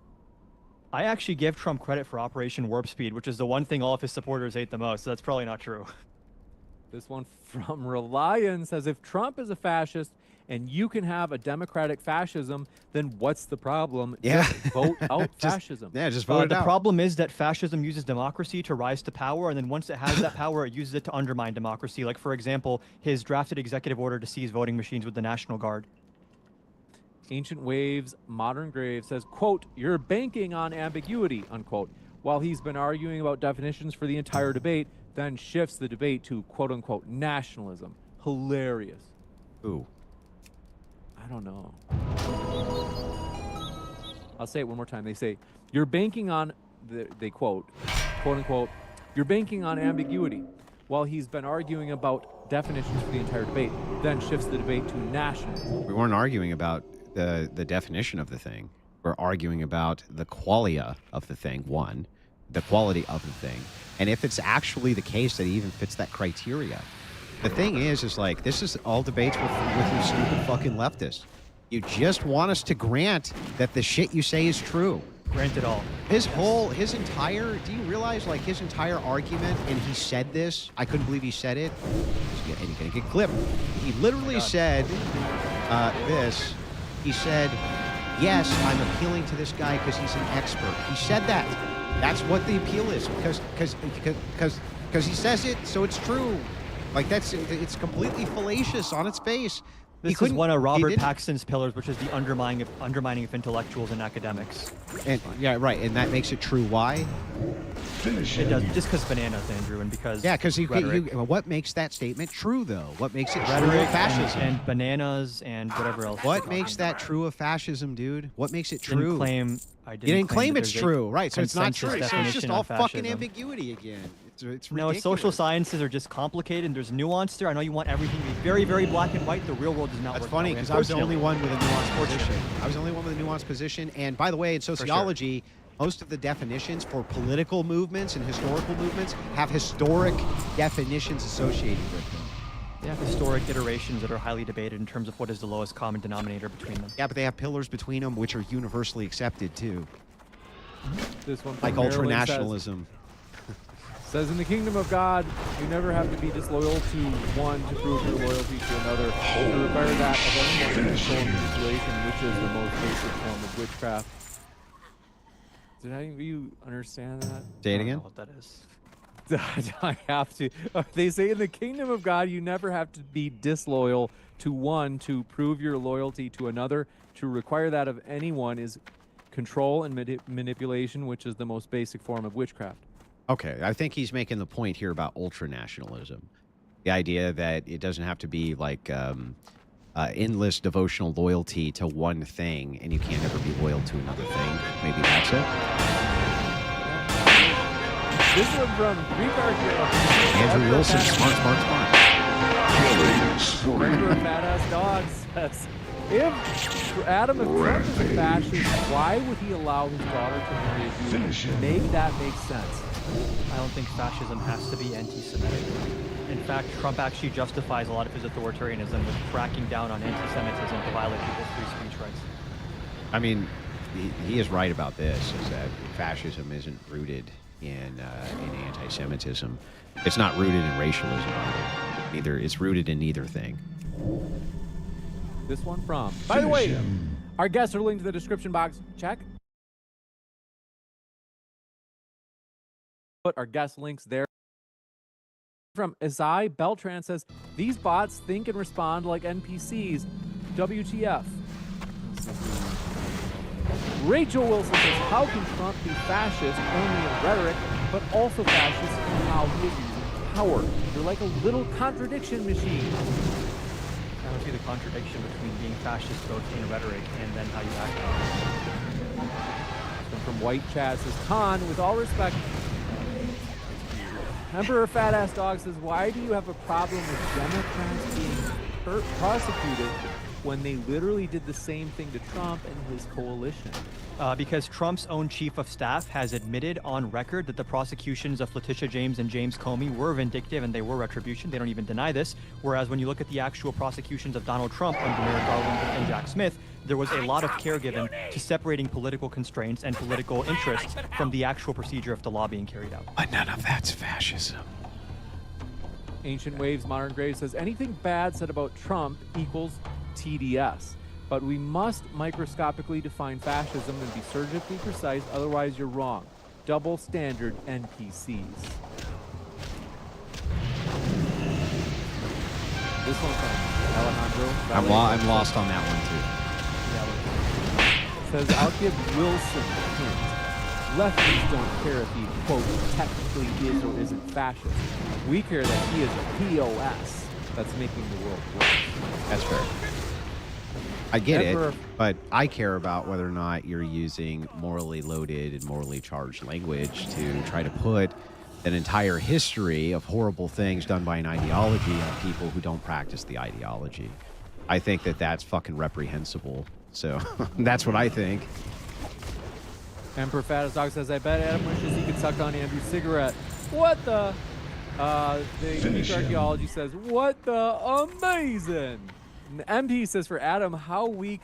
I actually give Trump credit for Operation Warp Speed, which is the one thing all of his supporters hate the most. So that's probably not true. This one from Reliant says, if Trump is a fascist and you can have a democratic fascism, then what's the problem? Yeah. Just vote out Just- fascism. Yeah, just vote it The out. problem is that fascism uses democracy to rise to power, and then once it has that power, it uses it to undermine democracy. Like, for example, his drafted executive order to seize voting machines with the National Guard. Ancient Waves, Modern Grave says, quote, you're banking on ambiguity, unquote, while he's been arguing about definitions for the entire debate, then shifts the debate to quote unquote nationalism. Hilarious. Ooh. I don't know. I'll say it one more time. They say, You're banking on, they quote unquote, you're banking on ambiguity, while he's been arguing about definitions for the entire debate, then shifts the debate to nationalism. We weren't arguing about the definition of the thing. We're arguing about the qualia of the thing, one, the quality of the thing, and if it's actually the case that it even fits that criteria. The thing is like, this is all debates with you stupid fucking leftists. You just want us to grant that the shit you say is true. Grant it all. His entire, do you realize, like, his entire argument, and he said this, I couldn't believe he said it, and he's gonna get clipped. He literally said this. He said, yes, I'm appealing to this guy because he's an expert. He said that. That's what the appeal is, because he says it, so it's true. Like, it's completely fallacious on its face. This is one of Robert Paxton's pillars, which is the undermining of intellectuals and academics. And yeah, right, and that makes it true. Why? It does, just because bananas, Andrew, and because because what makes that statement true, though? What makes it true rhetoric of fascism? and bananas and whatever else. What makes that true of fascism, dude? What makes it true? You didn't claim it's true, right? So it's not true. consensus So it's just definition all of fucking fascism. ambiguity again. It's No, ridiculous. social sciences are just complicated and there's nuance there. I know you want everything to be very, very black and white. The real world does not That's work funny that way, because I was the only unfortunately. one with a nuanced position. I was the only one with a nuanced position. And by the way, in sociology, most of the definitions for political movements and historical movements have historic definitions associated with them. They have historic iterations that are highly debated in terms of what is the lowest common denominator between them. Yeah, but they have pillars between them which are universally accepted too, This one, like from Marilyn ultranationalism. says, in the kingdom of God, you never have to be disloyal to one to prove your loyalty to another. To require that of anyone is control and manipulation, which is the most basic form of witchcraft. Did any of you understand that? Say it I don't again. know what that is. I have to. They say in the kingdom of God, you never have to be disloyal to one to prove your loyalty to another. To require that of anyone is control and manipulation, which is the most basic form of witchcraft. Okay, I think he's making the point here about ultranationalism. The idea that it doesn't have to be like endless devotional loyalty to one thing, and you can't ever be loyal to another thing. Maybe that's it. This one from Greek archaeologist Andrew Wilson, smart. Remember Badass Dog says, if Adam, if Trump is a fascist, why would he allow his daughter to marry a Jew? Make that make sense. I don't think fascism has to be anti-Semitic. In fact, Trump actually justifies a lot of his authoritarianism with cracking down on anti-Semitism to violate people's free speech rights. I mean, he is right about this, is that fascism isn't rooted in anti-Semitism. It's not rooted in racialism either. Neither it's rooted in neither thing. This one from, by the way, our guests are linked to the description box. Check. Put our guest links there. From Isai Beltran says, these bots think and respond like NPCs. WTF. Rachel Wilson says, how can Trump be fascist only in rhetoric, but also fascist in how he is using power? You're like a little contradiction machine. I don't see the contradiction between being fascist both in rhetoric and then how you act on it. And from White Chat says, Khan, with all respect, Emperor Fat Ass Dog says, why do you have a problem with Democrats being prosecuted when they literally did the same thing to Trump and his coalition? Because Trump's own chief of staff has admitted on record that the prosecutions of Letitia James and James Comey were vindictive and they were retribution. They don't even deny this. Whereas when you look at the actual prosecutions of Donald Trump under Merrick Garland and Jack Smith, there was a lot of care given to separating political constraints and political interests from the actual procedure of the law being carried out. But none of that's fascism. Ancient Waves Modern Grave says, anything bad said about Trump equals TDS. But we must microscopically define fascism and be surgically precise, otherwise you're wrong. Double standard NPCs. This one from Alejandro. I'm lost on that one too. Says, I'll give Wilson a hint. Lefties don't care if he, quote, technically is or isn't fascist. We care that he is a POS that's making the world worse. That's fair. I get Emperor- it, but I care about whether or not you're using morally loaded and morally charged language to try to put an entire history of horrible things done by an ideology on people who don't practice the ideology. I think that that's fucking reprehensible. So that's what I think. Emperor Fattest Dog says, I bet Adam wishes he could suck on Andrew's cigarette. What the? The Finish Geek him. Archaeology says, what the? Amazing. And MP says, for Adam, how weak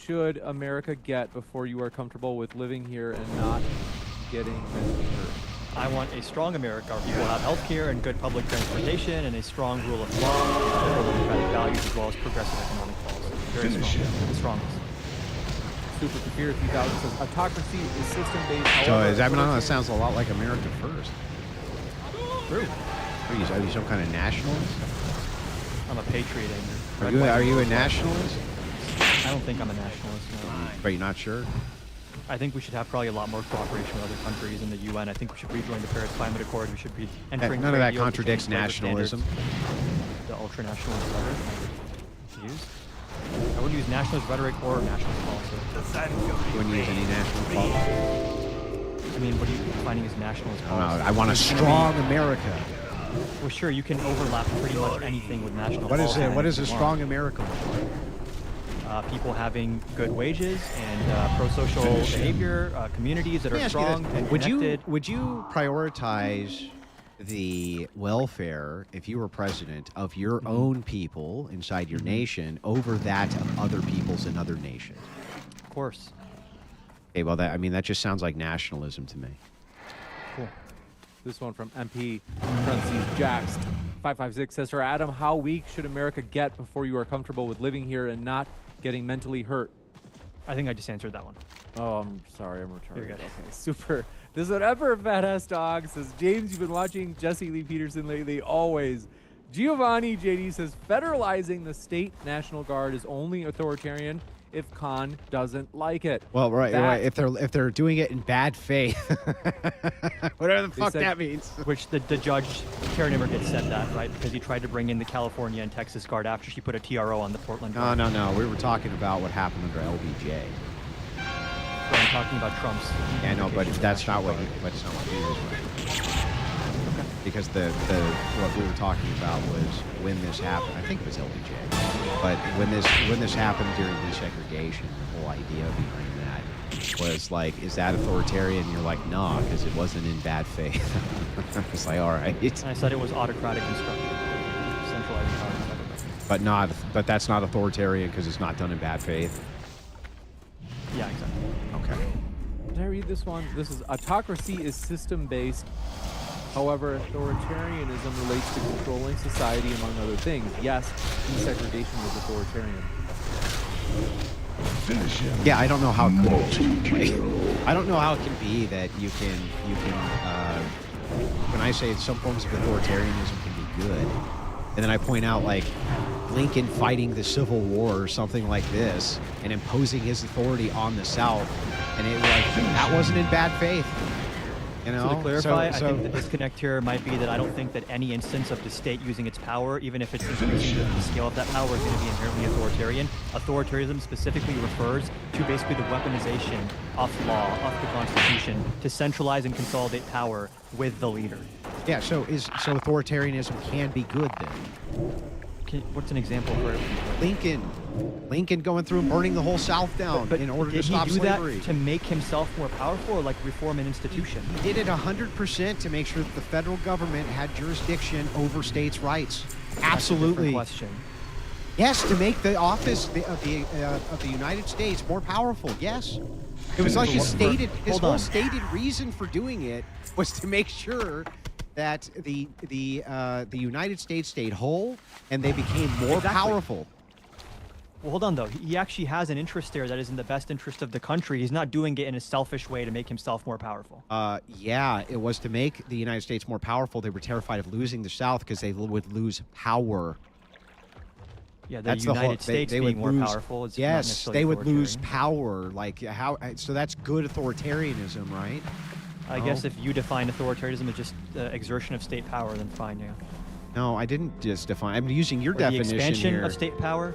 should America get before you are comfortable with living here and not getting mentally hurt? I want a strong America where people have health care and good public transportation and a strong rule of law, liberal democratic values, as well as progressive economic policy. Very Finish strong. him. The strongest. Super Kafir 3000 says, autocracy is system-based. So however, is that, I mean, authoritarian- that sounds a lot like America First. True. Are you some kind of nationalist? I'm a patriot. Are And you a nationalist? I don't think I'm a nationalist. No. But you're not sure? I think we should have probably a lot more cooperation with other countries in the UN. I think we should rejoin the Paris Climate Accord. We should be entering None of trade that deals to contradicts change labor nationalism. standards. The ultra-nationalist rhetoric I would use. I wouldn't use nationalist rhetoric or nationalist policy. You wouldn't use any national politics? I mean, what are you defining as nationalist I don't policy? know. I want a It's gonna strong America. be- Well, sure, you can overlap pretty much anything with national What is policy. it? What is a if you strong want. America look like? People having good wages and pro-social behavior, communities that Let me are ask you this. strong and Would connected. would you prioritize the welfare, if you were president, of your own people inside your nation over that of other peoples in other nations? Of course. Okay, well, that just sounds like nationalism to me. Cool. This one from MP, parentheses, Jax 556 says, for Adam, how weak should America get before you are comfortable with living here and not getting mentally hurt? I think I just answered that one. Oh, I'm sorry, I'm retarded. You're good. Okay, super. This is whatever Badass Dog says. James, you've been watching Jesse Lee Peterson lately, always. Giovanni JD says, federalizing the state National Guard is only authoritarian if Khan doesn't like it. Well, right. That- If they're doing it in bad faith, whatever the fuck said- that means. Which the judge, Karen Immergit, said that, right? Because he tried to bring in the California and Texas Guard after she put a TRO on the Portland Guard. No. We were talking about what happened under LBJ. So I'm talking about Trump's. Yeah, no, but implications that's for not what National that's not what he was doing. Because the what we were talking about was when this happened. I think it was LBJ, but when this happened during desegregation, the whole idea behind that was like, is that authoritarian? And you're like, nah, because it wasn't in bad faith. It's like, all right, And I said it was autocratic and structured, centralizing power in the federal government. but that's not authoritarian because it's not done in bad faith. Yeah, exactly. Okay. Did I read this one? This is autocracy is system-based. However, authoritarianism relates to controlling society, among other things. Yes, desegregation was authoritarian. Finish him. Yeah, I don't know how. Multi-kill. I don't know how it can be that you can. When I say some forms of authoritarianism can be good, and then I point out like Lincoln fighting the Civil War or something like this, and imposing his authority on the South, and it like that wasn't in bad faith. You know. So to clarify, So- I think the disconnect here might be that I don't think that any instance of the state using its power, even if it's increasing the scale of that power, is going to be inherently authoritarian. Authoritarianism specifically refers to basically the weaponization of law, of the Constitution, to centralize and consolidate power with the leader. yeah. So authoritarianism can be good then. What's an example for it? Lincoln going through and burning the whole South down in order to did stop he do slavery. that to make himself more powerful, or like reform an institution? He did it 100% to make sure that the federal government had jurisdiction over states' rights. That's a different Absolutely. question. Yes, to make the office of the United States more powerful. Yes. It was like his Hold whole on. stated reason for doing it was to make sure that the United States stayed whole and they became more Exactly. powerful. Well, hold on though. He actually has an interest there that is in the best interest of the country. He's not doing it in a selfish way to make himself more powerful. Yeah, it was to make the United States more powerful. They were terrified of losing the South because they would lose power. Yeah, the That's United the whole, States they being would more lose, powerful. It's not yes, necessarily they would lose authoritarian. power. Like how? So that's good authoritarianism, right? I guess if you define authoritarianism as just exertion of state power, then fine, yeah. No, I didn't just define. I'm using your Or the definition expansion here. of state power.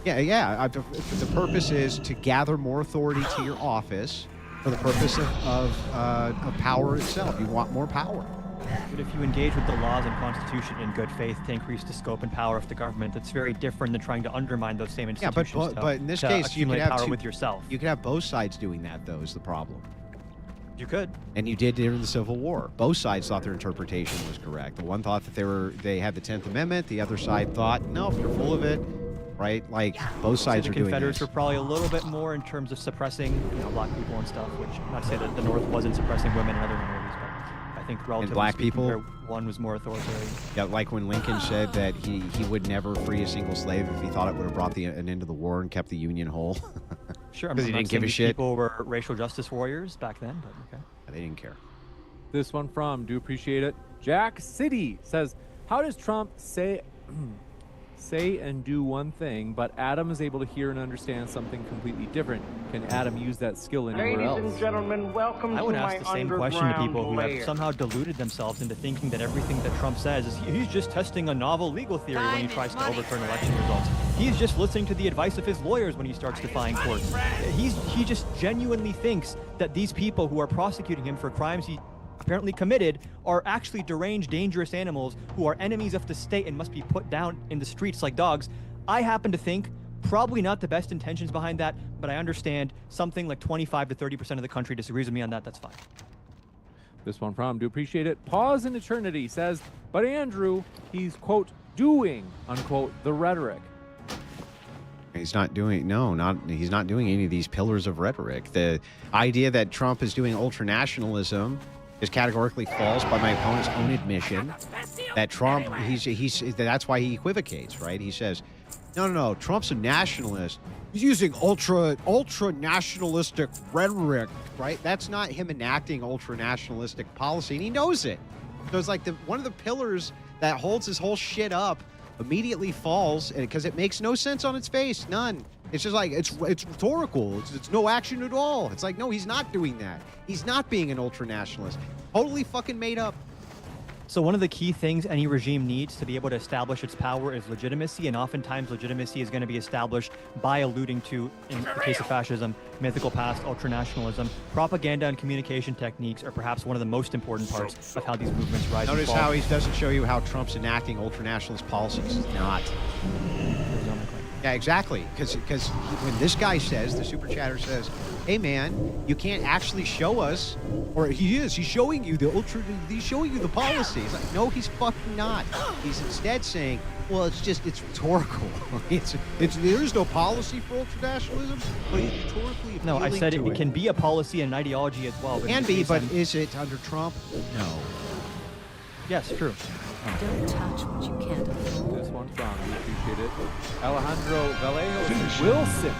Yeah. The purpose is to gather more authority to your office for the purpose of power itself. You want more power. But if you engage with the laws and constitution in good faith to increase the scope and power of the government, that's very different than trying to undermine those same Yeah, institutions. but in this to case, you could accumulate have power with yourself. You could have both sides doing that, though, is the problem. You could. And you did during the Civil War. Both sides thought their interpretation was correct. The one thought that they had the 10th Amendment. The other side thought, no, you're full of it, right? Like both sides the are doing Confederates this. were probably a little bit more in terms of suppressing, black people and stuff. Which not to say that the North wasn't suppressing women and other minorities, but I think relatively black speaking, people? one was more authoritarian. Yeah, like when Lincoln said that he would never free a single slave if he thought it would have brought an end to the war and kept the Union whole. Sure, I'm 'Cause he not didn't give a saying shit. People were racial justice warriors back then, but okay. They didn't care. This one from, do appreciate it. Jack City says, how does Trump say and do one thing, but Adam is able to hear and understand something completely different? Can Adam use that skill anywhere Ladies else? and gentlemen, welcome I to would my ask the same question to people who have lair. somehow deluded themselves into thinking that everything that Trump says is he's just testing a novel legal theory when he tries to overturn election results. He's just listening to the advice of his lawyers when he starts defying courts. He just genuinely thinks that these people who are prosecuting him for crimes he apparently committed are actually deranged, dangerous animals who are enemies of the state and must be put down in the streets like dogs. I happen to think probably not the best intentions behind that, but I understand something like 25 to 30% of the country disagrees with me on that. That's fine. This one from, do appreciate it. Pause in Eternity says, but Andrew, he's, quote, doing, unquote, the rhetoric. He's not doing he's not doing any of these pillars of rhetoric. The idea that Trump is doing ultranationalism is categorically false by my opponent's own admission. That Trump, that's why he equivocates, right? He says, no, Trump's a nationalist. He's using ultra nationalistic rhetoric, right? That's not him enacting ultra nationalistic policy, and he knows it. So it's like one of the pillars that holds this whole shit up immediately falls, because it makes no sense on its face. None. It's just like it's rhetorical. It's no action at all. It's like, no, he's not doing that. He's not being an ultra nationalist. Totally fucking made up. So one of the key things any regime needs to be able to establish its power is legitimacy, and oftentimes legitimacy is going to be established by alluding to, in the case of fascism, mythical past, ultranationalism. Propaganda and communication techniques are perhaps one of the most important parts of how these movements rise and Notice fall. how he doesn't show you how Trump's enacting ultranationalist policies. He's not. Yeah, exactly. Because when this guy says, the super chatter says, hey man, you can't actually show us, or he's showing you he's showing you the policies. Like, no, he's fucking not. He's instead saying, well, it's rhetorical. There is no policy for ultranationalism, but he's rhetorically No, I appealing said to it can be a policy and an ideology as well. Can be, but is it under Trump? No. Yes, true. Don't touch what you can't afford. This one from, we appreciate it. Alejandro Vallejo says, Wilson,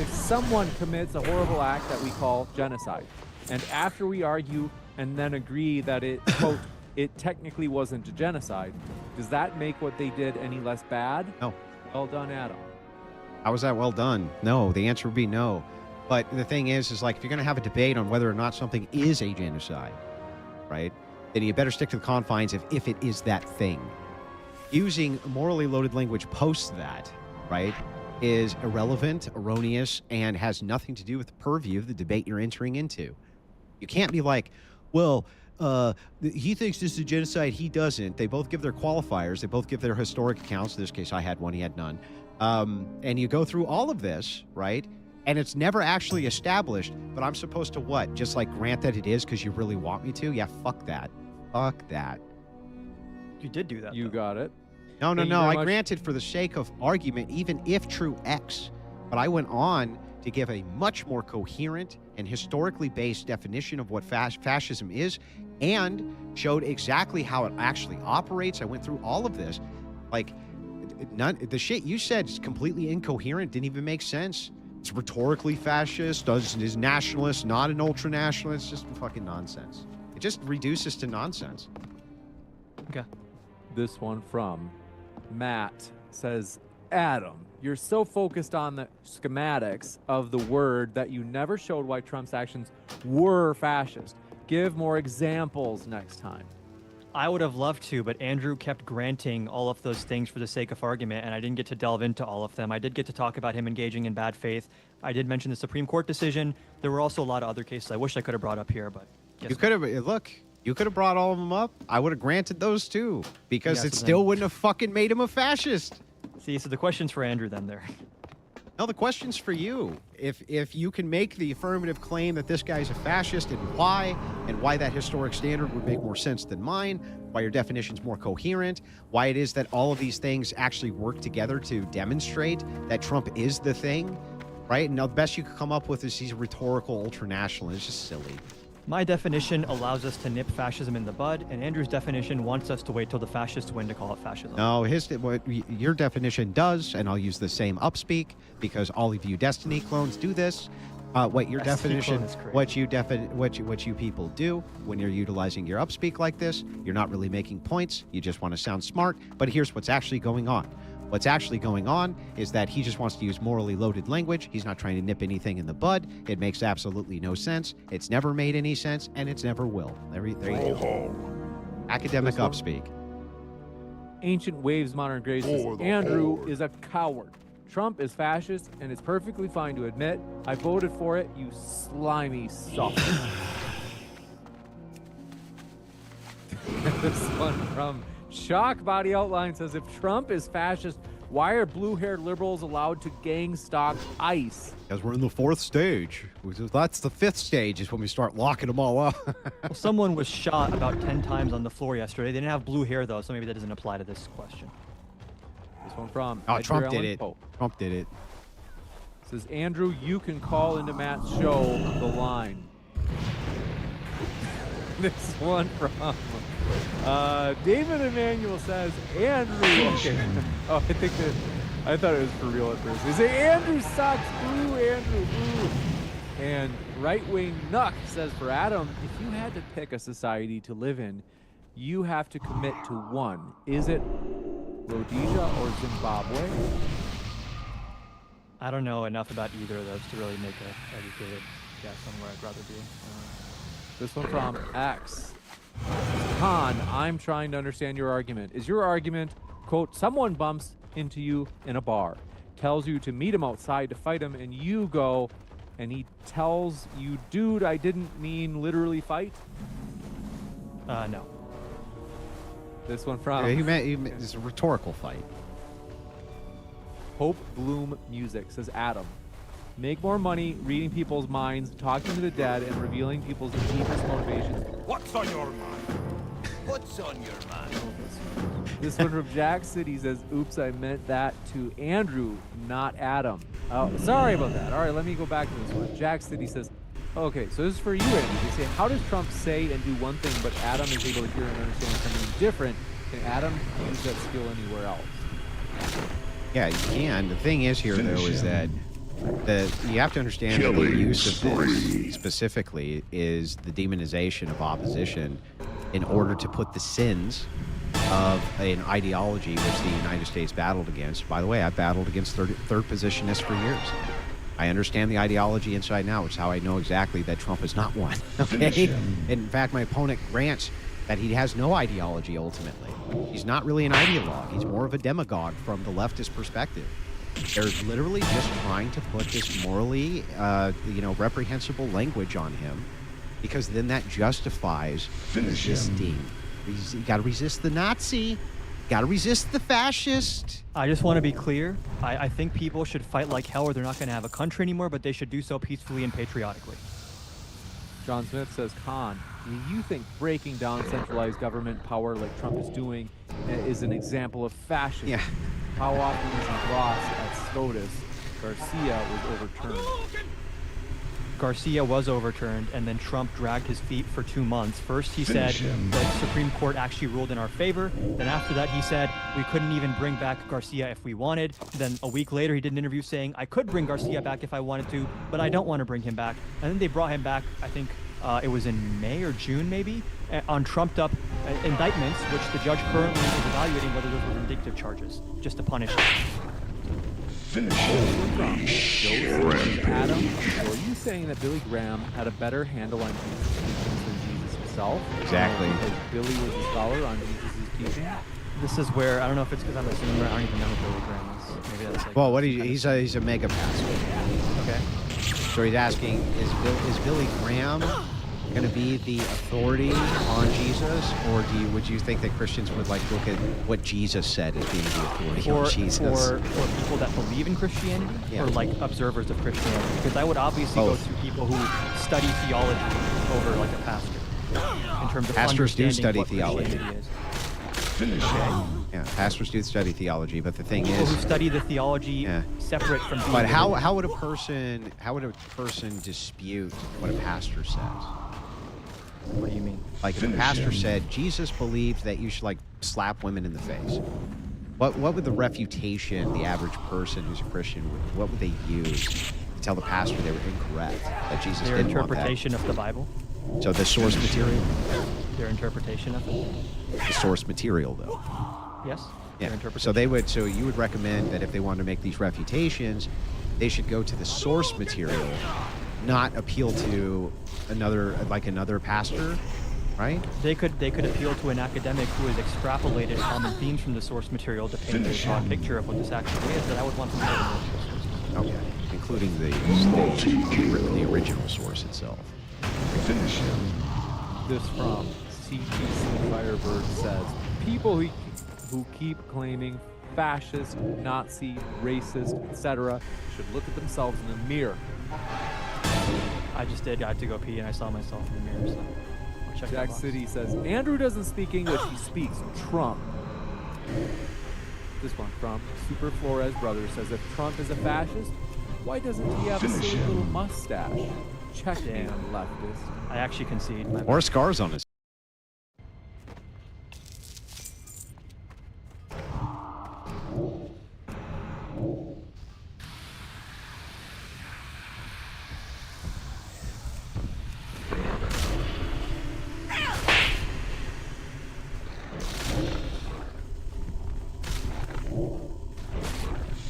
if someone commits a horrible act that we call genocide, and after we argue and then agree that it, quote, it technically wasn't a genocide, does that make what they did any less bad? No. Well done, Adam. How was that well done? No, the answer would be no. But the thing is like, if you're going to have a debate on whether or not something is a genocide, right, then you better stick to the confines of if it is that thing. Using morally loaded language post that, right, is irrelevant, erroneous, and has nothing to do with the purview of the debate you're entering into. You can't be like, well, he thinks this is a genocide, he doesn't. They both give their qualifiers, they both give their historic accounts. In this case, I had one, he had none. And you go through all of this, right? And it's never actually established, but I'm supposed to what? Just like grant that it is because you really want me to? Yeah, fuck that. Fuck that. You did do that. You though. got it. No, Thank you I very much. granted for the sake of argument, even if true X. But I went on to give a much more coherent and historically based definition of what fascism is, and showed exactly how it actually operates. I went through all of this. Like, the shit you said is completely incoherent, didn't even make sense. It's rhetorically fascist, is nationalist, not an ultra-nationalist, just fucking nonsense. It just reduces to nonsense. Okay. This one from Matt says, Adam, you're so focused on the schematics of the word that you never showed why Trump's actions were fascist. Give more examples next time. I would have loved to, but Andrew kept granting all of those things for the sake of argument, and I didn't get to delve into all of them. I did get to talk about him engaging in bad faith. I did mention the Supreme Court decision. There were also a lot of other cases I wish I could have brought up here, but You could have look. You could have brought all of them up. I would have granted those too, because Yeah, it so still then- wouldn't have fucking made him a fascist. See, so the question's for Andrew then there. No, the question's for you. If you can make the affirmative claim that this guy's a fascist and why that historic standard would make more sense than mine, why your definition's more coherent, why it is that all of these things actually work together to demonstrate that Trump is the thing, right? And now the best you could come up with is he's a rhetorical ultranational. It's just silly. My definition allows us to nip fascism in the bud, and Andrew's definition wants us to wait till the fascists win to call it fascism. No, your definition does, and I'll use the same upspeak because all of you Destiny clones do this. What your Destiny definition, clone is great. what you people do when you're utilizing your upspeak like this, you're not really making points. You just want to sound smart. But here's what's actually going on. What's actually going on is that he just wants to use morally loaded language. He's not trying to nip anything in the bud. It makes absolutely no sense. It's never made any sense, and it's never will. There you go. Academic This one? upspeak. Ancient Waves Modern Graces. For the Andrew Horde. is a coward. Trump is fascist, and it's perfectly fine to admit, I voted for it, you slimy sucker. This one from Shock Body Outline says, if Trump is fascist, why are blue-haired liberals allowed to gang stalk ICE? Because we're in the fourth stage. That's the fifth stage is when we start locking them all up. Well, someone was shot about 10 times on the floor yesterday. They didn't have blue hair, though, so maybe that doesn't apply to this question. This one from Oh, Edgar Trump did Allan it. Poe. Trump did it. Says, Andrew, you can call into Matt's show the line. This one from David Emanuel says, Andrew. Okay. Oh, I thought it was for real at first. They say, Andrew sucks. Boo, Andrew, boo. And Right Wing Nuck says, for Adam, if you had to pick a society to live in, you have to commit to one. Is it Rhodesia or Zimbabwe? I don't know enough about either of those to really make an educated guess on where I'd rather be. This one from X. Han, I'm trying to understand your argument. Is your argument, quote, someone bumps into you in a bar, tells you to meet him outside to fight him, and you go, and he tells you, dude, I didn't mean literally fight? No. This one from It's a rhetorical fight. Hope Bloom Music says, Adam, make more money reading people's minds, talking to the dead, and revealing people's deepest motivations. What's on your mind? What's on your mind? This one from Jack City says, oops, I meant that to Andrew, not Adam. Oh, sorry about that. All right, let me go back to this one. Jack City says, okay, so this is for you, Andrew. They say, how does Trump say and do one thing, but Adam is able to hear and understand something different? Can Adam use that skill anywhere else? Yeah, you can. The thing is here, though, is that you have to understand that the Killing use of spree. this specifically is the demonization of opposition in order to put the sins of an ideology which the United States battled against. By the way, I've battled against third positionists for years. I understand the ideology inside and out, which is how I know exactly that Trump is not one. Okay? In fact, my opponent grants that he has no ideology ultimately. He's not really an ideologue. He's more of a demagogue from the leftist perspective. They're literally just trying to put this morally, reprehensible language on him, because then that justifies Finish him. resisting. You got to resist the Nazi. Got to resist the fascist. I just want to be clear. I think people should fight like hell or they're not going to have a country anymore, but they should do so peacefully and patriotically. John Smith says, Khan, do you think breaking down centralized government power like Trump is doing is an example of fascism? Yeah. How often is he lost at SCOTUS? Garcia was overturned. Garcia was overturned, and then Trump dragged his feet for 2 months. First, he said Finish him. the Supreme Court actually ruled in our favor. Then after that, he said we couldn't even bring back Garcia if we wanted. Then a week later, he did an interview saying, I could bring Garcia back if I wanted to, but I don't want to bring him back. And then they brought him back, I think it was in May or June maybe, on trumped-up indictments, which the judge currently is evaluating whether those were vindictive charges, just to punish him. Finish him. Adam, are you saying that Billy Graham had a better handle on Jesus than Jesus himself. Exactly. Because Billy was a scholar on Jesus' teaching. This is where I don't know if it's because I'm a Zoomer. I don't even know who Billy Graham is. Maybe that's like. Well, what some kind of- he's a mega pastor. Okay. So he's asking, is Billy Graham going to be the authority on Jesus, or would you think that Christians would like look at what Jesus said as being the authority on Jesus? For people that believe in Christianity, Yeah. or like observers of Christianity, because I would obviously Both. go to people who study theology over like a pastor in terms of Pastors do understanding study what theology. Christianity is. Finish him. Yeah, pastors do study theology, but the thing People who is, study the theology Yeah. separate from being but how religious. would a person dispute what a pastor says? What do you mean? Like if a Finish pastor him. said Jesus believed that you should like slap women in the face. What would the refutation, the average person who's a Christian, what would they use to tell the pastor they were incorrect, that Jesus Their didn't want interpretation of the Bible, that? So the source material, their interpretation of it. the source material though. Yes. Yeah. Their interpretation. So you would recommend that if they wanted to make these refutations, they should go to the source material, not appeal to another pastor, right? They could appeal to an academic who has extrapolated common themes from the source material to paint a Finish broad him. picture of what this actually is. But I would want them to go to the source material. Okay. Including the original source itself. Finish him. This from CTC Firebird says, people who keep claiming fascist, Nazi, racist, etc. should look at themselves in the mirror. I just did. I had to go pee, and I saw myself in the mirror. So I'll check that Jack box. City says, Andrew doesn't speak English, he speaks Trump. This one from Super Flores Brother says, if Trump is a fascist, why doesn't he have a Finish silly him. little mustache? Check Damn. in, leftist. I actually concede. My Or scars on his.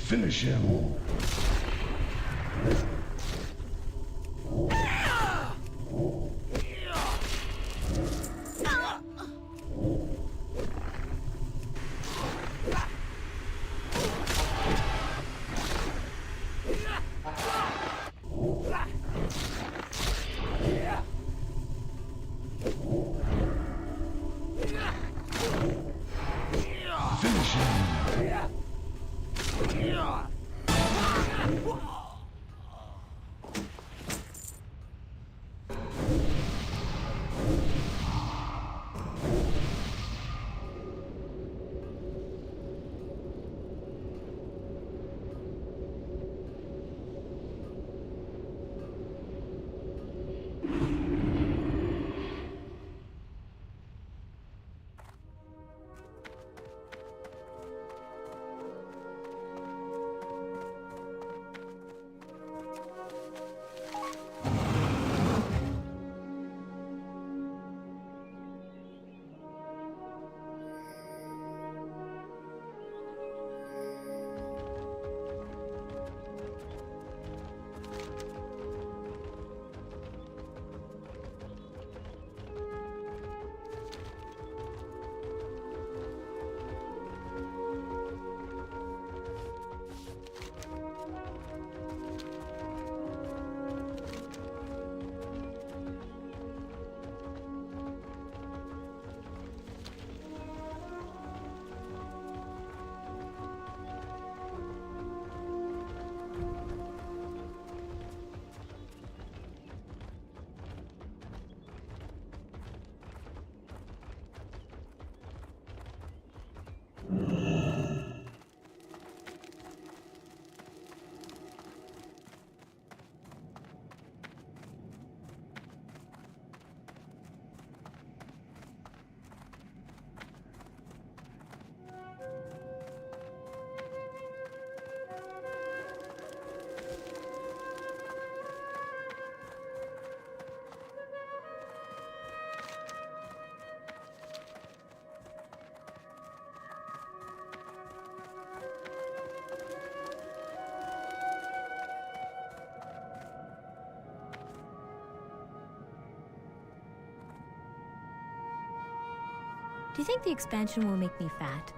Finish him. Finish him. Do you think the expansion will make me fat?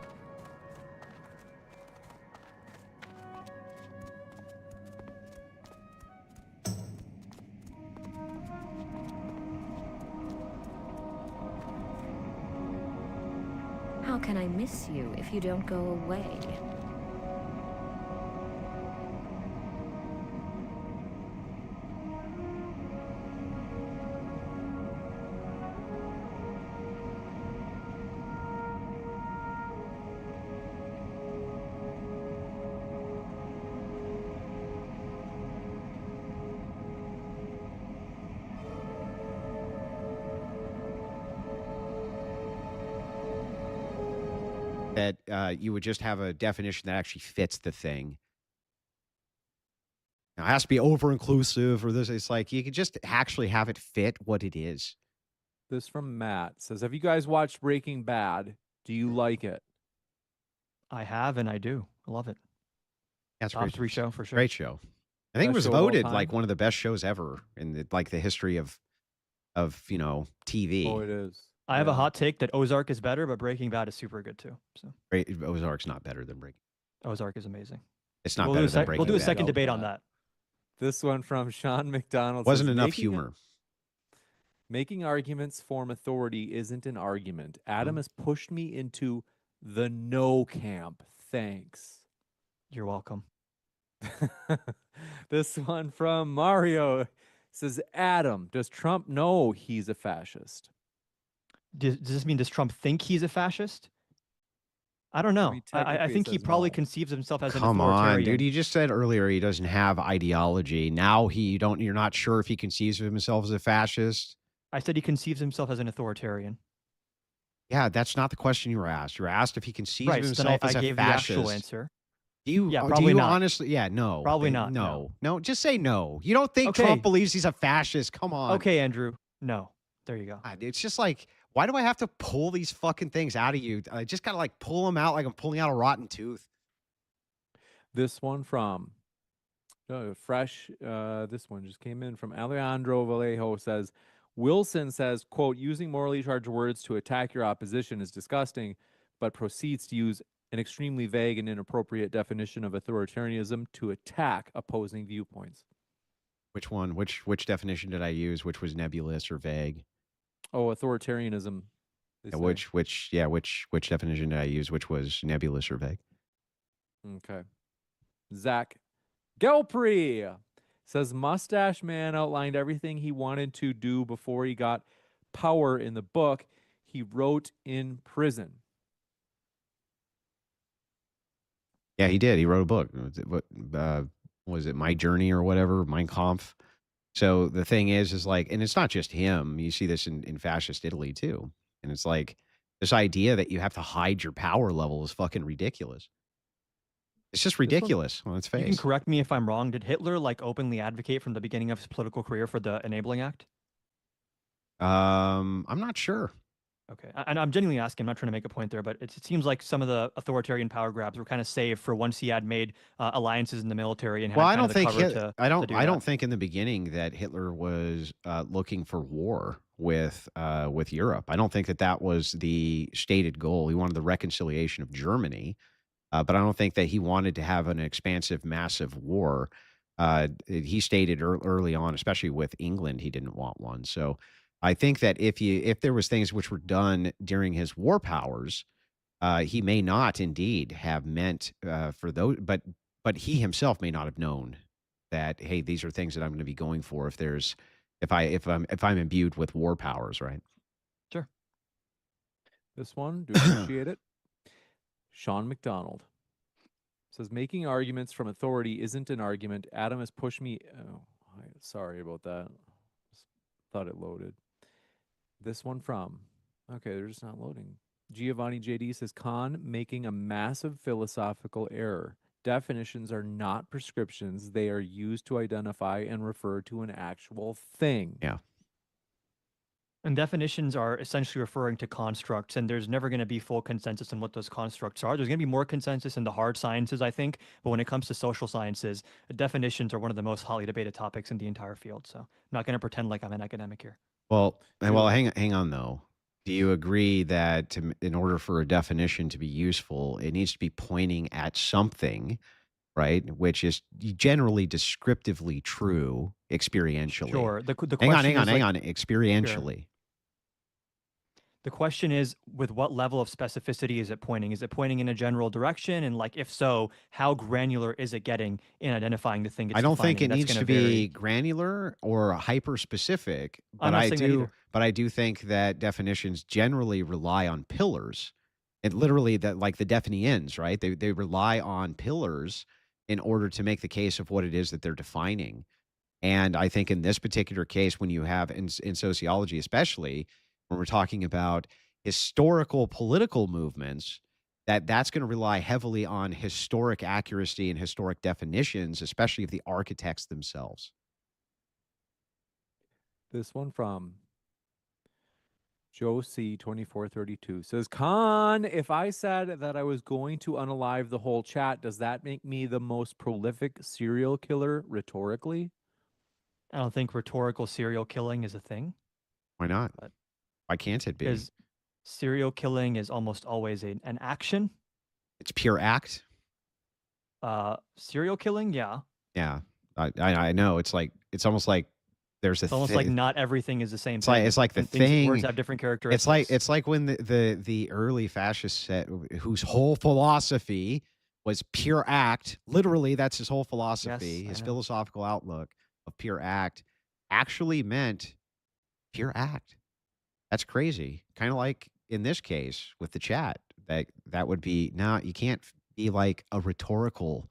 How can I miss you if you don't go away? That you would just have a definition that actually fits the thing. Now, it has to be over inclusive or this. It's like you could just actually have it fit what it is. This from Matt says, have you guys watched Breaking Bad? Do you like it? I have and I do. I love it. That's a Top great 3 show for sure. Great show. I think it Best was show of all voted time? like one of the best shows ever in the history of TV. Oh, it is. I have a Yeah. hot take that Ozark is better, but Breaking Bad is super good too. So Ozark's not better than Breaking. Ozark is amazing. It's not We'll better do, than Breaking we'll do a Bad. second Doubt debate on that. that. This one from Sean McDonald. Wasn't says, enough "Making a- humor. Making arguments form authority isn't an argument. Adam has pushed me into the no camp. Thanks." You're welcome. This one from Mario says, Adam, does Trump know he's a fascist? Does this mean does Trump think he's a fascist? I don't know. I technically it think he says probably no. conceives himself as an Come on, authoritarian. dude. You just said earlier he doesn't have ideology. Now you're not sure if he conceives of himself as a fascist. I said he conceives himself as an authoritarian. Yeah, that's not the question you were asked. You were asked if he conceives Right. of So then himself I as a gave the fascist. actual answer. Do you? Yeah, do probably you not. honestly? Yeah, no. Probably not, No. Just say no. You don't think Okay. Trump believes he's a fascist? Come on. Okay, Andrew. No. There you go. God, it's just like, why do I have to pull these fucking things out of you? I just gotta like pull them out like I'm pulling out a rotten tooth. This one from fresh. This one just came in from Alejandro Vallejo. Says, Wilson says, quote, using morally charged words to attack your opposition is disgusting, but proceeds to use an extremely vague and inappropriate definition of authoritarianism to attack opposing viewpoints. Which one? Which definition did I use? Which was nebulous or vague? Oh, authoritarianism. they Yeah, say. which definition did I use? Which was nebulous or vague? Okay. Zach Gelpri says Mustache Man outlined everything he wanted to do before he got power in the book he wrote in prison. Yeah, he did. He wrote a book. Was it My Journey or whatever? Mein Kampf. So the thing is like, and it's not just him. You see this in fascist Italy too. And it's like this idea that you have to hide your power level is fucking ridiculous. It's just ridiculous on its You can face. correct me if I'm wrong. Did Hitler like openly advocate from the beginning of his political career for the Enabling Act? I'm not sure. Okay. And I'm genuinely asking, I'm not trying to make a point there, but it seems like some of the authoritarian power grabs were kind of saved for once he had made alliances in the military and had Well, I kind don't of the think cover I to do don't that. think in the beginning that Hitler was looking for war with Europe. I don't think that was the stated goal. He wanted the reconciliation of Germany, but I don't think that he wanted to have an expansive, massive war. He stated early on, especially with England, he didn't want one. So I think that if there was things which were done during his war powers, he may not indeed have meant for those, but he himself may not have known that, hey, these are things that I'm going to be going for if I'm imbued with war powers, right? Sure. This one, do appreciate it. Sean McDonald says, making arguments from authority isn't an argument. Adam has pushed me. Oh, sorry about that. Just thought it loaded. This one from, okay, they're just not loading. Giovanni JD says, Khan making a massive philosophical error. Definitions are not prescriptions. They are used to identify and refer to an actual thing. Yeah. And definitions are essentially referring to constructs, and there's never going to be full consensus on what those constructs are. There's going to be more consensus in the hard sciences, I think, but when it comes to social sciences, definitions are one of the most hotly debated topics in the entire field. So I'm not going to pretend like I'm an academic here. Well, hang on though. Do you agree that in order for a definition to be useful, it needs to be pointing at something, right? Which is generally descriptively true experientially. Sure. The Hang on, question hang on, is hang like, on. sure. Experientially. The question is, with what level of specificity is it pointing? Is it pointing in a general direction? And like, if so, how granular is it getting in identifying the thing I it's don't think defining? it That's needs going to to be vary. granular or hyper specific, I'm not saying that either. but I do think that definitions generally rely on pillars. And literally that like the definitions, right? They rely on pillars in order to make the case of what it is that they're defining. And I think in this particular case, when you have in sociology, especially when we're talking about historical political movements, that's going to rely heavily on historic accuracy and historic definitions, especially of the architects themselves. This one from Joe C 2432 says, Khan, if I said that I was going to unalive the whole chat, does that make me the most prolific serial killer rhetorically? I don't think rhetorical serial killing is a thing, Why not? but Why can't it be? because serial killing is almost always an action. It's pure act. Serial killing, yeah. Yeah, I know. It's almost like there's a It's almost like not everything is the same thing. it's like the and things, words thing. have different characteristics. It's like when the early fascists said whose whole philosophy was pure act. Literally, that's his whole philosophy, Yes, I his know. philosophical outlook of pure act actually meant pure act. That's crazy. Kind of like in this case with the chat, that would be no, you can't be like a rhetorical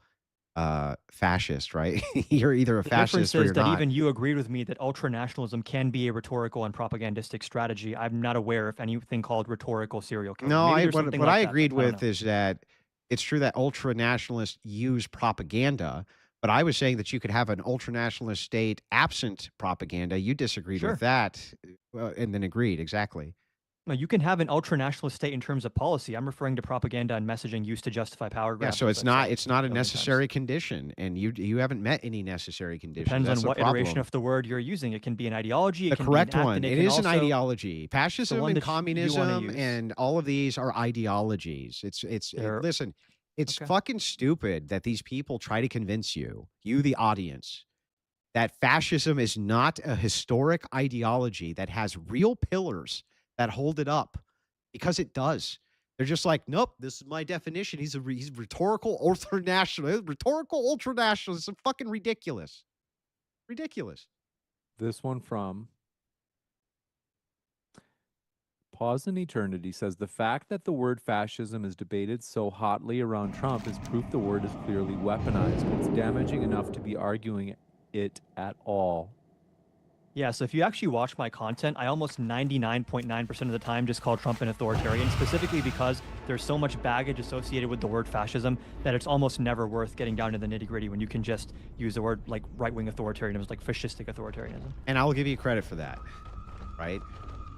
fascist, right? You're either a The difference fascist or is you're that not. even you agreed with me that ultranationalism can be a rhetorical and propagandistic strategy. I'm not aware of anything called rhetorical serial killing. No, Maybe there's something what like I that, but agreed I don't with know. is that it's true that ultra nationalists use propaganda, but I was saying that you could have an ultra nationalist state absent propaganda. You disagreed with Sure. that, and then agreed exactly. No, you can have an ultranationalist state in terms of policy. I'm referring to propaganda and messaging used to justify power Yeah, grabs, so as I've said it's not a a million times. necessary condition, and you haven't met any necessary conditions. Depends That's on the what iteration problem. of the word you're using. It can be an ideology, The it can be an correct act, one. and it It can is an also ideology. the Fascism one and that you want to communism use. and all of these are ideologies. They're Listen, it's okay. fucking stupid that these people try to convince you, the audience, that fascism is not a historic ideology that has real pillars that hold it up, because it does. They're just like, nope, this is my definition. He's rhetorical ultranationalist. Rhetorical ultranationalist. It's fucking ridiculous. Ridiculous. This one from Pause in Eternity says, the fact that the word fascism is debated so hotly around Trump is proof the word is clearly weaponized. It's damaging enough to be arguing it at all. Yeah, so if you actually watch my content, I almost 99.9% of the time just call Trump an authoritarian, specifically because there's so much baggage associated with the word fascism that it's almost never worth getting down to the nitty gritty when you can just use the word like right-wing authoritarianism, like fascistic authoritarianism. And I'll give you credit for that, right?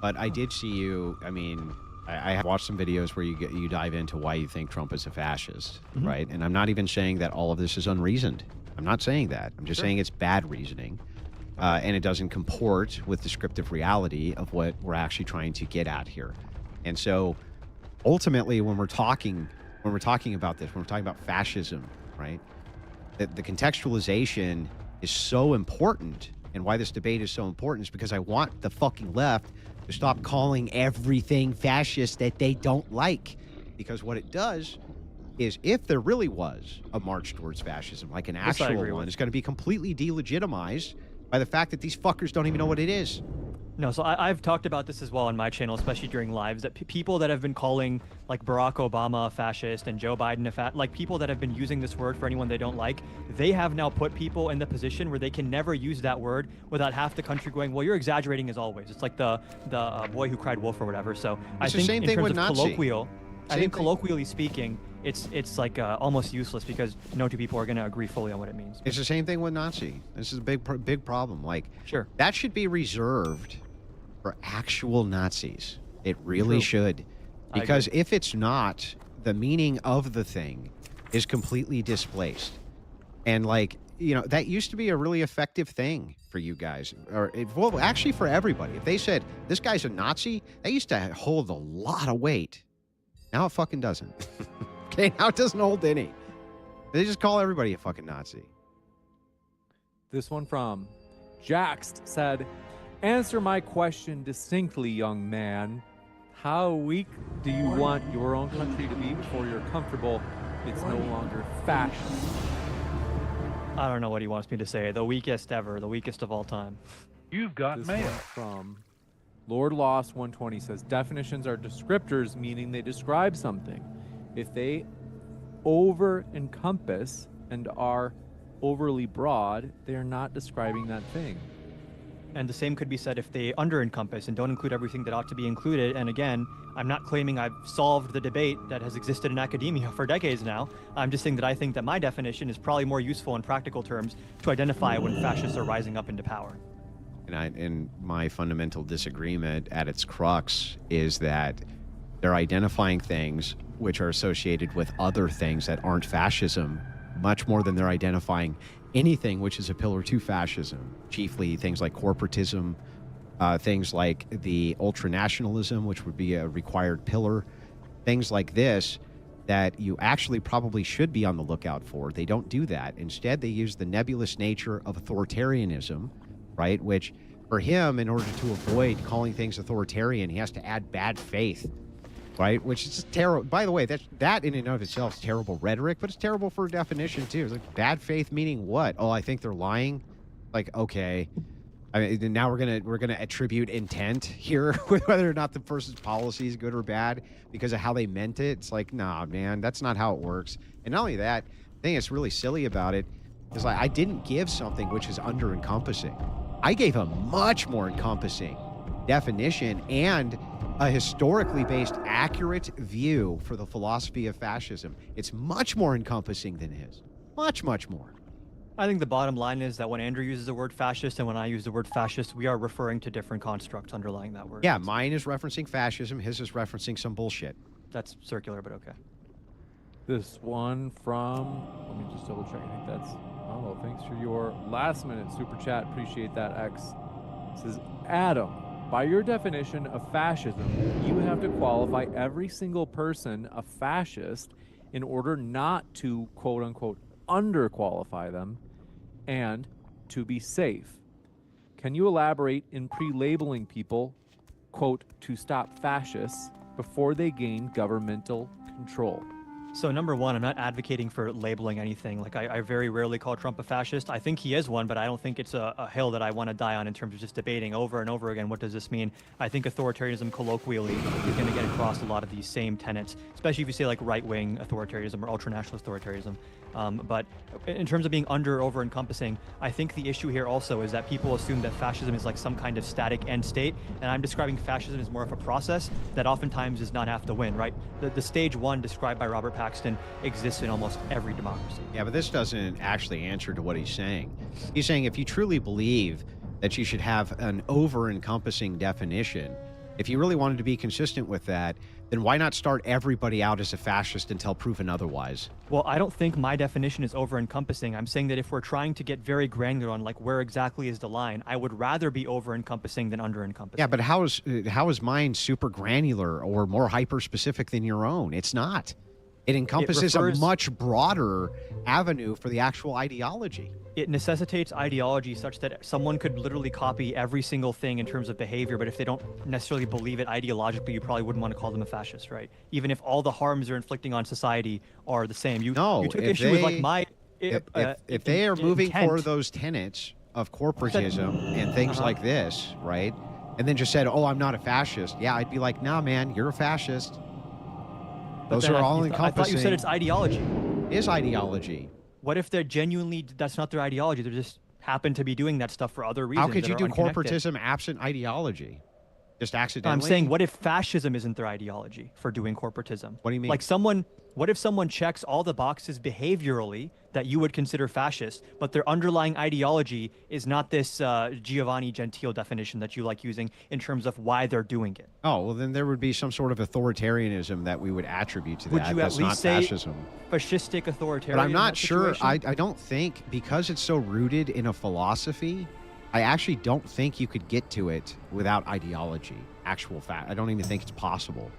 But I did see you. I mean, I have watched some videos where you dive into why you think Trump is a fascist, right? And I'm not even saying that all of this is unreasoned. I'm not saying that. I'm just saying it's bad reasoning, and it doesn't comport with descriptive reality of what we're actually trying to get at here. And so, ultimately, when we're talking about this, when we're talking about fascism, right? The contextualization is so important, and why this debate is so important is because I want the fucking left to stop calling everything fascist that they don't like. Because what it does is, if there really was a march towards fascism, like an This I actual agree one, with. it's going to be completely delegitimized by the fact that these fuckers don't even know what it is. No, so I've talked about this as well on my channel, especially during lives, that people that have been calling like Barack Obama a fascist and Joe Biden like people that have been using this word for anyone they don't like, they have now put people in the position where they can never use that word without half the country going, well, you're exaggerating as always. It's like the boy who cried wolf or whatever. So I It's the think same in thing terms with of Nazi. colloquial, I Same think thing. colloquially speaking, it's like almost useless because no two people are going to agree fully on what it means. It's the same thing with Nazi. This is a big problem. Like, Sure. that should be reserved for actual Nazis. It really True. should. I Because agree. if it's not, the meaning of the thing is completely displaced. And like, that used to be a really effective thing for you guys, or well, actually for everybody. If they said this guy's a Nazi, that used to hold a lot of weight. Now it fucking doesn't. Okay, now it doesn't hold any. They just call everybody a fucking Nazi. This one from Jaxt said, "Answer my question distinctly, young man. How weak do you want your own country to be before you're comfortable it's no longer fascist?" I don't know what he wants me to say. The weakest ever, the weakest of all time. You've got This mail. one from Lord Lost 120 says, "Definitions are descriptors, meaning they describe something. If they over encompass and are overly broad, they are not describing that thing." And the same could be said if they under encompass and don't include everything that ought to be included. And again, I'm not claiming I've solved the debate that has existed in academia for decades now. I'm just saying that I think that my definition is probably more useful in practical terms to identify when fascists are rising up into power. And my fundamental disagreement at its crux is that they're identifying things which are associated with other things that aren't fascism, much more than they're identifying anything which is a pillar to fascism, chiefly things like corporatism, things like the ultranationalism, which would be a required pillar, things like this that you actually probably should be on the lookout for. They don't do that. Instead, they use the nebulous nature of authoritarianism, right? Which for him, in order to avoid calling things authoritarian, he has to add bad faith, right? Which is terrible. By the way, that in and of itself is terrible rhetoric, but it's terrible for definition too. It's like bad faith meaning what? Oh, I think they're lying. Like, okay. I mean, now we're gonna attribute intent here, whether or not the person's policy is good or bad because of how they meant it. It's like, nah, man, that's not how it works. And not only that, the thing that's really silly about it is like I didn't give something which is under encompassing. I gave a much more encompassing definition and a historically based accurate view for the philosophy of fascism. It's much more encompassing than his. Much, much more. I think the bottom line is that when Andrew uses the word fascist and when I use the word fascist, we are referring to different constructs underlying that word. Yeah, mine is referencing fascism. His is referencing some bullshit. That's circular, but okay. This one from, let me just double check. I think that's, oh, thanks for your last minute super chat. Appreciate that, X. It says, "Adam, by your definition of fascism, you have to qualify every single person a fascist in order not to, quote unquote, underqualify them and to be safe. Can you elaborate in pre-labeling people, quote, to stop fascists before they gain governmental control?" So number one, I'm not advocating for labeling anything. Like I very rarely call Trump a fascist. I think he is one, but I don't think it's a hill that I want to die on in terms of just debating over and over again. What does this mean? I think authoritarianism colloquially is going to get across a lot of these same tenets, especially if you say like right-wing authoritarianism or ultranationalist authoritarianism. But in terms of being under or over encompassing, I think the issue here also is that people assume that fascism is like some kind of static end state, and I'm describing fascism as more of a process that oftentimes does not have to win, right? The stage one described by Robert Paxton exists in almost every democracy. Yeah, but this doesn't actually answer to what he's saying. He's saying if you truly believe that you should have an over-encompassing definition, if you really wanted to be consistent with that, then why not start everybody out as a fascist until proven otherwise? Well, I don't think my definition is over-encompassing. I'm saying that if we're trying to get very granular on like where exactly is the line, I would rather be over-encompassing than under-encompassing. Yeah, but how is mine super granular or more hyper-specific than your own? It's not. It encompasses a much broader avenue for the actual ideology. It necessitates ideology such that someone could literally copy every single thing in terms of behavior, but if they don't necessarily believe it ideologically, you probably wouldn't want to call them a fascist, right? Even if all the harms they're inflicting on society are the same. You took issue with like my... If they are moving intent. for those tenets of corporatism and things like this, right? And then just said, oh, I'm not a fascist. Yeah, I'd be like, nah, man, you're a fascist. Those are all encompassing. I thought you said it's ideology. It is ideology. What if they're genuinely, that's not their ideology? They just happen to be doing that stuff for other reasons. How could you do unconnected. corporatism absent ideology? Just accidentally? I'm saying, what if fascism isn't their ideology for doing corporatism? What do you mean? Like what if someone checks all the boxes behaviorally that you would consider fascist, but their underlying ideology is not this Giovanni Gentile definition that you like using in terms of why they're doing it? Oh, well, then there would be some sort of authoritarianism that we would attribute to that. Would you That's at least not say fascism. Fascistic authoritarian? But I'm not sure. Situation? I don't think because it's so rooted in a philosophy, I actually don't think you could get to it without ideology. Actual fact. I don't even think it's possible.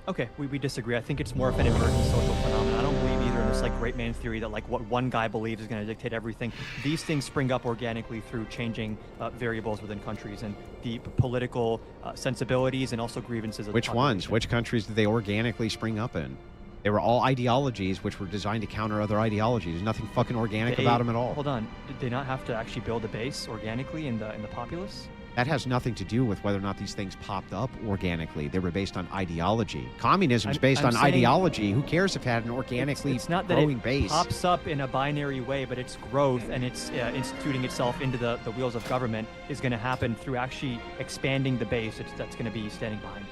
Okay, we disagree. I think it's more of an emergent social phenomenon. I don't believe either in this like great man theory that like what one guy believes is going to dictate everything. These things spring up organically through changing variables within countries and the political sensibilities and also grievances of Which the ones? population. Which countries did they organically spring up in? They were all ideologies which were designed to counter other ideologies. There's nothing fucking organic about them at all. Hold on, did they not have to actually build a base organically in the populace? That has nothing to do with whether or not these things popped up organically. They were based on ideology. Communism is based I'm on saying ideology. Who cares if it had an organically it's not that growing it base? pops up in a binary way, but its growth and its instituting itself into the wheels of government is going to happen through actually expanding the base that's going to be standing behind it.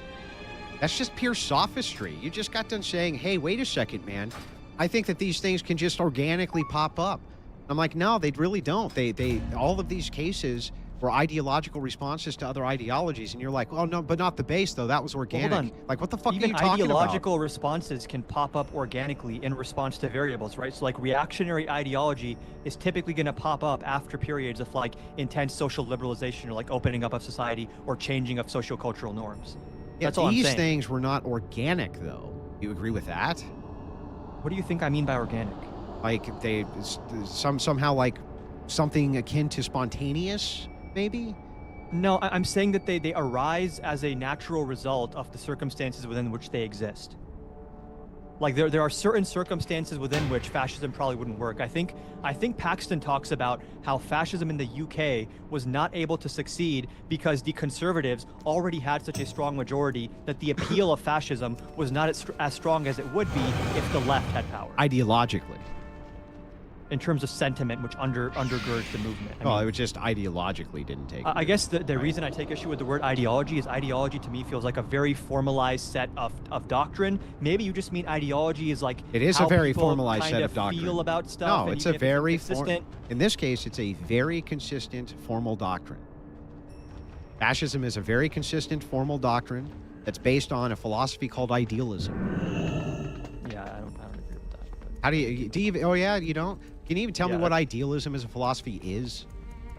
That's just pure sophistry. You just got done saying, hey, wait a second, man. I think that these things can just organically pop up. I'm like, no, they really don't. They all of these cases were ideological responses to other ideologies, and you're like, oh no, but not the base though. That was organic. Hold on. Like, what the fuck Even are you talking ideological responses can pop up organically in response to variables, right? So like reactionary ideology is typically going to pop up after periods of like intense social liberalization or like opening up of society or changing of sociocultural norms. about? Yeah, That's all I'm these saying. things were not organic though. You agree with that? What do you think I mean by organic? Like they somehow like something akin to spontaneous, maybe? No, I'm saying that they arise as a natural result of the circumstances within which they exist. Like there are certain circumstances within which fascism probably wouldn't work. I think Paxton talks about how fascism in the UK was not able to succeed because the conservatives already had such a strong majority that the appeal of fascism was not as strong as it would be if the left had power. Ideologically. In terms of sentiment, which undergirds the movement. I Well, mean, it was just ideologically didn't take. I guess the reason I take issue with the word ideology is ideology to me feels like a very formalized set of doctrine. Maybe you just mean ideology is like It is how a very people formalized kind set of of doctrine. feel about stuff. No, and it's even a if very consistent. in this case, it's a very consistent formal doctrine. Fascism is a very consistent formal doctrine that's based on a philosophy called idealism. Yeah, I don't agree with that. But, How do you even? Oh yeah, you don't. Can you even tell me Yeah, what that's- idealism as a philosophy is?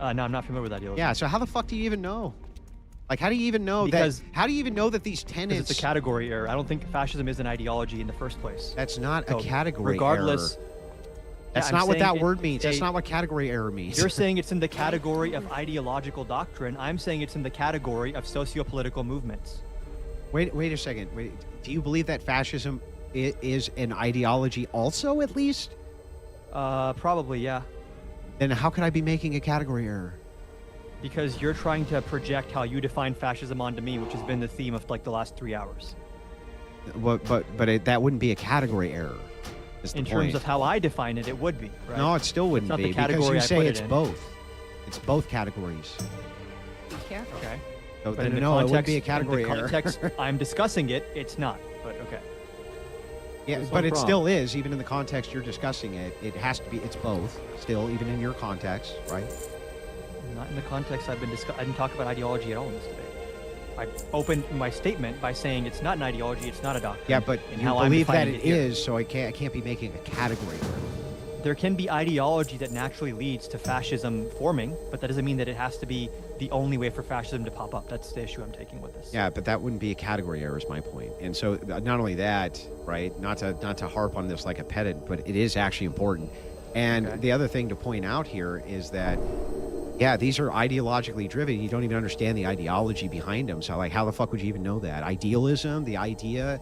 no, I'm not familiar with idealism. Yeah. So how the fuck do you even know? Like, how do you even know Because- that? How do you even know that these Because tenets? it's a category error. I don't think fascism is an ideology in the first place. That's not So, a category regardless, error. Yeah, That's I'm not what saying that it- word means. That's a- not what category error means. You're saying it's in the category of ideological doctrine. I'm saying it's in the category of socio-political movements. Wait a second. Wait, do you believe that fascism is an ideology also, at least? Probably, yeah. Then how could I be making a category error? Because you're trying to project how you define fascism onto me, which has been the theme of like the last 3 hours. That wouldn't be a category error. Is the In point. terms of how I define it, it would be. Right? No, it still wouldn't not the be because category you I say put it it's in. both. It's both categories. Be careful. Okay. So But then in the no, context, it wouldn't be a category in the error. context I'm discussing it, it's not. But okay. Yeah, This but one it from- still is, even in the context you're discussing it. It has to be. It's both. Still, even in your context, right? Not in the context I've been I didn't talk about ideology at all in this debate. I opened my statement by saying it's not an ideology, it's not a doctrine. Yeah, but and you how I'm believe that defining it here. is, so I can't be making a category error. There can be ideology that naturally leads to fascism forming, but that doesn't mean that it has to be the only way for fascism to pop up. That's the issue I'm taking with this. Yeah, but that wouldn't be a category error, is my point. And so, not only that, right? Not to harp on this like a pedant, but it is actually important. And Okay. the other thing to point out here is that, yeah, these are ideologically driven. You don't even understand the ideology behind them. So, like, how the fuck would you even know that? Idealism, the idea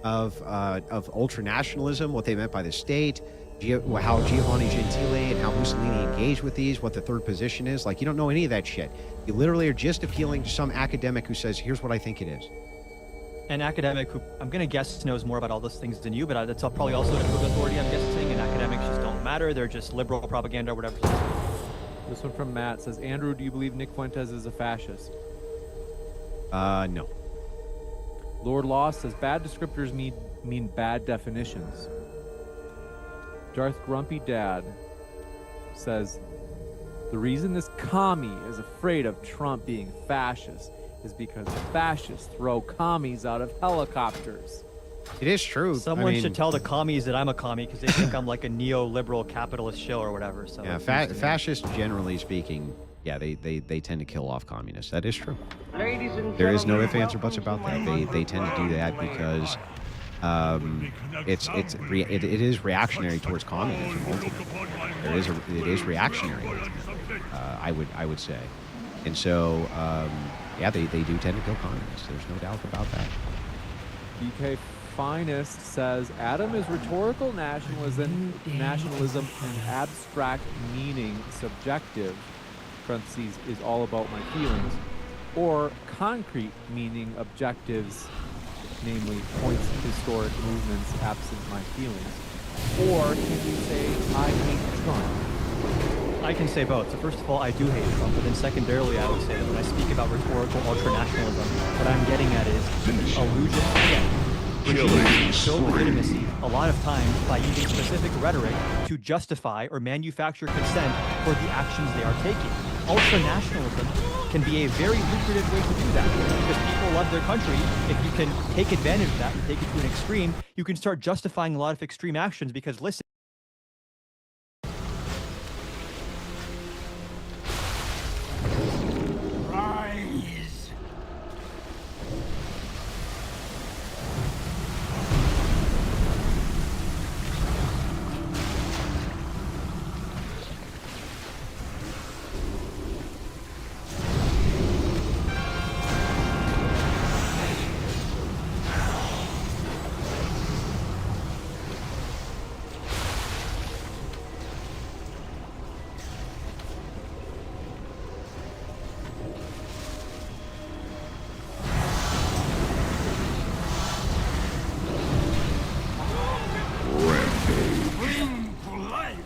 of ultranationalism, what they meant by the state, how Giovanni Gentile and how Mussolini engaged with these, what the third position is. Like, you don't know any of that shit. You literally are just appealing to some academic who says, here's what I think it is. An academic who I'm going to guess knows more about all those things than you, but that's probably also an authority, I'm guessing, and academics just don't matter. They're just liberal propaganda or whatever. This one from Matt says, Andrew, do you believe Nick Fuentes is a fascist? No. Lord Law says, bad descriptors mean bad definitions. Darth Grumpy Dad says, the reason this commie is afraid of Trump being fascist is because fascists throw commies out of helicopters. It is true. Someone should tell the commies that I'm a commie because they think I'm like a neoliberal capitalist shill or whatever. So Yeah, it seems to me. fascists, generally speaking, yeah, they tend to kill off communists. That is true. Ladies and There is no gentlemen, ifs, ands, or buts welcome about to that. my They tend to do that because it is reactionary towards communism. Ultimately, it is reactionary. Ultimately, I would say, and so yeah, they do tend to kill communists. There's no doubt about that. DK Finest says Adam is rhetorical nationalism and abstract meaning subjective, parentheses, is all about my feelings, or concrete meaning objectives, namely points, historic movements, absent my feelings. Or can you say I hate Trump? I can say both. So first of all, I do hate Trump, but then secondarily, I would say that when I speak about rhetorical ultranationalism, what I'm getting at is allusion, build legitimacy a lot of times by using specific rhetoric to justify or manufacture consent for the actions they are taking. Ultranationalism can be a very lucrative way to do that because people love their country. If you can take advantage of that and take it to an extreme, you can start justifying a lot of extreme actions because listen, Rise. Bring to life.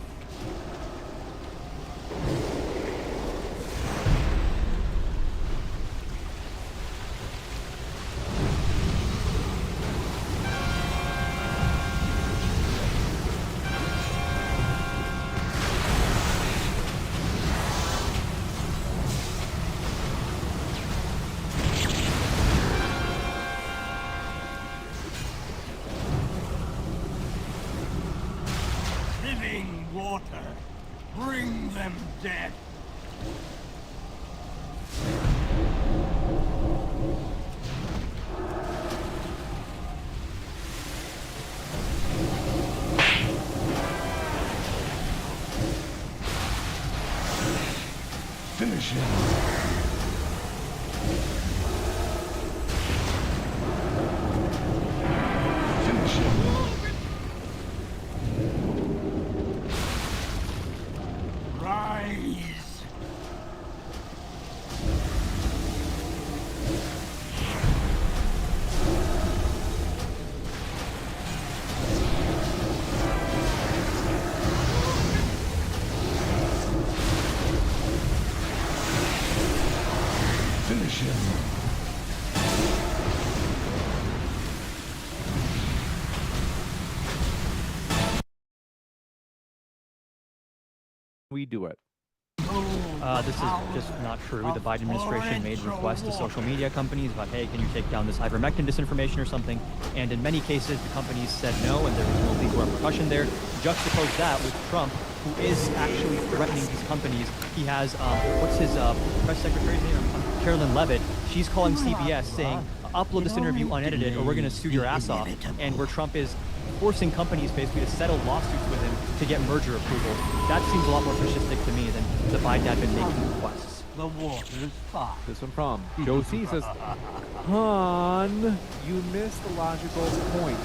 Living water. Bring them death. Finish him. Finish him. Rise. Finish him. We do it. this is just not true. The Biden administration made requests to social media companies about, hey, can you take down this ivermectin disinformation or something? And in many cases, the companies said no, and there was no legal repercussion there. Juxtapose that with Trump, who is actually threatening these companies. He has, what's his press secretary's name? Carolyn Levitt. She's calling CBS saying, upload this interview unedited or we're going to sue your ass off. And where Trump is forcing companies basically to settle lawsuits with him to get merger approval. That seems a lot more fascistic to me than the Biden admin making requests. The water's fine. This one from Josie says, Han, you missed the logical point.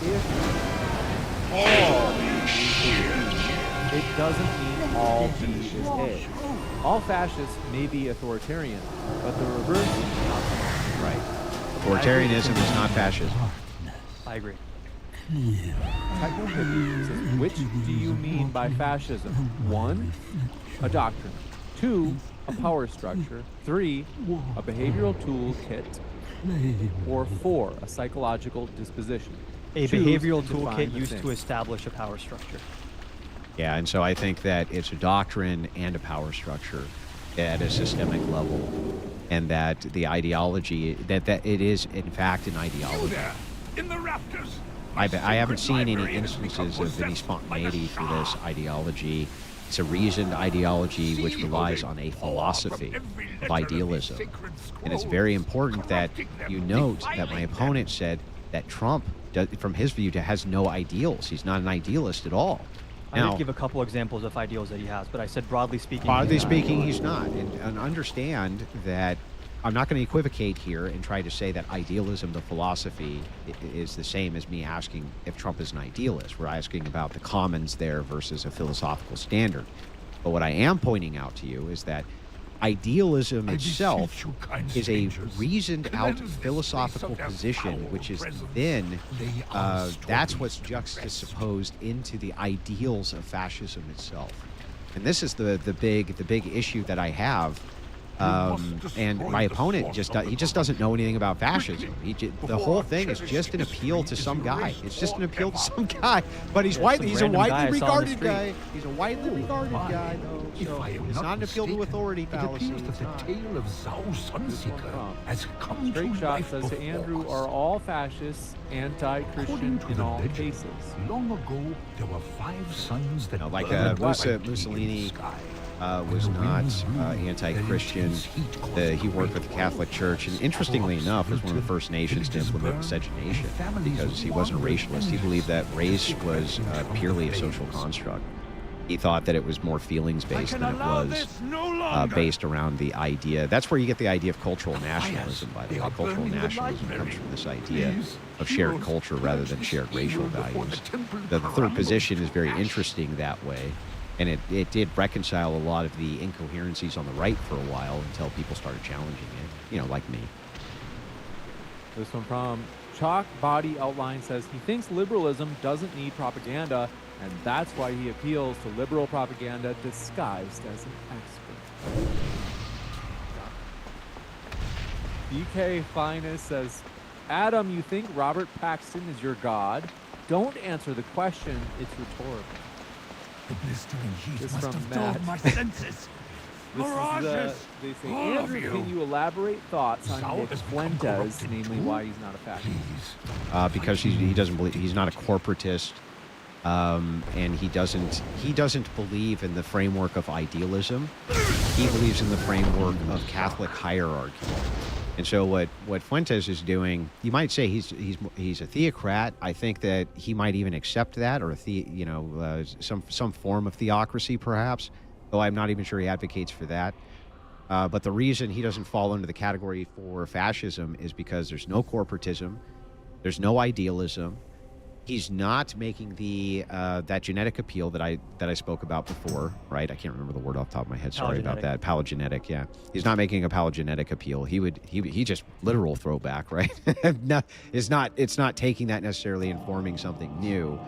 If all it doesn't mean all B is A. All fascists may be authoritarian, but the reverse is not so. Right. Authoritarianism is not fascism. I agree. Techno says, which do you mean by fascism? 1, a doctrine. 2, a power structure. 3, a behavioral toolkit. Or 4, a psychological disposition. A Choose behavioral and define toolkit the used thing. to establish a power structure. Yeah, and so I think that it's a doctrine and a power structure at a systemic level, and that the ideology, that it is in fact an ideology. There, in the rafters. I haven't seen any instances of any spontaneity for this ideology It's a reasoned ideology which relies on a philosophy of idealism. And it's very important that you note that my opponent said that Trump, from his view, has no ideals. He's not an idealist at all. I Now, did give a couple examples of ideals that he has, but I said broadly speaking. broadly speaking, he's not. And understand that I'm not going to equivocate here and try to say that idealism, the philosophy, is the same as me asking if Trump is an idealist. We're asking about the commons there versus a philosophical standard. But what I am pointing out to you is that idealism itself is a reasoned out philosophical position, which is then that's what's juxtaposed into the ideals of fascism itself. And this is the big issue that I have. And my opponent just doesn't know anything about fascism. The whole thing is just an appeal to some guy. It's just an appeal to some guy. But he's a widely regarded guy. He's a widely regarded guy, though. So it's not an appeal to authority fallacy. It appears that the tale of Zhao Sunseeker has come Straight to Shot life says to before Andrew, us. are all fascists anti-Christian According to in the all legend, cases? long ago there were 5 suns that Like burned brightly in Mussolini the sky. was not anti-Christian. He worked with the Catholic Church, and interestingly enough, was one of the first nations to implement miscegenation because he wasn't a racialist. He believed that race was purely a social construct. He thought that it was more feelings-based than it was based around the idea. That's where you get the idea of cultural nationalism, by the way. Cultural nationalism comes from this idea of shared culture rather than shared racial values. The third position is very interesting that way. And it did reconcile a lot of the incoherencies on the right for a while until people started challenging it, like me. This one from Chalk Body Outline says he thinks liberalism doesn't need propaganda, and that's why he appeals to liberal propaganda disguised as an expert. BK Finest says, Adam, you think Robert Paxton is your god? Don't answer the question, it's rhetorical. The blistering heat This must from have Matt. dulled my senses. This is, they say, all of Andrew, you. can you elaborate thoughts on Zhao Nick has become Fuentes, corrupted namely too? why he's not a fascist? Because he doesn't believe, he's not a corporatist, and he doesn't believe in the framework of idealism. He believes in the framework of Catholic hierarchy. And so what Fuentes is doing, you might say he's a theocrat. I think that he might even accept that, or some form of theocracy perhaps, though I'm not even sure he advocates for that. But the reason he doesn't fall into the category for fascism is because there's no corporatism, there's no idealism. He's not making the that genetic appeal that I spoke about before, right? I can't remember the word off the top of my head. Sorry about that. Paleogenetic, yeah. He's not making a paleogenetic appeal. He just literal throwback, right? It's not taking that necessarily and forming something new.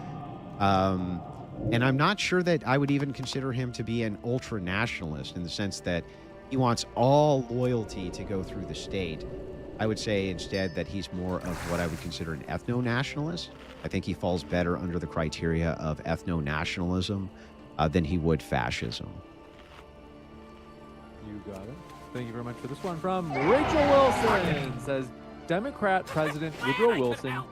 And I'm not sure that I would even consider him to be an ultra nationalist in the sense that he wants all loyalty to go through the state. I would say instead that he's more of what I would consider an ethno-nationalist. I think he falls better under the criteria of ethno-nationalism than he would fascism. You got it. Thank you very much for this one from Rachel Wilson. Says Democrat President Woodrow Wilson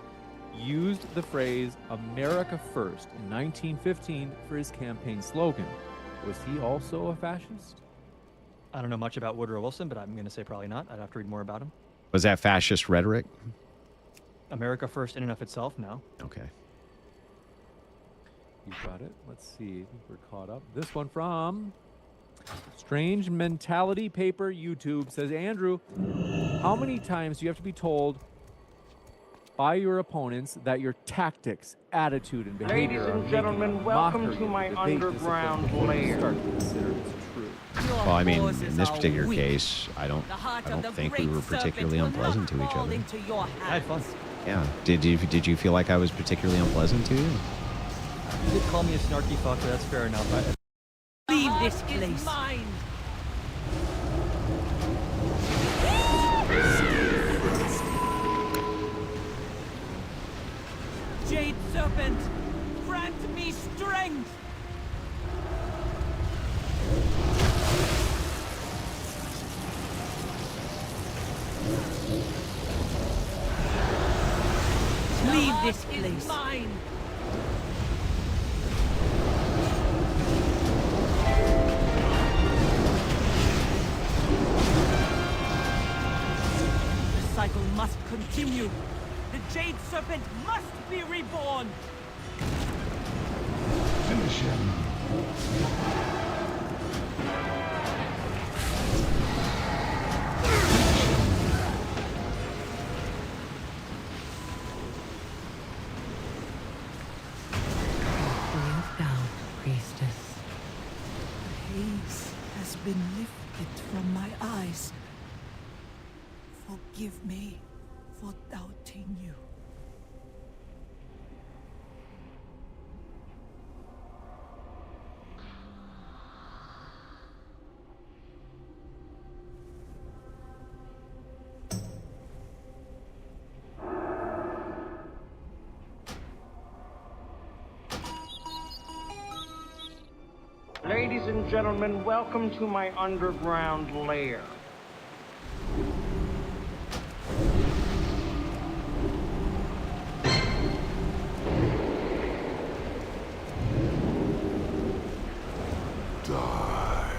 used the phrase America First in 1915 for his campaign slogan. Was he also a fascist? I don't know much about Woodrow Wilson, but I'm going to say probably not. I'd have to read more about him. Was that fascist rhetoric? America First in and of itself, no. Okay. You got it. Let's see. I think we're caught up. This one from Strange Mentality Paper YouTube says, Andrew, how many times do you have to be told by your opponents that your tactics, attitude, and behavior Ladies are and gentlemen, making a welcome mockery to of my debate discipline underground before you lair. start to consider it's true? Well, I mean, in this particular case, I don't think we were particularly unpleasant to each other. I had fun. Yeah. Did you feel like I was particularly unpleasant to you? You did call me a snarky fucker, that's fair enough. Leave this place. Jade Serpent, grant me strength. Leave this place. cycle must continue. The Jade Serpent must be reborn. Finish him. Breathe down, priestess. The haze has been lifted from my eyes. Forgive me for doubting you. Ladies and gentlemen, welcome to my underground lair. Die.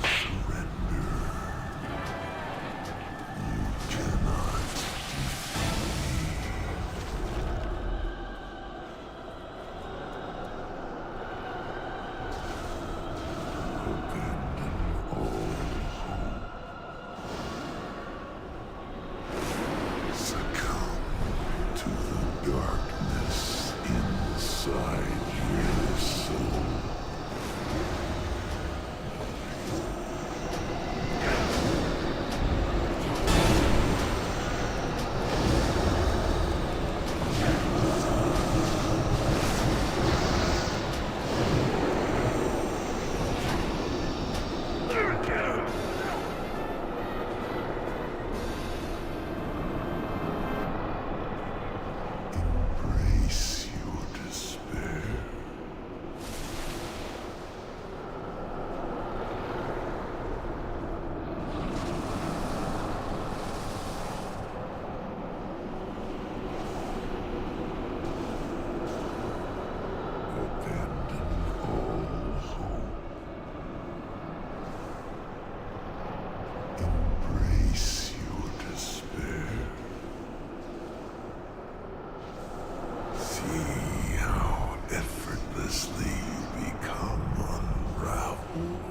Surrender. You cannot. Abandon all hope. Succumb to the darkness inside your soul. Embrace your despair. Abandon all hope. Embrace your despair. See how effortlessly you become unraveled.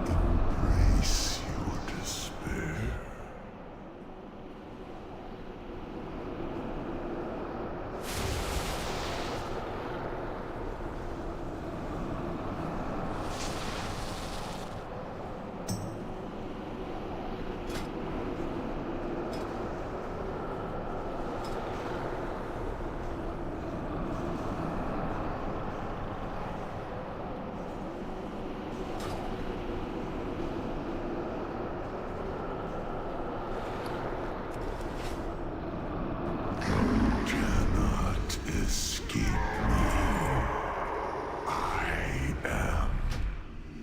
Embrace your despair. Cannot escape me. I am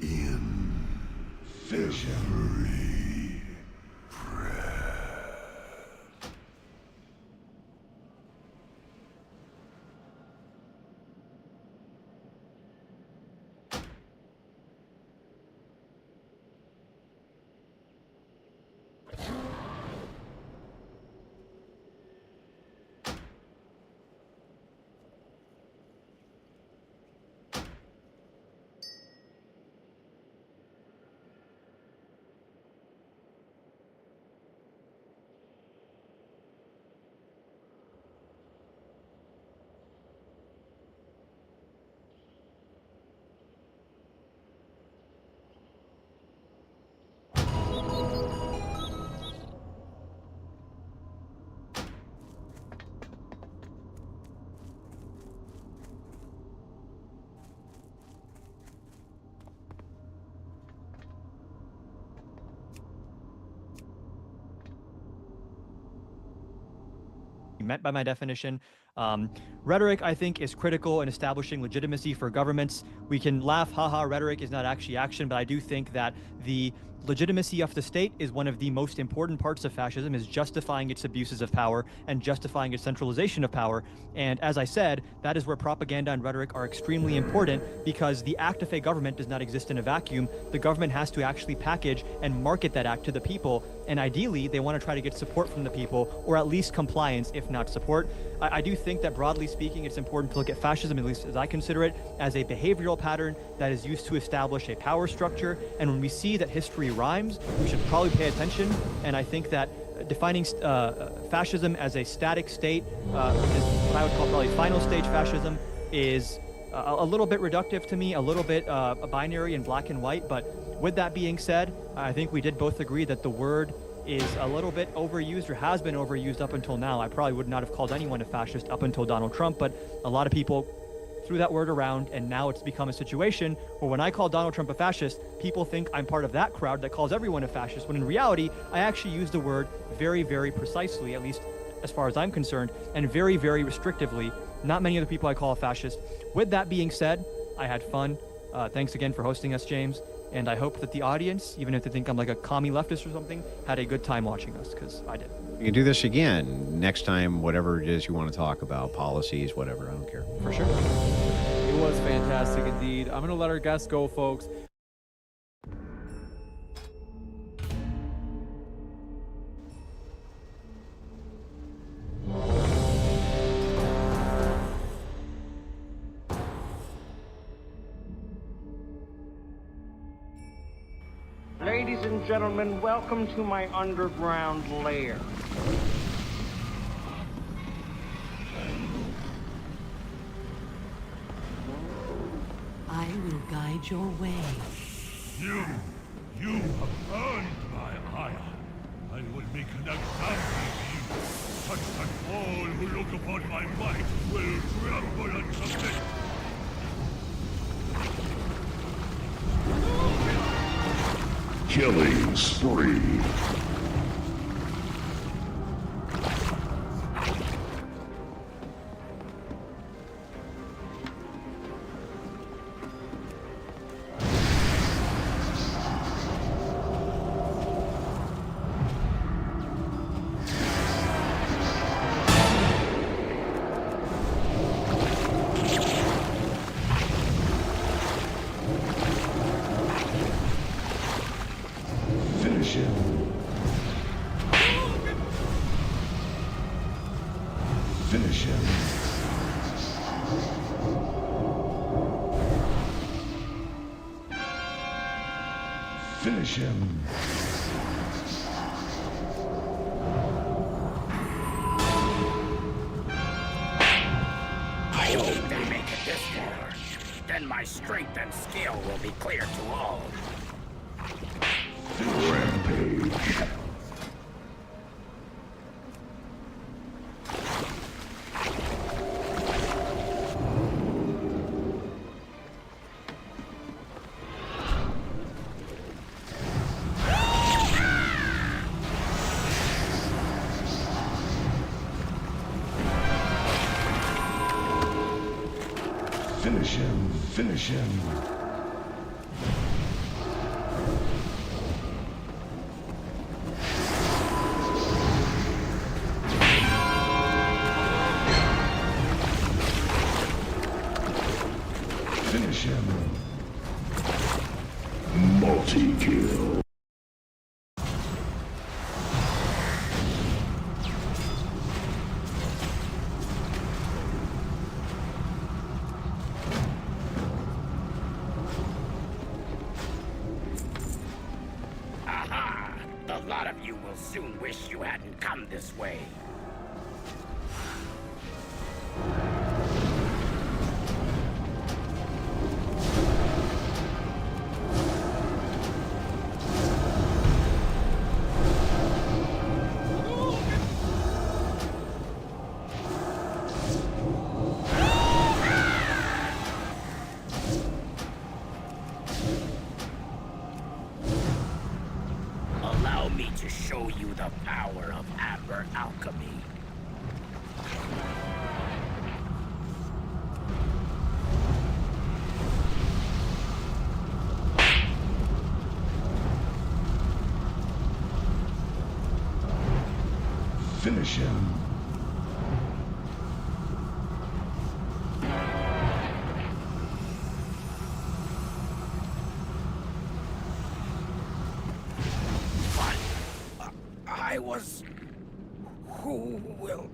in every breath. Meant by my definition, Rhetoric, I think, is critical in establishing legitimacy for governments. We can laugh, haha, rhetoric is not actually action, but I do think that the legitimacy of the state is one of the most important parts of fascism, is justifying its abuses of power and justifying its centralization of power. And as I said, that is where propaganda and rhetoric are extremely important, because the act of a government does not exist in a vacuum. The government has to actually package and market that act to the people. And ideally, they want to try to get support from the people, or at least compliance, if not support. I do think that broadly speaking, it's important to look at fascism, at least as I consider it, as a behavioral pattern that is used to establish a power structure. And when we see that history rhymes, we should probably pay attention. And I think that defining fascism as a static state, which is what I would call probably final stage fascism, is a little bit reductive to me, a little bit binary and black and white. But with that being said, I think we did both agree that the word is a little bit overused, or has been overused up until now. I probably would not have called anyone a fascist up until Donald Trump, but a lot of people threw that word around, and now it's become a situation where when I call Donald Trump a fascist, people think I'm part of that crowd that calls everyone a fascist, when in reality, I actually use the word very, very precisely, at least as far as I'm concerned, and very, very restrictively. Not many other people I call a fascist. With that being said, I had fun. Thanks again for hosting us, James. And I hope that the audience, even if they think I'm like a commie leftist or something, had a good time watching us, because I did. You can do this again next time, whatever it is you want to talk about, policies, whatever. I don't care. For sure. It was fantastic indeed. I'm going to let our guests go, folks. Ladies and gentlemen, welcome to my underground lair. I will guide your way. You have earned my ire. I will make an example of you, such that all who look upon my might will tremble and submit. Killing spree. Finish him. Finish him. Finish him. I hope they make it this far. Then my strength and skill will be clear to all. Rampage. Finish him. Finish him. Finish him. Multi-kill. Aha! The lot of you will soon wish you hadn't come this way. Allow me to show you the power of amber alchemy. Finish him. I was... Who will...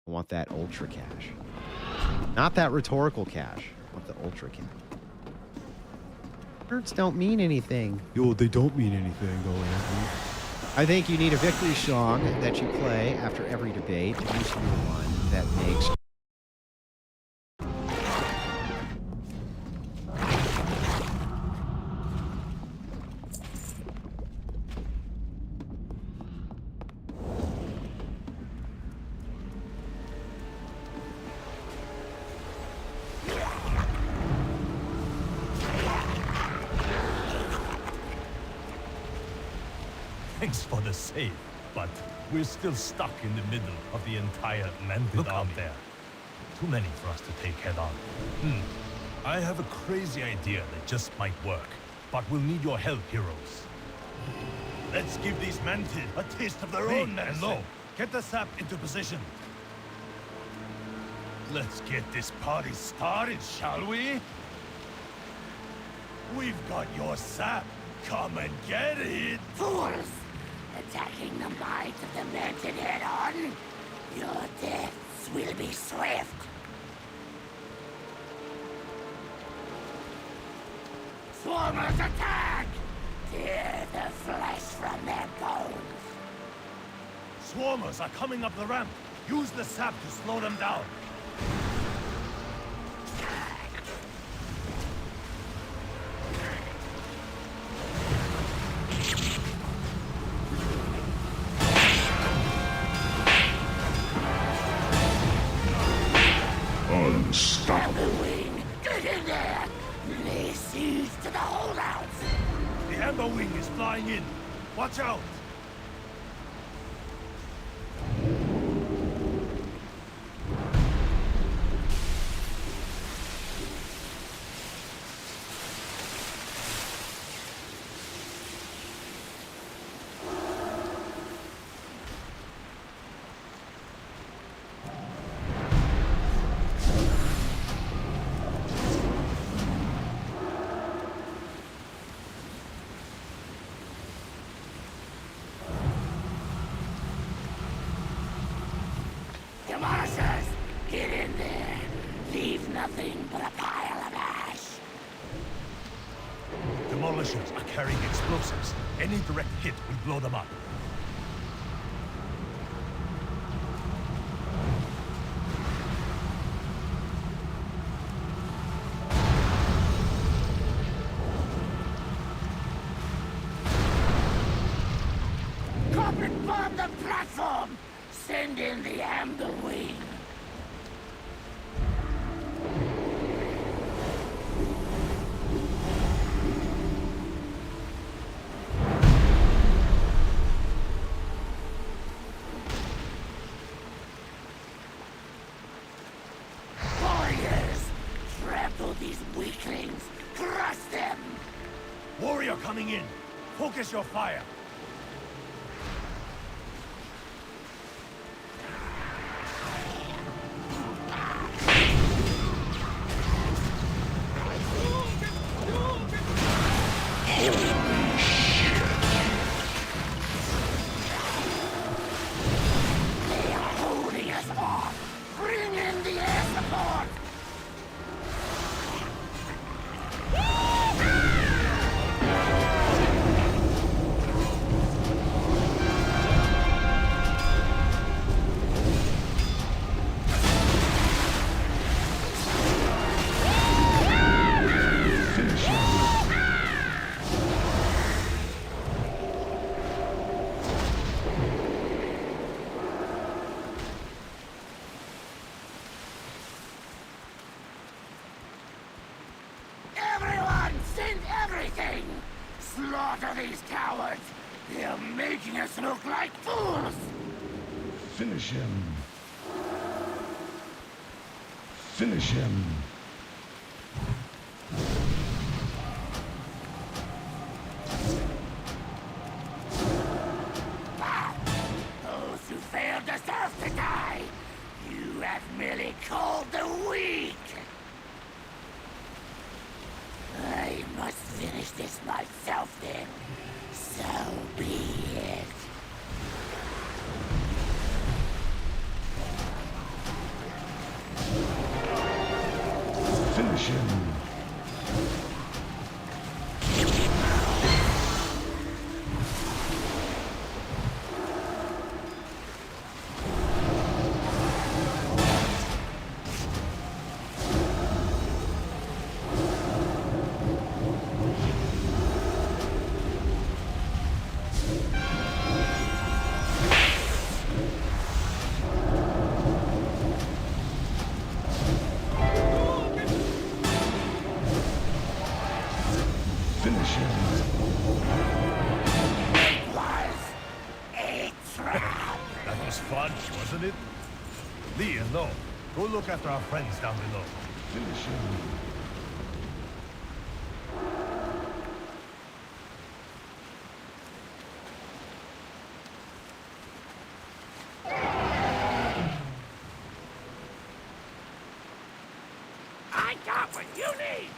I want that ultra cash. Not that rhetorical cash. I want the ultra cash. Words don't mean anything. Yo, they don't mean anything, though, Anthony. I think you need a victory song that you play after every debate. It needs to be the one that makes... Thanks for the save, but we're still stuck in the middle of the entire Mantid army there. Too many for us to take head on. I have a crazy idea that just might work, but we'll need your help, heroes. Let's give these Mantid a taste of their own medicine. Low, get the sap into position. Let's get this party started, shall we? We've got your sap. Come and get it! Fools! Attacking the might of the Mantid head-on? Your deaths will be swift. Swarmers attack! Tear the flesh from their bones. Swarmers are coming up the ramp. Use the sap to slow them down. Wing, get in there! Lay siege to the holdouts! The Amber Wing is flying in. Watch out! Demolishers, get in there. Leave nothing but a pile of ash. Demolishers are carrying explosives. Any direct hit will blow them up. Carpet bomb the platform! Send in the Amber Wing. Warriors! Trample these weaklings! Crush them! Warrior coming in. Focus your fire. Holy Slaughter these cowards! They're making us look like fools! Finish him. Finish him. Those who fail deserve to die! You have merely called the weak! I must finish this myself then. So be it. Finish him. Finish him. It was a trap! That was fun, wasn't it? Lee and Lo, go look after our friends down below. Finish him. I got what you need!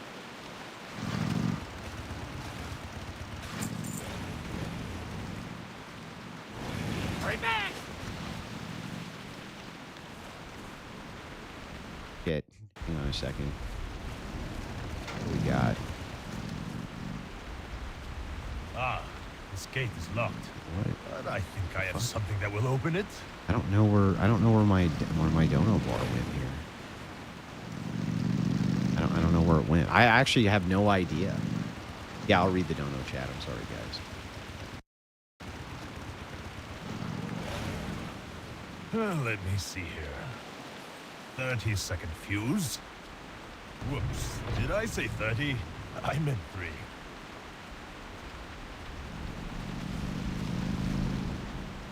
Hurry back! Shit. Hang on a second. What do we got? Ah, this gate is locked. What? But I think I have something that will open it. I don't know where my dono bar went here. I don't know where it went. I actually have no idea. Yeah, I'll read the dono chat. I'm sorry, guys. Let me see here. 30-second fuse. Whoops. Did I say 30? I meant 3.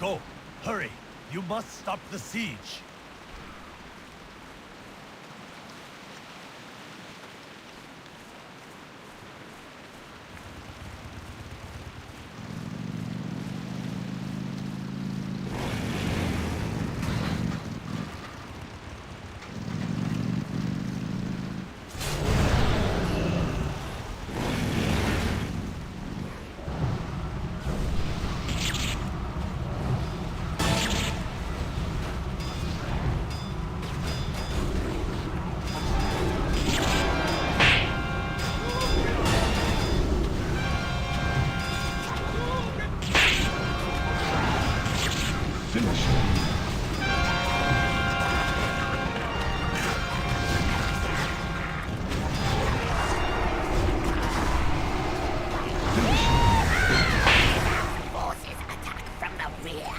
Go. Hurry. You must stop the siege. Finish him. Forces attack from the rear.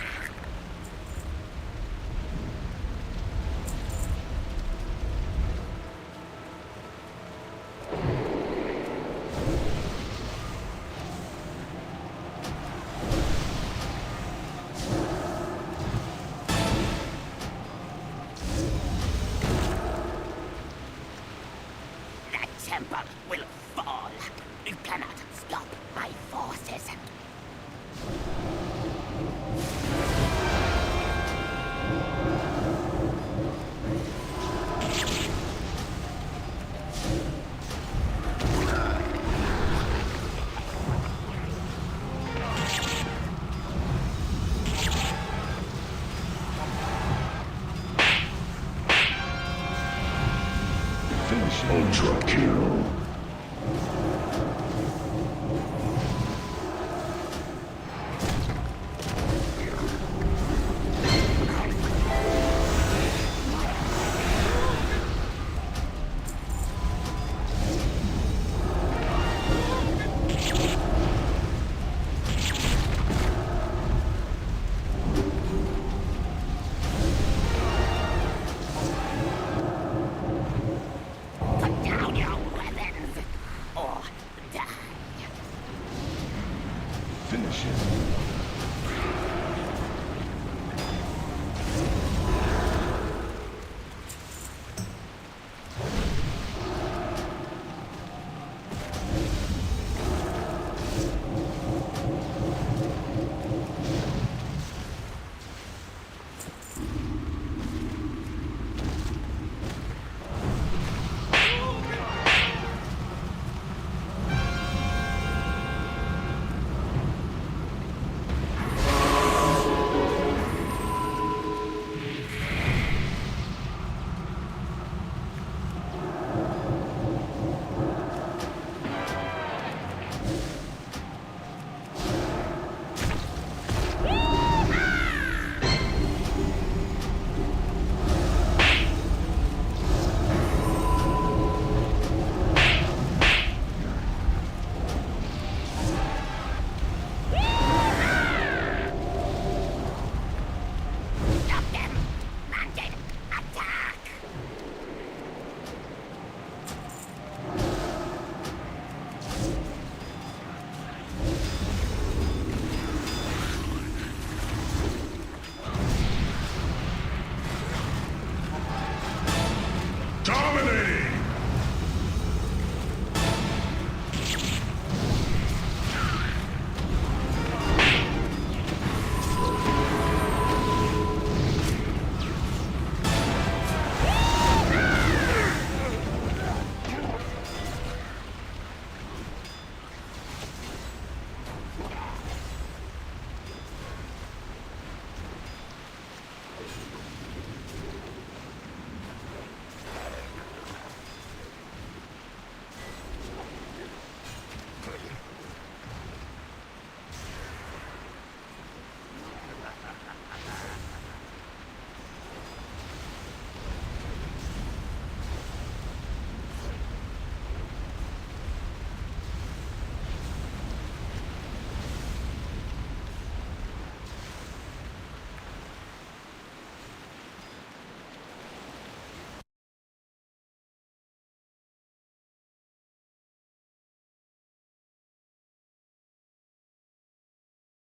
That temple will fall. You cannot stop my forces. Finish him. Ultra kill. Put down your weapons, or Dominating!